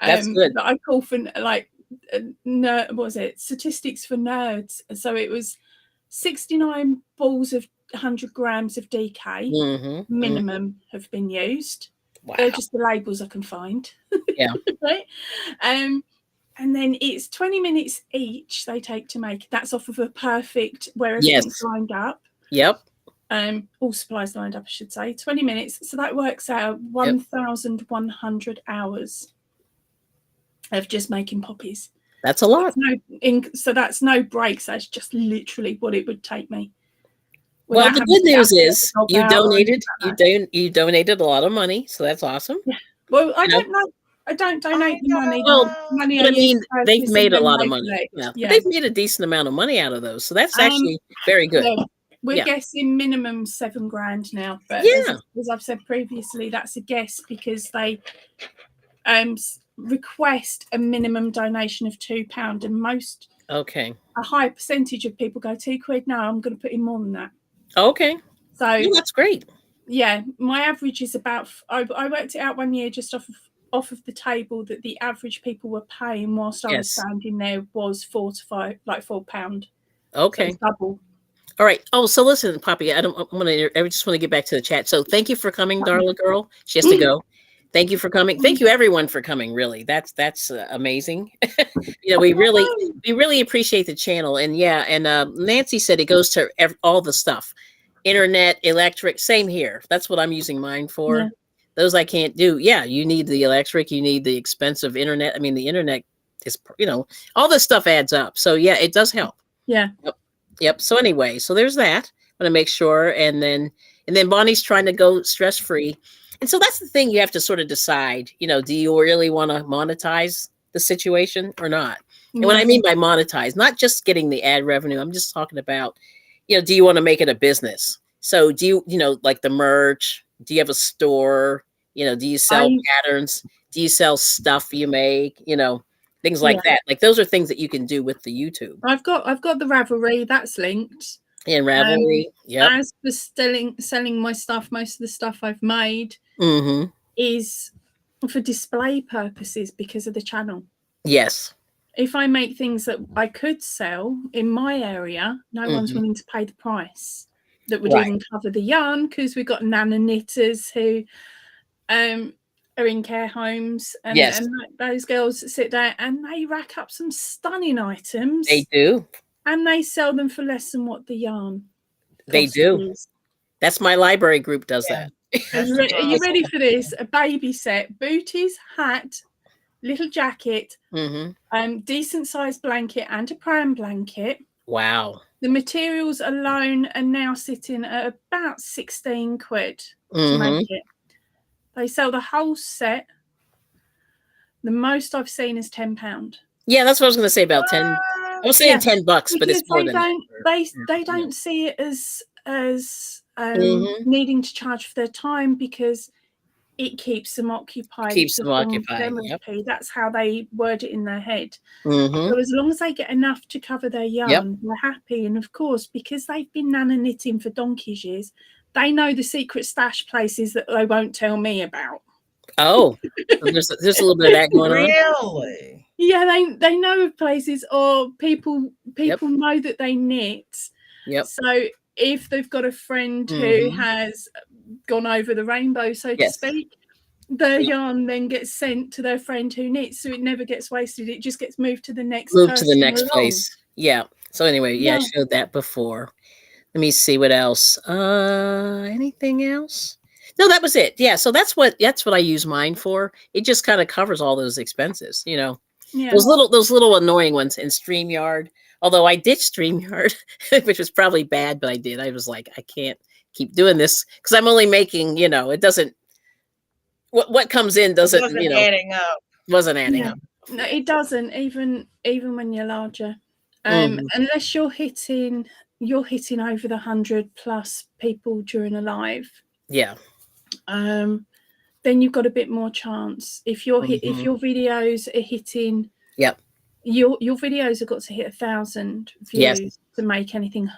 That's good. That I call for, like, what was it? Statistics for nerds. So it was 69 balls of 100 grams of DK Hmm. minimum have been used. Wow. They're just the labels I can find. Yeah. Right. And then it's 20 minutes each they take to make. That's off of a perfect, where everything's Yes. lined up. Yep. All supplies lined up, I should say. 20 minutes. So that works out 1,100 hours of just making poppies. That's a lot. So that's no breaks. That's just literally what it would take me. Well, without the having good to news gas is the dog you out or anything donated. like that. You donated a lot of money, so that's awesome. Yeah. Well, I You know? don't know. I don't I donate the money. The Well, know. money I but I use mean, to they've purchase made and a then lot of they money. collect. Yeah, but Yeah. they've made a decent amount of money out of those, so that's Um, actually very good. yeah. We're Yeah. guessing minimum £7,000 now, but Yeah. as I've said previously, that's a guess because they request a minimum donation of £2, and Okay. a high percentage of people go £2. No, I'm going to put in more than that. Okay. So Yeah, that's great. yeah, my average is about. I worked it out one year just off of the table that the average people were paying whilst I was Yes. standing there was £4 So Okay. it's double. All right. Oh, so listen, Poppy, I just want to get back to the chat. So thank you for coming, Darla girl. She has to go. Thank you for coming. Thank you everyone for coming. Really, that's amazing. We really appreciate the channel. And yeah, and Nancy said it goes to all the stuff, internet, electric. Same here. That's what I'm using mine for. Yeah. Those I can't do. Yeah, you need the electric. You need the expensive internet. I mean, the internet is all this stuff adds up. So yeah, it does help. Yeah. Yep. So anyway, so there's that. I'm gonna make sure, and then Bonnie's trying to go stress free, and so that's the thing you have to sort of decide. Do you really want to monetize the situation or not? And what I mean by monetize, not just getting the ad revenue. I'm just talking about, do you want to make it a business? So do you, like the merch? Do you have a store? Do you sell patterns? Do you sell stuff you make? Things like that. Like those are things that you can do with the YouTube. I've got the Ravelry that's linked. And Ravelry, yep. As for selling my stuff, most of the stuff I've made is for display purposes because of the channel. Yes. If I make things that I could sell in my area, no one's willing to pay the price that would even cover the yarn, because we've got nana knitters who are in care homes, and, yes. and those girls sit there and they rack up some stunning items. They do. And they sell them for less than what the yarn they do. Is. That's my library group does that. Are you ready for this? A baby set, booties, hat, little jacket, decent sized blanket and a pram blanket. Wow. The materials alone are now sitting at about 16 quid to make it. They sell the whole set. The most I've seen is £10. Yeah, that's what I was going to say, about 10. I was saying $10, but it's more than that. They don't see it as needing to charge for their time, because it keeps them occupied. Keeps them occupied. Yep. That's how they word it in their head. So as long as they get enough to cover their yarn, they're happy. And of course, because they've been nana knitting for donkey's years, they know the secret stash places that they won't tell me about. Oh, there's a little bit of that going on. Really? Yeah, they know of places, or people know that they knit. Yep. So if they've got a friend who has gone over the rainbow, so to speak, the yarn then gets sent to their friend who knits, so it never gets wasted. It just gets moved to the next place. Yeah. So anyway, I showed that before. Let me see what else. Anything else? No, that was it. Yeah. So that's what I use mine for. It just kind of covers all those expenses, Those little annoying ones in StreamYard. Although I ditched StreamYard, which was probably bad, but I did. I was like, I can't keep doing this because I'm only making, it doesn't. What comes in doesn't, adding up. Wasn't adding up. No, it doesn't. Even when you're larger, unless you're hitting over the 100+ people during a live. Yeah. Then you've got a bit more chance. If your videos are hitting, your videos have got to hit 1,000 views to make anything.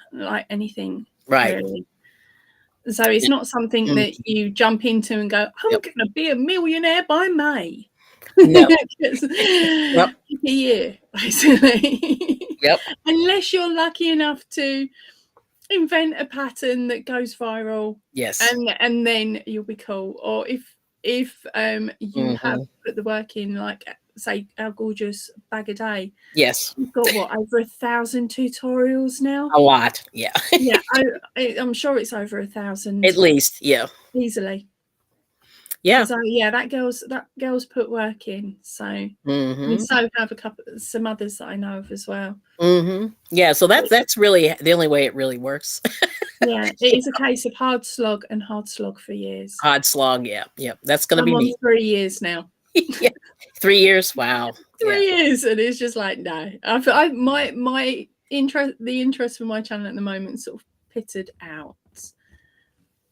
Right. Really. So it's not something that you jump into and go, I'm going to be a millionaire by May. No. A year, basically. Yep. Unless you're lucky enough to invent a pattern that goes viral. Yes. And then you'll be cool. Or if you have put the work in, like say our gorgeous bag a day. Yes. We've got over 1,000 tutorials now. A lot. Yeah. Yeah. I'm sure it's over 1,000. At least. Yeah. Easily. Yeah. So that girl's put work in. So and so have some others that I know of as well. Yeah. So that's really the only way it really works. Yeah, it is a case of hard slog and hard slog for years. Hard slog. Yeah. Yep. That's going to I'm be on me. 3 years now. Yeah. 3 years. Wow. 3 Yeah. years, and it's just like no. My interest, the interest for my channel at the moment, sort of pittered out.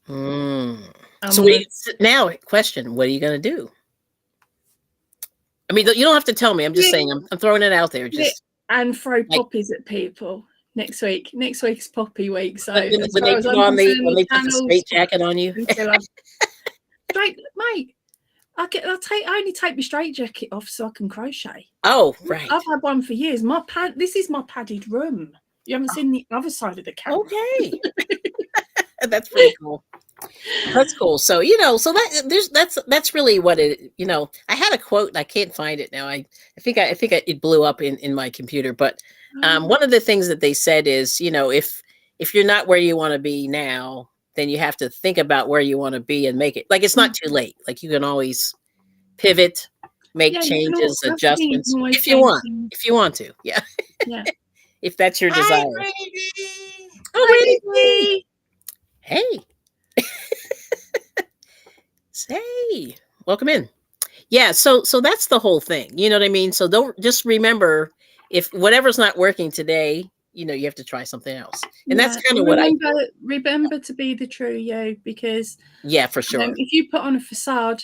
Mm. I'm So gonna- now, question: what are you going to do? I mean, you don't have to tell me. I'm just Yeah. saying. I'm throwing it out there. Just and throw like- poppies at people next week. Next week's poppy week. So when as they far as put I'm on concerned, when they put the channels straight jacket on you. until I'm straight, mate. I only take my straight jacket off so I can crochet. Oh, right. I've had one for years. This is my padded room. You haven't seen the other side of the camera. Okay. That's pretty cool. That's cool. So, so that's really what it, I had a quote and I can't find it now. I think it blew up in my computer, but one of the things that they said is, if you're not where you want to be now, then you have to think about where you want to be and make it. Like, it's not too late. Like, you can always pivot, make changes, adjustments if you want to. Yeah. Yeah. If that's your Hi, desire. Brady. Oh, Brady. Hey. Hey, welcome in. Yeah, so that's the whole thing. You know what I mean? So don't just remember, if whatever's not working today, you have to try something else. And that's kind of what I remember to be the true you, because yeah, for sure. If you put on a facade,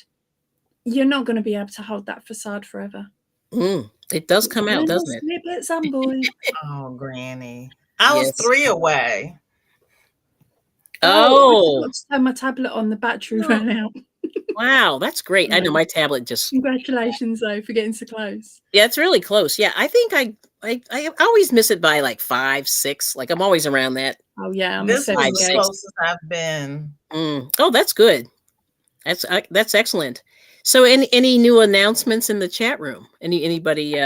you're not going to be able to hold that facade forever. It does come out, doesn't it? Snip at some boy. Oh, Granny. I was 3 away. Oh, I forgot to turn my tablet on, the battery ran out. Wow, that's great. I know my tablet just. Congratulations, though, for getting so close. Yeah, it's really close. Yeah, I think I always miss it by like 5, 6. Like, I'm always around that. Oh yeah, I'm This is Five, the six. closest I've been. Oh, that's good. That's excellent. So, any new announcements in the chat room? Anybody?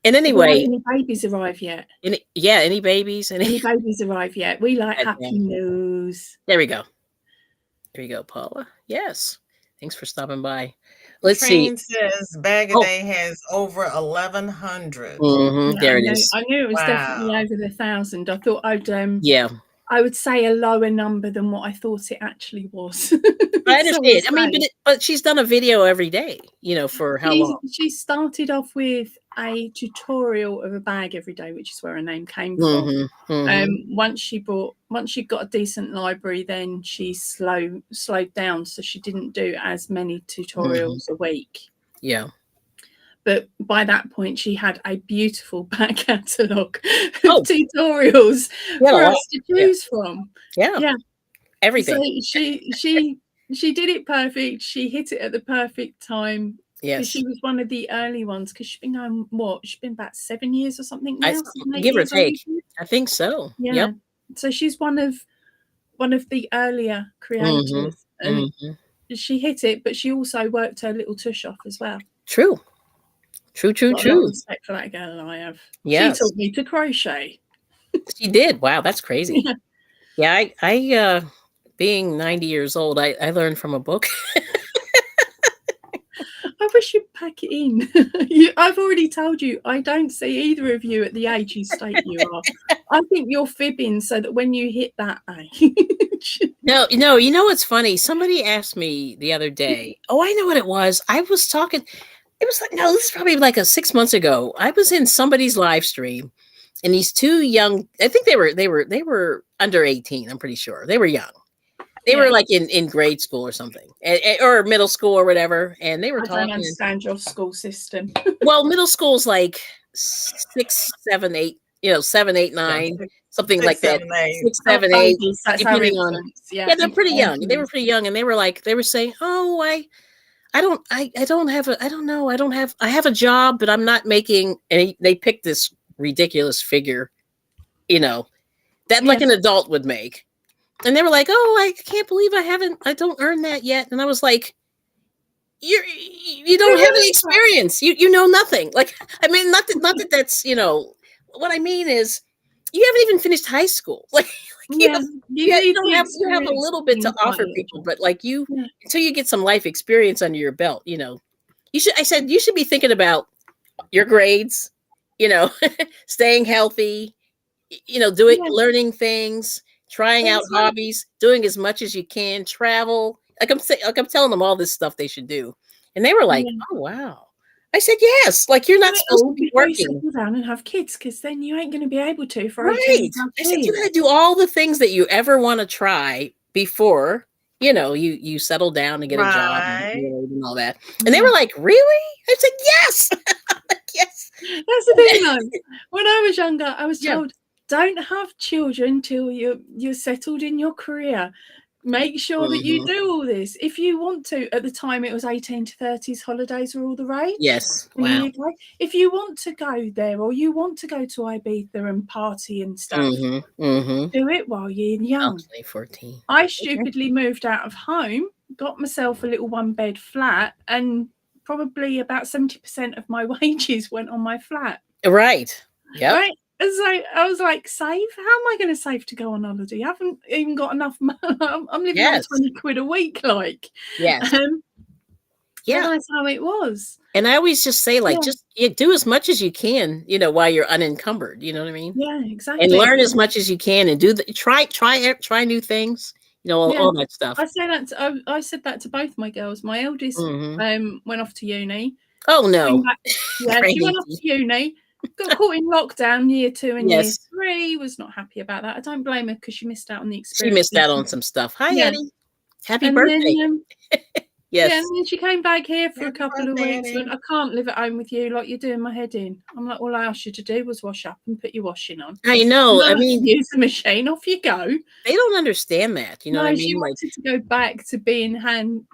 And anyway, any babies arrive yet? Any babies? Any babies arrive yet? We like happy news. There we go. There you go, Paula. Yes. Thanks for stopping by. Let's Train see. says Bag a Day has over 1,100. There it is. I knew it was definitely over the 1,000. I thought I would say a lower number than what I thought it actually was. I understand. I mean, but she's done a video every day, for how long? She started off with a tutorial of a bag every day, which is where her name came from. Once she got a decent library, then she slowed down, so she didn't do as many tutorials a week. Yeah. But by that point, she had a beautiful back catalogue of tutorials for us to choose from. Yeah. Everything. So she did it perfect. She hit it at the perfect time. Yes. She was one of the early ones, because she's been going, she's been about 7 years or something now. Give or take. I think so. Yeah. Yep. So she's one of the earlier creators. And she hit it, but she also worked her little tush off as well. True. Got a lot of respect for that girl, I have. Yes. She taught me to crochet. She did. Wow, that's crazy. Yeah, I being 90 years old, I learned from a book. I wish you'd pack it in. I've already told you, I don't see either of you at the age you state you are. I think you're fibbing so that when you hit that age. No, you know what's funny? Somebody asked me the other day. Oh, I know what it was. I was talking. It was like, no, this is probably like 6 months ago. I was in somebody's live stream, and these two young, I think they were under 18. I'm pretty sure they were young. They were like in grade school or something, or middle school or whatever. And they were talking. I don't understand your school system. Well, middle school's like 6, 7, 8. 7, 8, 9, something like that. 6, 7, 8. Depending on. Yeah, they're pretty young. They were pretty young, and they were saying, "Oh, I have a job, but I'm not making." And they picked this ridiculous figure, that like an adult would make. And they were like, "Oh, I can't believe I don't earn that yet." And I was like, you don't have any experience. You know nothing. Like, I mean, not that that's, what I mean is you haven't even finished high school. Like, you have a little bit to offer people, but like until you get some life experience under your belt, you should be thinking about your grades, staying healthy, learning things, trying out It's like, hobbies, doing as much as you can, travel. Like I'm telling them all this stuff they should do. And they were like, yeah, "Oh wow." I said, "Yes, like you're do not it supposed to all be before you working." settle down and have kids, because then you ain't going to be able to for 18 Right. to have I said, "You got to kids. do all the things that you ever want to try before, you settle down and get a job and get Right. married and all that." And they Yeah. were like, "Really?" I said, "Yes." Yes. That's the thing, though. When I was younger, I was Yeah. told, don't have children till you're settled in your career. Make sure that you Mhm. do all this. If you want to, at the time it was 18 to 30s holidays were all the rage Yes. in the Wow. UK. If you want to go there or you want to go to Ibiza and party and stuff, Mhm. Mhm. do it while you're I'll young. say 14. I Okay. stupidly moved out of home, got myself a little one bed flat, and probably about 70% of my wages went on my flat. Right. Yep. Right? And so I was like, save? How am I going to save to go on holiday? I haven't even got enough money. I'm living on Yes. 20 quid a week, like. Yes. So Yeah. that's how it was. And I always just say, like, Yeah. just do as much as you can, while you're unencumbered. You know what I mean? Yeah, And exactly. learn as much as you can, and try new things. All, Yeah. all that stuff. I said that to both my girls. My eldest went off to uni. Oh Came no, back. Yeah, she went off crazy. to uni. Got caught in lockdown year 2 and year Yes, 3. Was not happy about that. I don't blame her because she missed out on the she missed experiences. out on some stuff. Hi, Yeah. Eddie. Happy And then birthday. yeah, and Yes. then she came back here for a Happy couple of birthday, weeks. Eddie. Went, I can't live at home with you. Like, you're doing my head in. I'm like, all I asked you to do was wash up and put your washing on. I know. I No, mean, use the machine. Off you go. they don't understand that. You know what I No, she mean? Like, wanted to go back to being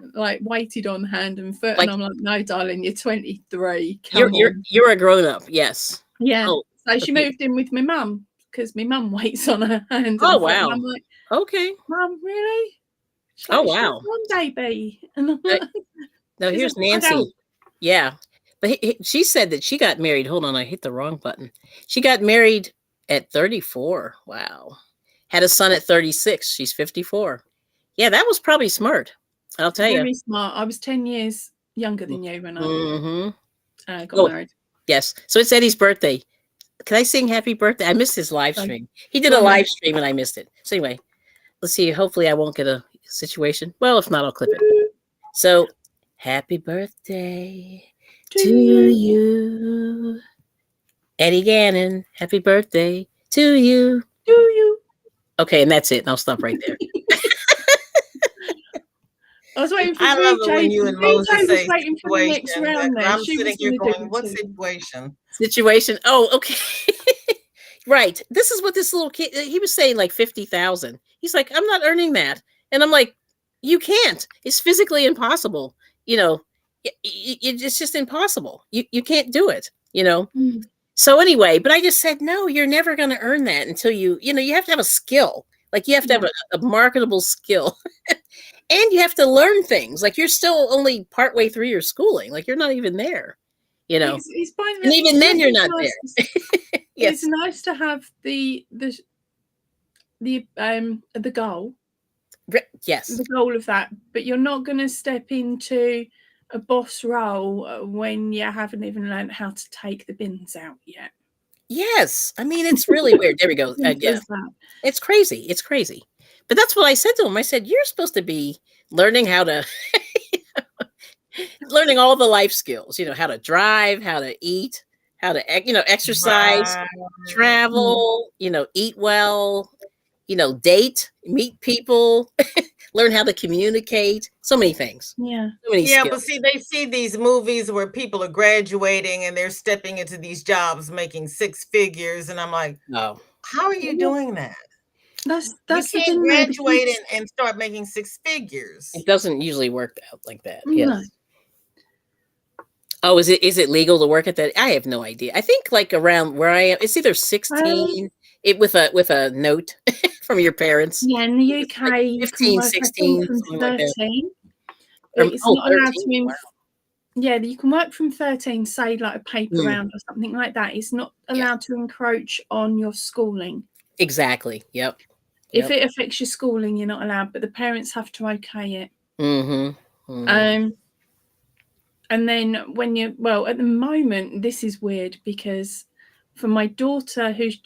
weighted on hand and foot. like And I'm like, no, darling, you're 23. you're Come you're on. you're a grown up. Yes. Yeah. Oh. So she Okay. moved in with my mum because my mum waits on her hand Oh and foot. And wow. I'm like, Okay. Mum, really? She's Oh like, she's wow. one baby. And I'm Uh, like, Now she's an here's Nancy. adult. Yeah. But she said that she got married. Hold on, I hit the wrong button. She got married at 34. Wow. Had a son at 36. She's 54. Yeah, that was probably smart. I'll tell you. Very smart. I was 10 years younger than you when I got Oh, married. yes. So it's Eddie's birthday. Can I sing happy birthday? I missed his live stream. He did Go a on then. live stream and I missed it. So anyway, let's see. Hopefully I won't get a situation. Well, if not, I'll clip it. So happy birthday to you. Eddie Gannon, happy birthday to you. Do you? Okay, and that's it. And I'll stop right there. I was waiting for I love it when VJ. you and VJ Moses was say waiting for the next situation. round there. I'm She sitting was here going to do going, it what too. situation? Situation. Oh, okay. Right. This is what this little kid, he was saying like 50,000. He's like, I'm not earning that. And I'm like, you can't. It's physically impossible. It's just impossible. You can't do it, So anyway, but I just said, no, you're never going to earn that until you have to have a skill. Like you have to have a marketable skill. And you have to learn things. Like you're still only partway through your schooling. Like you're not even there, It's fine. And even then you're not nice. there. Yes. It's nice to have the goal. Yes. The goal of that, but you're not going to step into a boss role when you haven't even learned how to take the bins out yet. Yes. I mean, it's really weird. There we go. Yeah. It's crazy. It's crazy. But that's what I said to him. I said, you're supposed to be learning how to, learning all the life skills, how to drive, how to eat, how to, exercise, travel, eat well, date, meet people, learn how to communicate, so many things. Yeah. So many skills. But see, they see these movies where people are graduating and they're stepping into these jobs making 6 figures. And I'm like, oh, how are you doing that? That's you can't graduate and start making 6 figures. It doesn't usually work out like that. No. Yes. Oh, is it legal to work at that? I have no idea. I think like around where I am, it's either 16 with a note from your parents. Yeah, in the UK, like 15, you can work 16, from something like 13. that. It's not 13? allowed to. Wow. Yeah, you can work from 13, say like a paper round or something like that. It's not allowed to encroach on your schooling. Exactly. Yep. If it affects your schooling, you're not allowed, but the parents have to okay it. Mm-hmm. And then at the moment, this is weird because for my daughter who's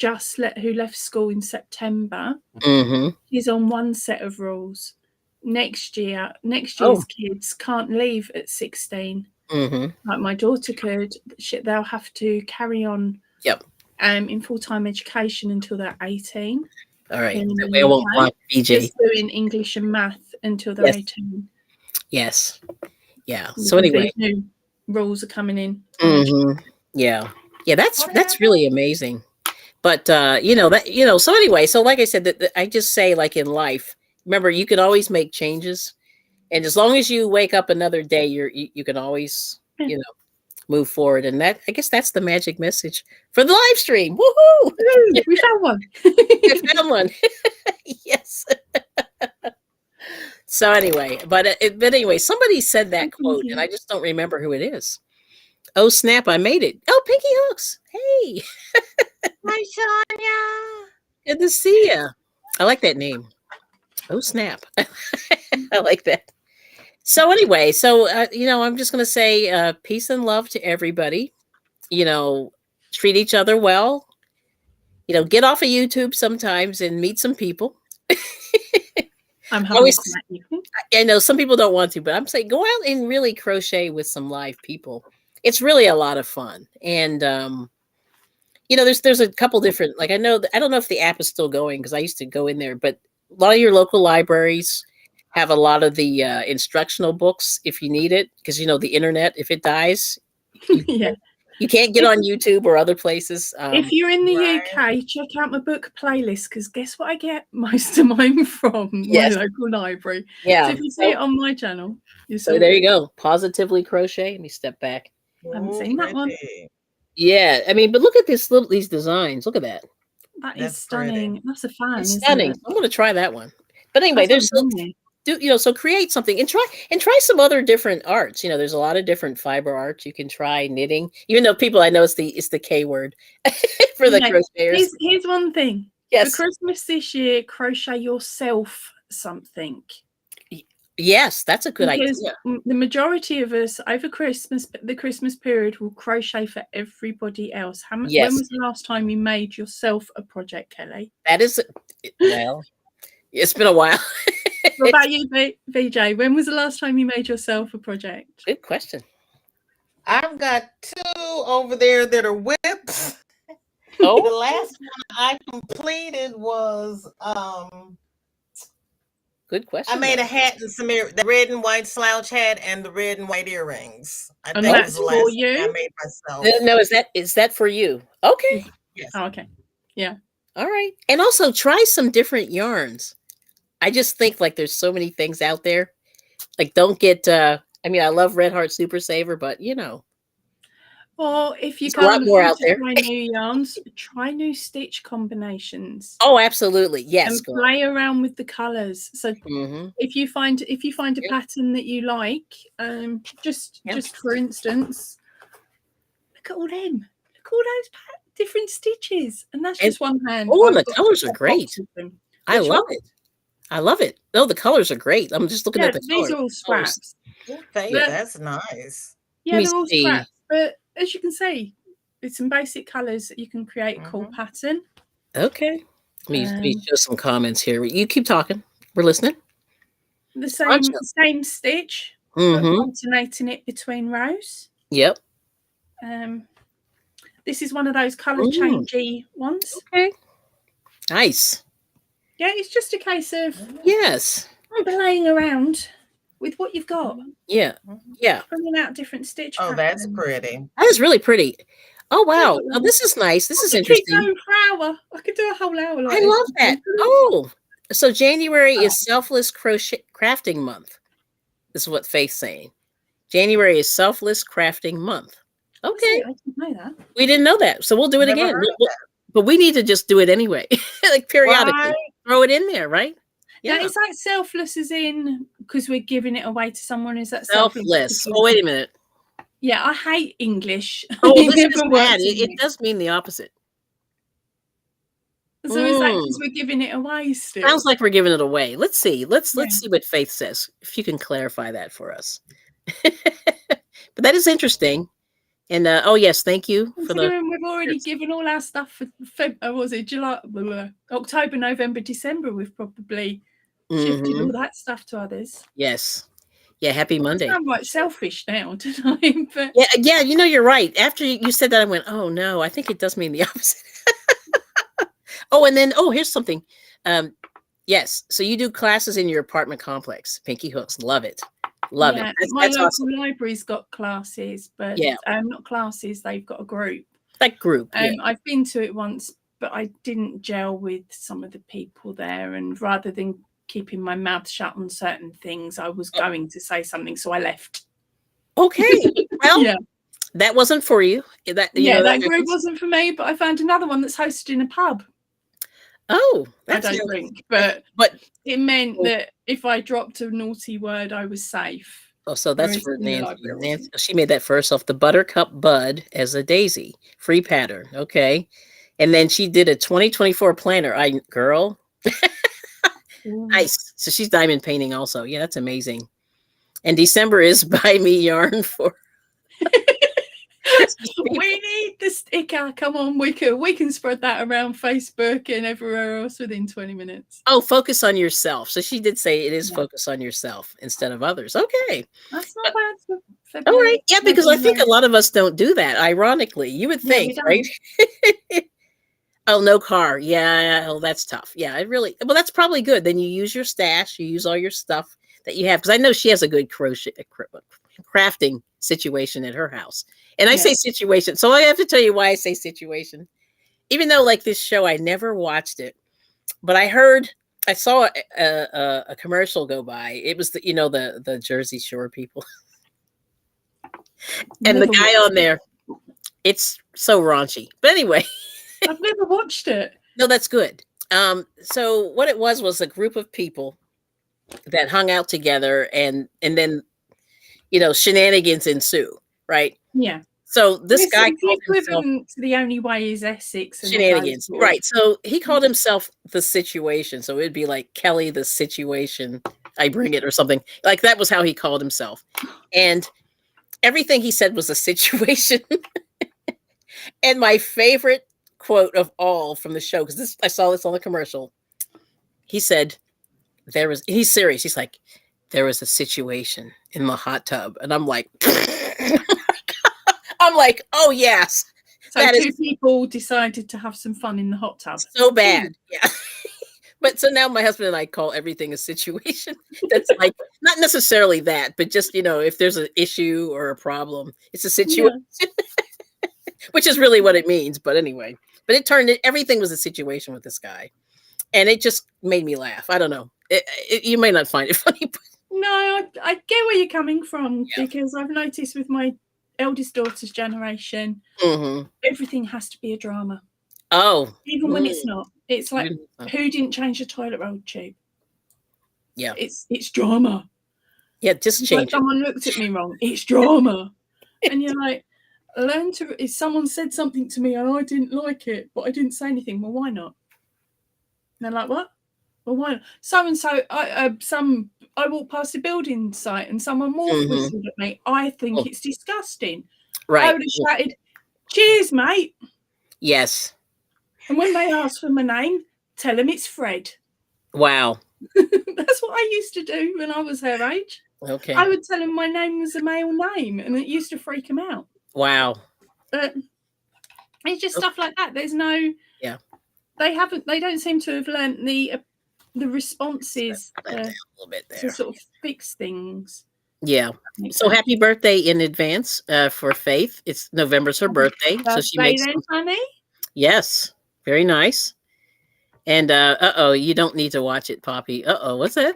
who left school in September. Mm-hmm. She's on one set of rules. Next year's kids can't leave at 16. Mm-hmm. Like my daughter could. They'll have to carry on. Yep. In full-time education until they're 18. All right. In That the way I won't UK. block BJ. Just doing English and math until they're Yes. 18. Yes. Yeah. Because So anyway, these new rules are coming in. mm-hmm. Yeah. That's really amazing. But so anyway, so like I said, that I just say, like in life, remember, you can always make changes, and as long as you wake up another day, you can always move forward. And that, I guess, that's the magic message for the live stream. Woohoo! We found one. We found one. Yes. So anyway, but anyway, somebody said that quote, and I just don't remember who it is. Oh snap! I made it. Oh, Pinky Hooks. Hey. Hi, Sonia. Good to see you. I like that name. Oh snap! I like that. So anyway, I'm just gonna say peace and love to everybody. Treat each other well. Get off of YouTube sometimes and meet some people. I'm always. I know some people don't want to, but I'm saying go out and really crochet with some live people. It's really a lot of fun, and there's a couple different, like, I don't know if the app is still going because I used to go in there, but a lot of your local libraries have a lot of the instructional books if you need it, because the internet, if it dies, you can't get on YouTube or other places. If you're in the UK, check out my book playlist, because guess what I get most of mine from? My local library. Yeah. So if you see it on my channel, so there you go. Positively Crochet. Let me step back. I haven't seen that one. Yeah, I mean, but look at these designs. Look at that. That is stunning. Pretty. That's a fan. It's stunning. I'm going to try that one. But anyway, so create something and try some other different arts. There's a lot of different fiber arts you can try. Knitting, even though people, I know it's the K word for the crocheters. Here's one thing. Yes. For Christmas this year, crochet yourself something. Yes, that's a good idea. The majority of us over the Christmas period will crochet for everybody else. When was the last time you made yourself a project, Kelly? That is, well, it's been a while. What about you, VJ? When was the last time you made yourself a project? Good question. I've got 2 over there that are whips. Oh, the last one I completed was good question. I made a hat and the red and white slouch hat and the red and white earrings. I and think that's was the last for you? I made myself. No, is that for you? Okay. Yes. Oh, okay. Yeah. All right. And also try some different yarns. I just think, like, there's so many things out there. Like, don't get I love Red Heart Super Saver, but Or if you there's a lot more out there. Try new yarns, try new stitch combinations. Oh, absolutely. Yes. And play around with the colours. So if you find a pattern that you like, just for instance, look at all them. Look at all those different stitches. And that's just one hand. Oh, and the colors are great. I love it. I love it. No, the colors are great. I'm just looking at the colors. These are all scraps. That's nice. Yeah, they're all scraps. But as you can see, with some basic colours that you can create a cool pattern. Okay. Let me show some comments here. You keep talking. We're listening. The same stitch, but alternating it between rows. Yep. This is one of those colour changey ones. Okay. Nice. Yeah, it's just a case of playing around with what you've got. Yeah. Yeah. Bringing out different stitch patterns. That's pretty. That is really pretty. Oh, wow. Oh, this is nice. This is interesting. Keep going for an hour. I could do a whole hour like I love that. Oh, so January is Selfless Crafting Month. This is what Faith's saying. January is Selfless Crafting Month. Okay. I didn't know that. We didn't know that. So we'll do it again. But we need to just do it anyway. Like periodically. Right. Throw it in there, right? Yeah. Now, is that selfless as in because we're giving it away to someone? Is that selfless? Oh, wait a minute. Yeah, I hate English. Oh, this is bad. It does mean the opposite. So is that because we're giving it away still? Sounds like we're giving it away. Let's see. Let's see what Faith says. If you can clarify that for us. But that is interesting. And oh yes, thank you for the. Considering we've already given all our stuff for what was it, July, October, November, December, we've probably shifted all that stuff to others. Yes. Yeah, happy Monday. I sound like selfish now, don't I? But yeah, you know, you're right. After you said that, I went, oh no, I think it does mean the opposite. Oh, and then here's something. Yes, so you do classes in your apartment complex. Pinky Hooks, love it. Love it. My That's local awesome. library's got classes, but not classes, they've got a group. That group. I've been to it once, but I didn't gel with some of the people there, and rather than keeping my mouth shut on certain things, I was going to say something, so I left. Okay. Well, that wasn't for you. That group wasn't for me, but I found another one that's hosted in a pub. Oh, I don't drink, but it meant that if I dropped a naughty word, I was safe. Oh, so that's for Nancy. She made that for herself. The Buttercup Bud as a daisy. Free pattern. Okay. And then she did a 2024 planner. Girl. Nice. So she's diamond painting also. Yeah, that's amazing. And December is Buy Me Yarn for. We need the sticker. Come on, we can spread that around Facebook and everywhere else within 20 minutes. Oh, focus on yourself. So she did say it is focus on yourself instead of others. Okay. That's not bad. All right. Yeah, because I think a lot of us don't do that. Ironically, you would think, right? Oh, no car. Yeah. Oh, that's tough. Yeah, well, that's probably good. Then you use your stash. You use all your stuff that you have. Because I know she has a good crafting situation at her house. And I say situation. So I have to tell you why I say situation. Even though like this show, I never watched it, but I saw a commercial go by. It was the Jersey Shore people. And the guy on there, it's so raunchy. But anyway. I've never watched it. No, that's good. So what it was a group of people that hung out together and then, shenanigans ensue, right? Yeah. So this guy called himself The Only Way is Essex. And shenanigans, right? So he called himself the Situation. So it'd be like Kelly, the Situation. I bring it or something like that was how he called himself, and everything he said was a situation. And my favorite quote of all from the show, because I saw this on the commercial. He said, he's serious. He's like, there was a situation in the hot tub, and I'm like. I'm like, oh yes. So two people decided to have some fun in the hot tub. So bad. Yeah. But so now my husband and I call everything a situation. That's like not necessarily that, but just, if there's an issue or a problem, it's a situation. Yeah. Which is really what it means. But anyway, everything was a situation with this guy. And it just made me laugh. I don't know. You may not find it funny. But... No, I get where you're coming from because I've noticed with my eldest daughter's generation, everything has to be a drama. Oh, even when it's not. It's like who didn't change the toilet roll tube? Yeah, it's drama. Yeah, just change. Like someone looked at me wrong. It's drama, and you're like, learn to. If someone said something to me and I didn't like it, but I didn't say anything, well, why not? And they're like, what? Well, why not? So and so, I walked past a building site and someone whistled at me. I think it's disgusting. Right. I would have shouted, cheers, mate. Yes. And when they ask for my name, tell them it's Fred. Wow. That's what I used to do when I was her age. Okay. I would tell them my name was a male name, and it used to freak them out. Wow. But it's just stuff like that. There's no... Yeah. They don't seem to have learnt the responses to sort of fix things. Yeah. So happy birthday in advance for Faith. It's November's her birthday. So she makes honey. Yes. Very nice. And you don't need to watch it, Poppy. What's that?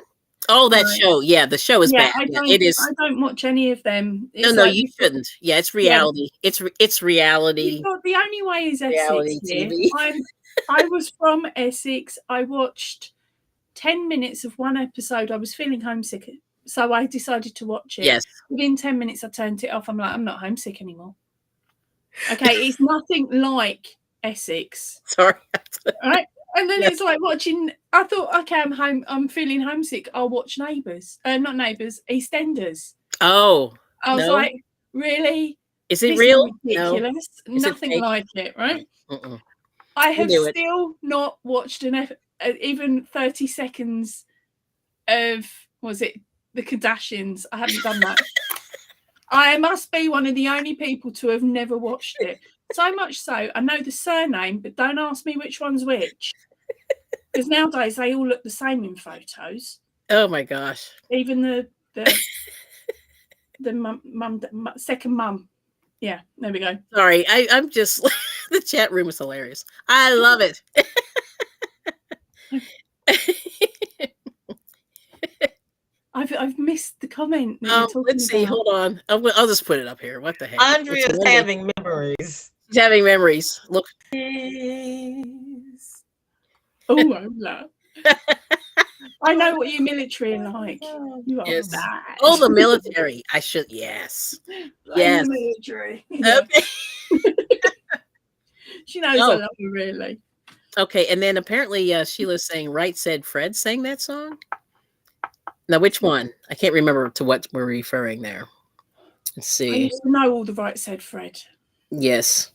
Oh, that show. Yeah, the show is bad. It is. I don't watch any of them. It's no, you shouldn't. Yeah, it's reality. Yeah. It's reality. The Only Way is Essex. TV. I was from Essex. I watched 10 minutes of one episode. I was feeling homesick, so I decided to watch it. Yes. Within 10 minutes, I turned it off. I'm like, I'm not homesick anymore. Okay, it's nothing like Essex. Sorry. Right? And then it's like watching. I thought, okay, I'm feeling homesick. I'll watch Neighbours. Not Neighbours, EastEnders. Oh. I was like, really? Is it This real? is No. ridiculous. Is it Nothing fake? like it, right? Mm-mm. I You have knew it. still not watched even 30 seconds of, was it the Kardashians? I haven't done that. I must be one of the only people to have never watched it. So much so, I know the surname, but don't ask me which one's which. Because nowadays they all look the same in photos. Oh my gosh. Even the second mum. Yeah, there we go. Sorry, I'm just the chat room is hilarious. I love it. I've missed the comment that you're talking Let's see. about. Hold on. I'll just put it up here. What the heck? It's Andrea's Monday. having memories. She's having memories. Look. Oh, hola. I know what you military are like. You are Yes. bad. Oh, the military. I should. Yes. Blame Yes. the military. Yeah. Okay. She knows I love her, really. Okay. And then apparently Sheila's saying Right Said Fred sang that song. Now, which one? I can't remember to what we're referring there. Let's I see. used to know all the Right Said Fred. Yes.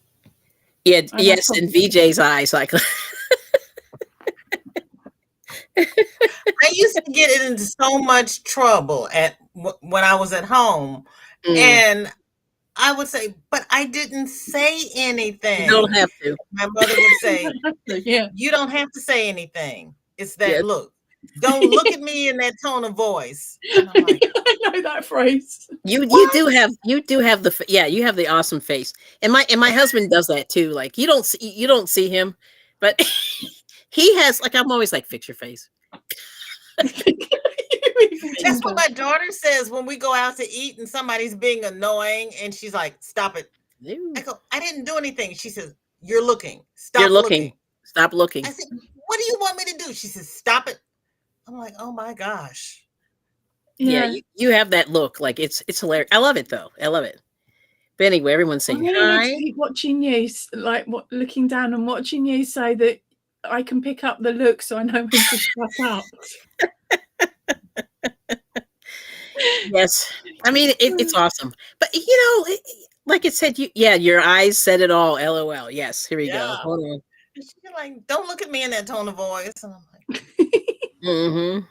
Yeah. I Yes. know. In VJ's eyes, like. I used to get into so much trouble when I was at home, Mm. and I would say, "But I didn't say anything." You don't have to. My mother would say, Yeah. "You don't have to say anything. It's that Yes. look. Don't look at me in that tone of voice." And I'm like, I know that phrase. You do have the you have the awesome face, and my husband does that too. Like you don't see him, but he has, like, I'm always like, fix your face. that's what my daughter says when we go out to eat and somebody's being annoying, and she's like, "Stop it." Ew. I go, "I didn't do anything." She says, "You're looking. Stop You're looking. looking." Stop looking. I said, "What do you want me to do?" She says, "Stop it." I'm like, "Oh my gosh." Yeah, you have that look. Like it's hilarious. I love it though. I love it. But anyway, everyone's I saying really need hi. to keep watching you, like looking down and watching you, so that I can pick up the look, so I know when to shut up. Yes, I mean it's awesome. But like it said, your eyes said it all. LOL. Yes, here we go. Yeah. Hold on. And she's like, "Don't look at me in that tone of voice." And I'm like, Mm-hmm.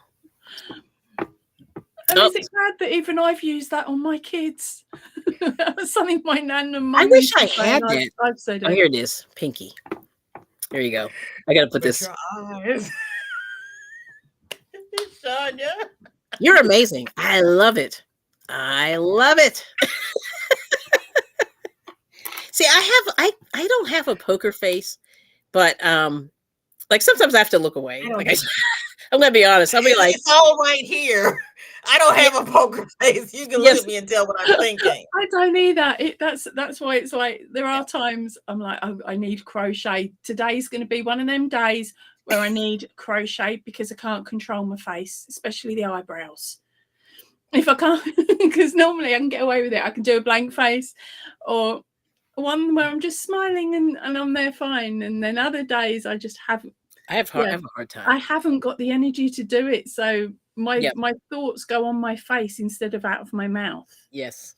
And is it bad that even I've used that on my kids? That was something my nan and mum I wish used to I say, had and that. I've said Oh, it. here it is. Pinky. There you go. I gotta put "But this. your eyes." Sonia. You're amazing. I love it. I love it. See, I don't have a poker face, but like sometimes I have to look away. Like I'm gonna be honest. I'll be like, "It's all right here. I don't have a poker face. You can look Yes. at me and tell what I'm thinking." I don't need that. That's why it's like there are times I'm like, oh, I need crochet. Today's going to be one of them days where I need crochet because I can't control my face, especially the eyebrows. If I can't, because normally I can get away with it. I can do a blank face or one where I'm just smiling and I'm there fine. And then other days I just haven't. I have a hard time. I haven't got the energy to do it. So my thoughts go on my face instead of out of my mouth. Yes.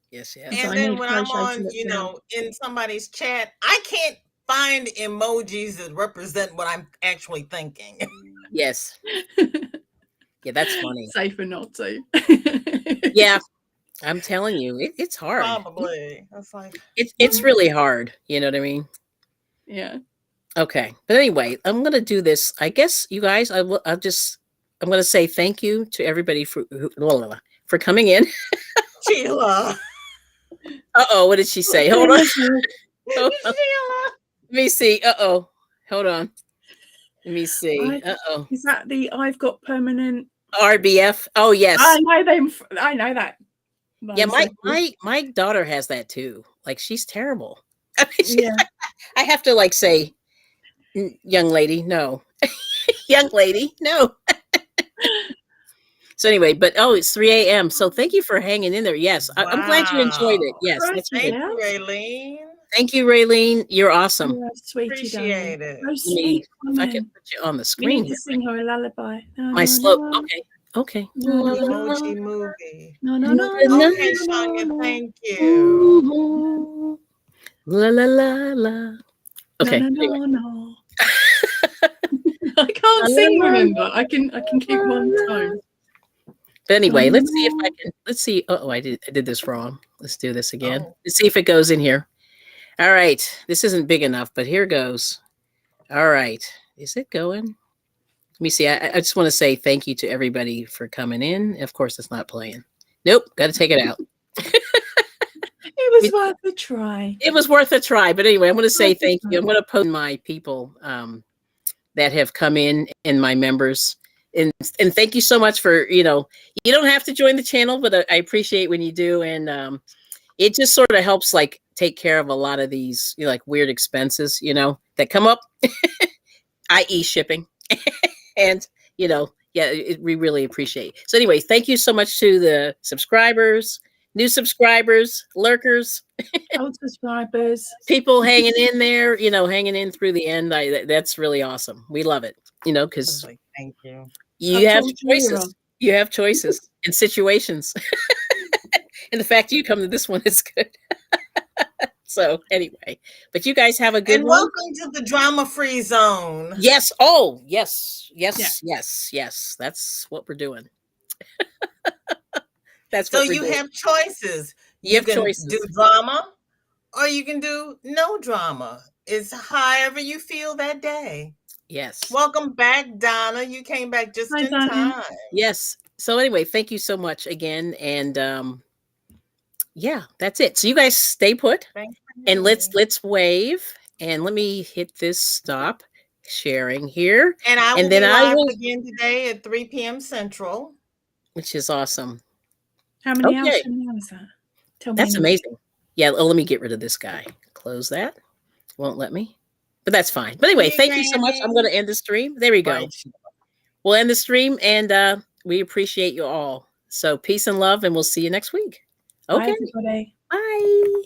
Yes. Yes. And I then need when I'm crochet to on, look down. in somebody's chat, I can't find emojis that represent what I'm actually thinking. Yes. Yeah, that's funny. Safer not to. Yeah, I'm telling you, it's hard. Probably. That's like, It's really hard. You know what I mean? Yeah. Okay, but anyway, I'm gonna do this. I guess you guys, I'm gonna say thank you to everybody for coming in. Sheila. What did she say? Hold on. Hold on. Sheila. Let me see. Hold on. Let me see. Is that the I've got permanent RBF? Oh yes. I know them. I know that. Yeah, my daughter has that too. Like she's terrible. I mean, I have to like say, young lady, no. Young lady, no. So anyway, but it's 3 a.m. So thank you for hanging in there. Yes, I'm glad you enjoyed it. Yes, that's Thank right. you, Raylene. Thank you, Raylene. You're awesome. Yeah, sweetie, Appreciate it. Oh, sweet If I can put you on the We screen. need to sing her a lullaby. My slow. Okay. Okay. No, no, Emoji movie. no, no, no, no, Okay, Sonia, thank you. La la la la. no, Okay. no, Anyway. no, no. I can't sing, remember. I can keep one tone. But anyway, No, no, let's see if I no. can. Let's see. Oh, I did this wrong. Let's do this again. Oh. Let's see if it goes in here. All right. This isn't big enough, but here goes. All right. Is it going? Let me see. I just want to say thank you to everybody for coming in. Of course, it's not playing. Nope. Got to take it out. It was worth a try. It was worth a try. But anyway, I'm going to say Worth a thank you. try. I'm going to post my people that have come in and my members. And thank you so much for, you don't have to join the channel, but I appreciate when you do. And it just sort of helps like take care of a lot of these, like weird expenses, that come up, i.e. shipping. And, yeah, we really appreciate it. So anyway, thank you so much to the subscribers, new subscribers, lurkers, Old subscribers. people hanging in there, hanging in through the end. That's really awesome. We love it, because Thank you. you have Up to a zero. choices. You have choices and situations. And the fact you come to this one is good. So anyway, but you guys have a good And one. welcome to the drama-free zone. Yes. Oh, yes. Yeah. Yes. That's what we're doing. That's So what we're you doing. have choices. You have can choices. do drama or you can do no drama. It's however you feel that day. Yes. Welcome back, Donna. You came back just Hi, in Donna. time. Yes. So anyway, thank you so much again. And yeah, that's it. So you guys stay put. Thanks for And having me. let's wave. And let me hit this stop sharing here. And I will And then be I live will, again today at 3 p.m. Central. which is awesome. How many hours Okay. from now is that? Tell me. That's anyway. amazing. Yeah, let me get rid of this guy. Close that. Won't let me. But that's fine. But anyway, Hey, thank you so much. I'm going to Granny. end the stream. There we go. Right. We'll end the stream, and we appreciate you all. So peace and love, and we'll see you next week. Bye, Okay. everybody. Bye.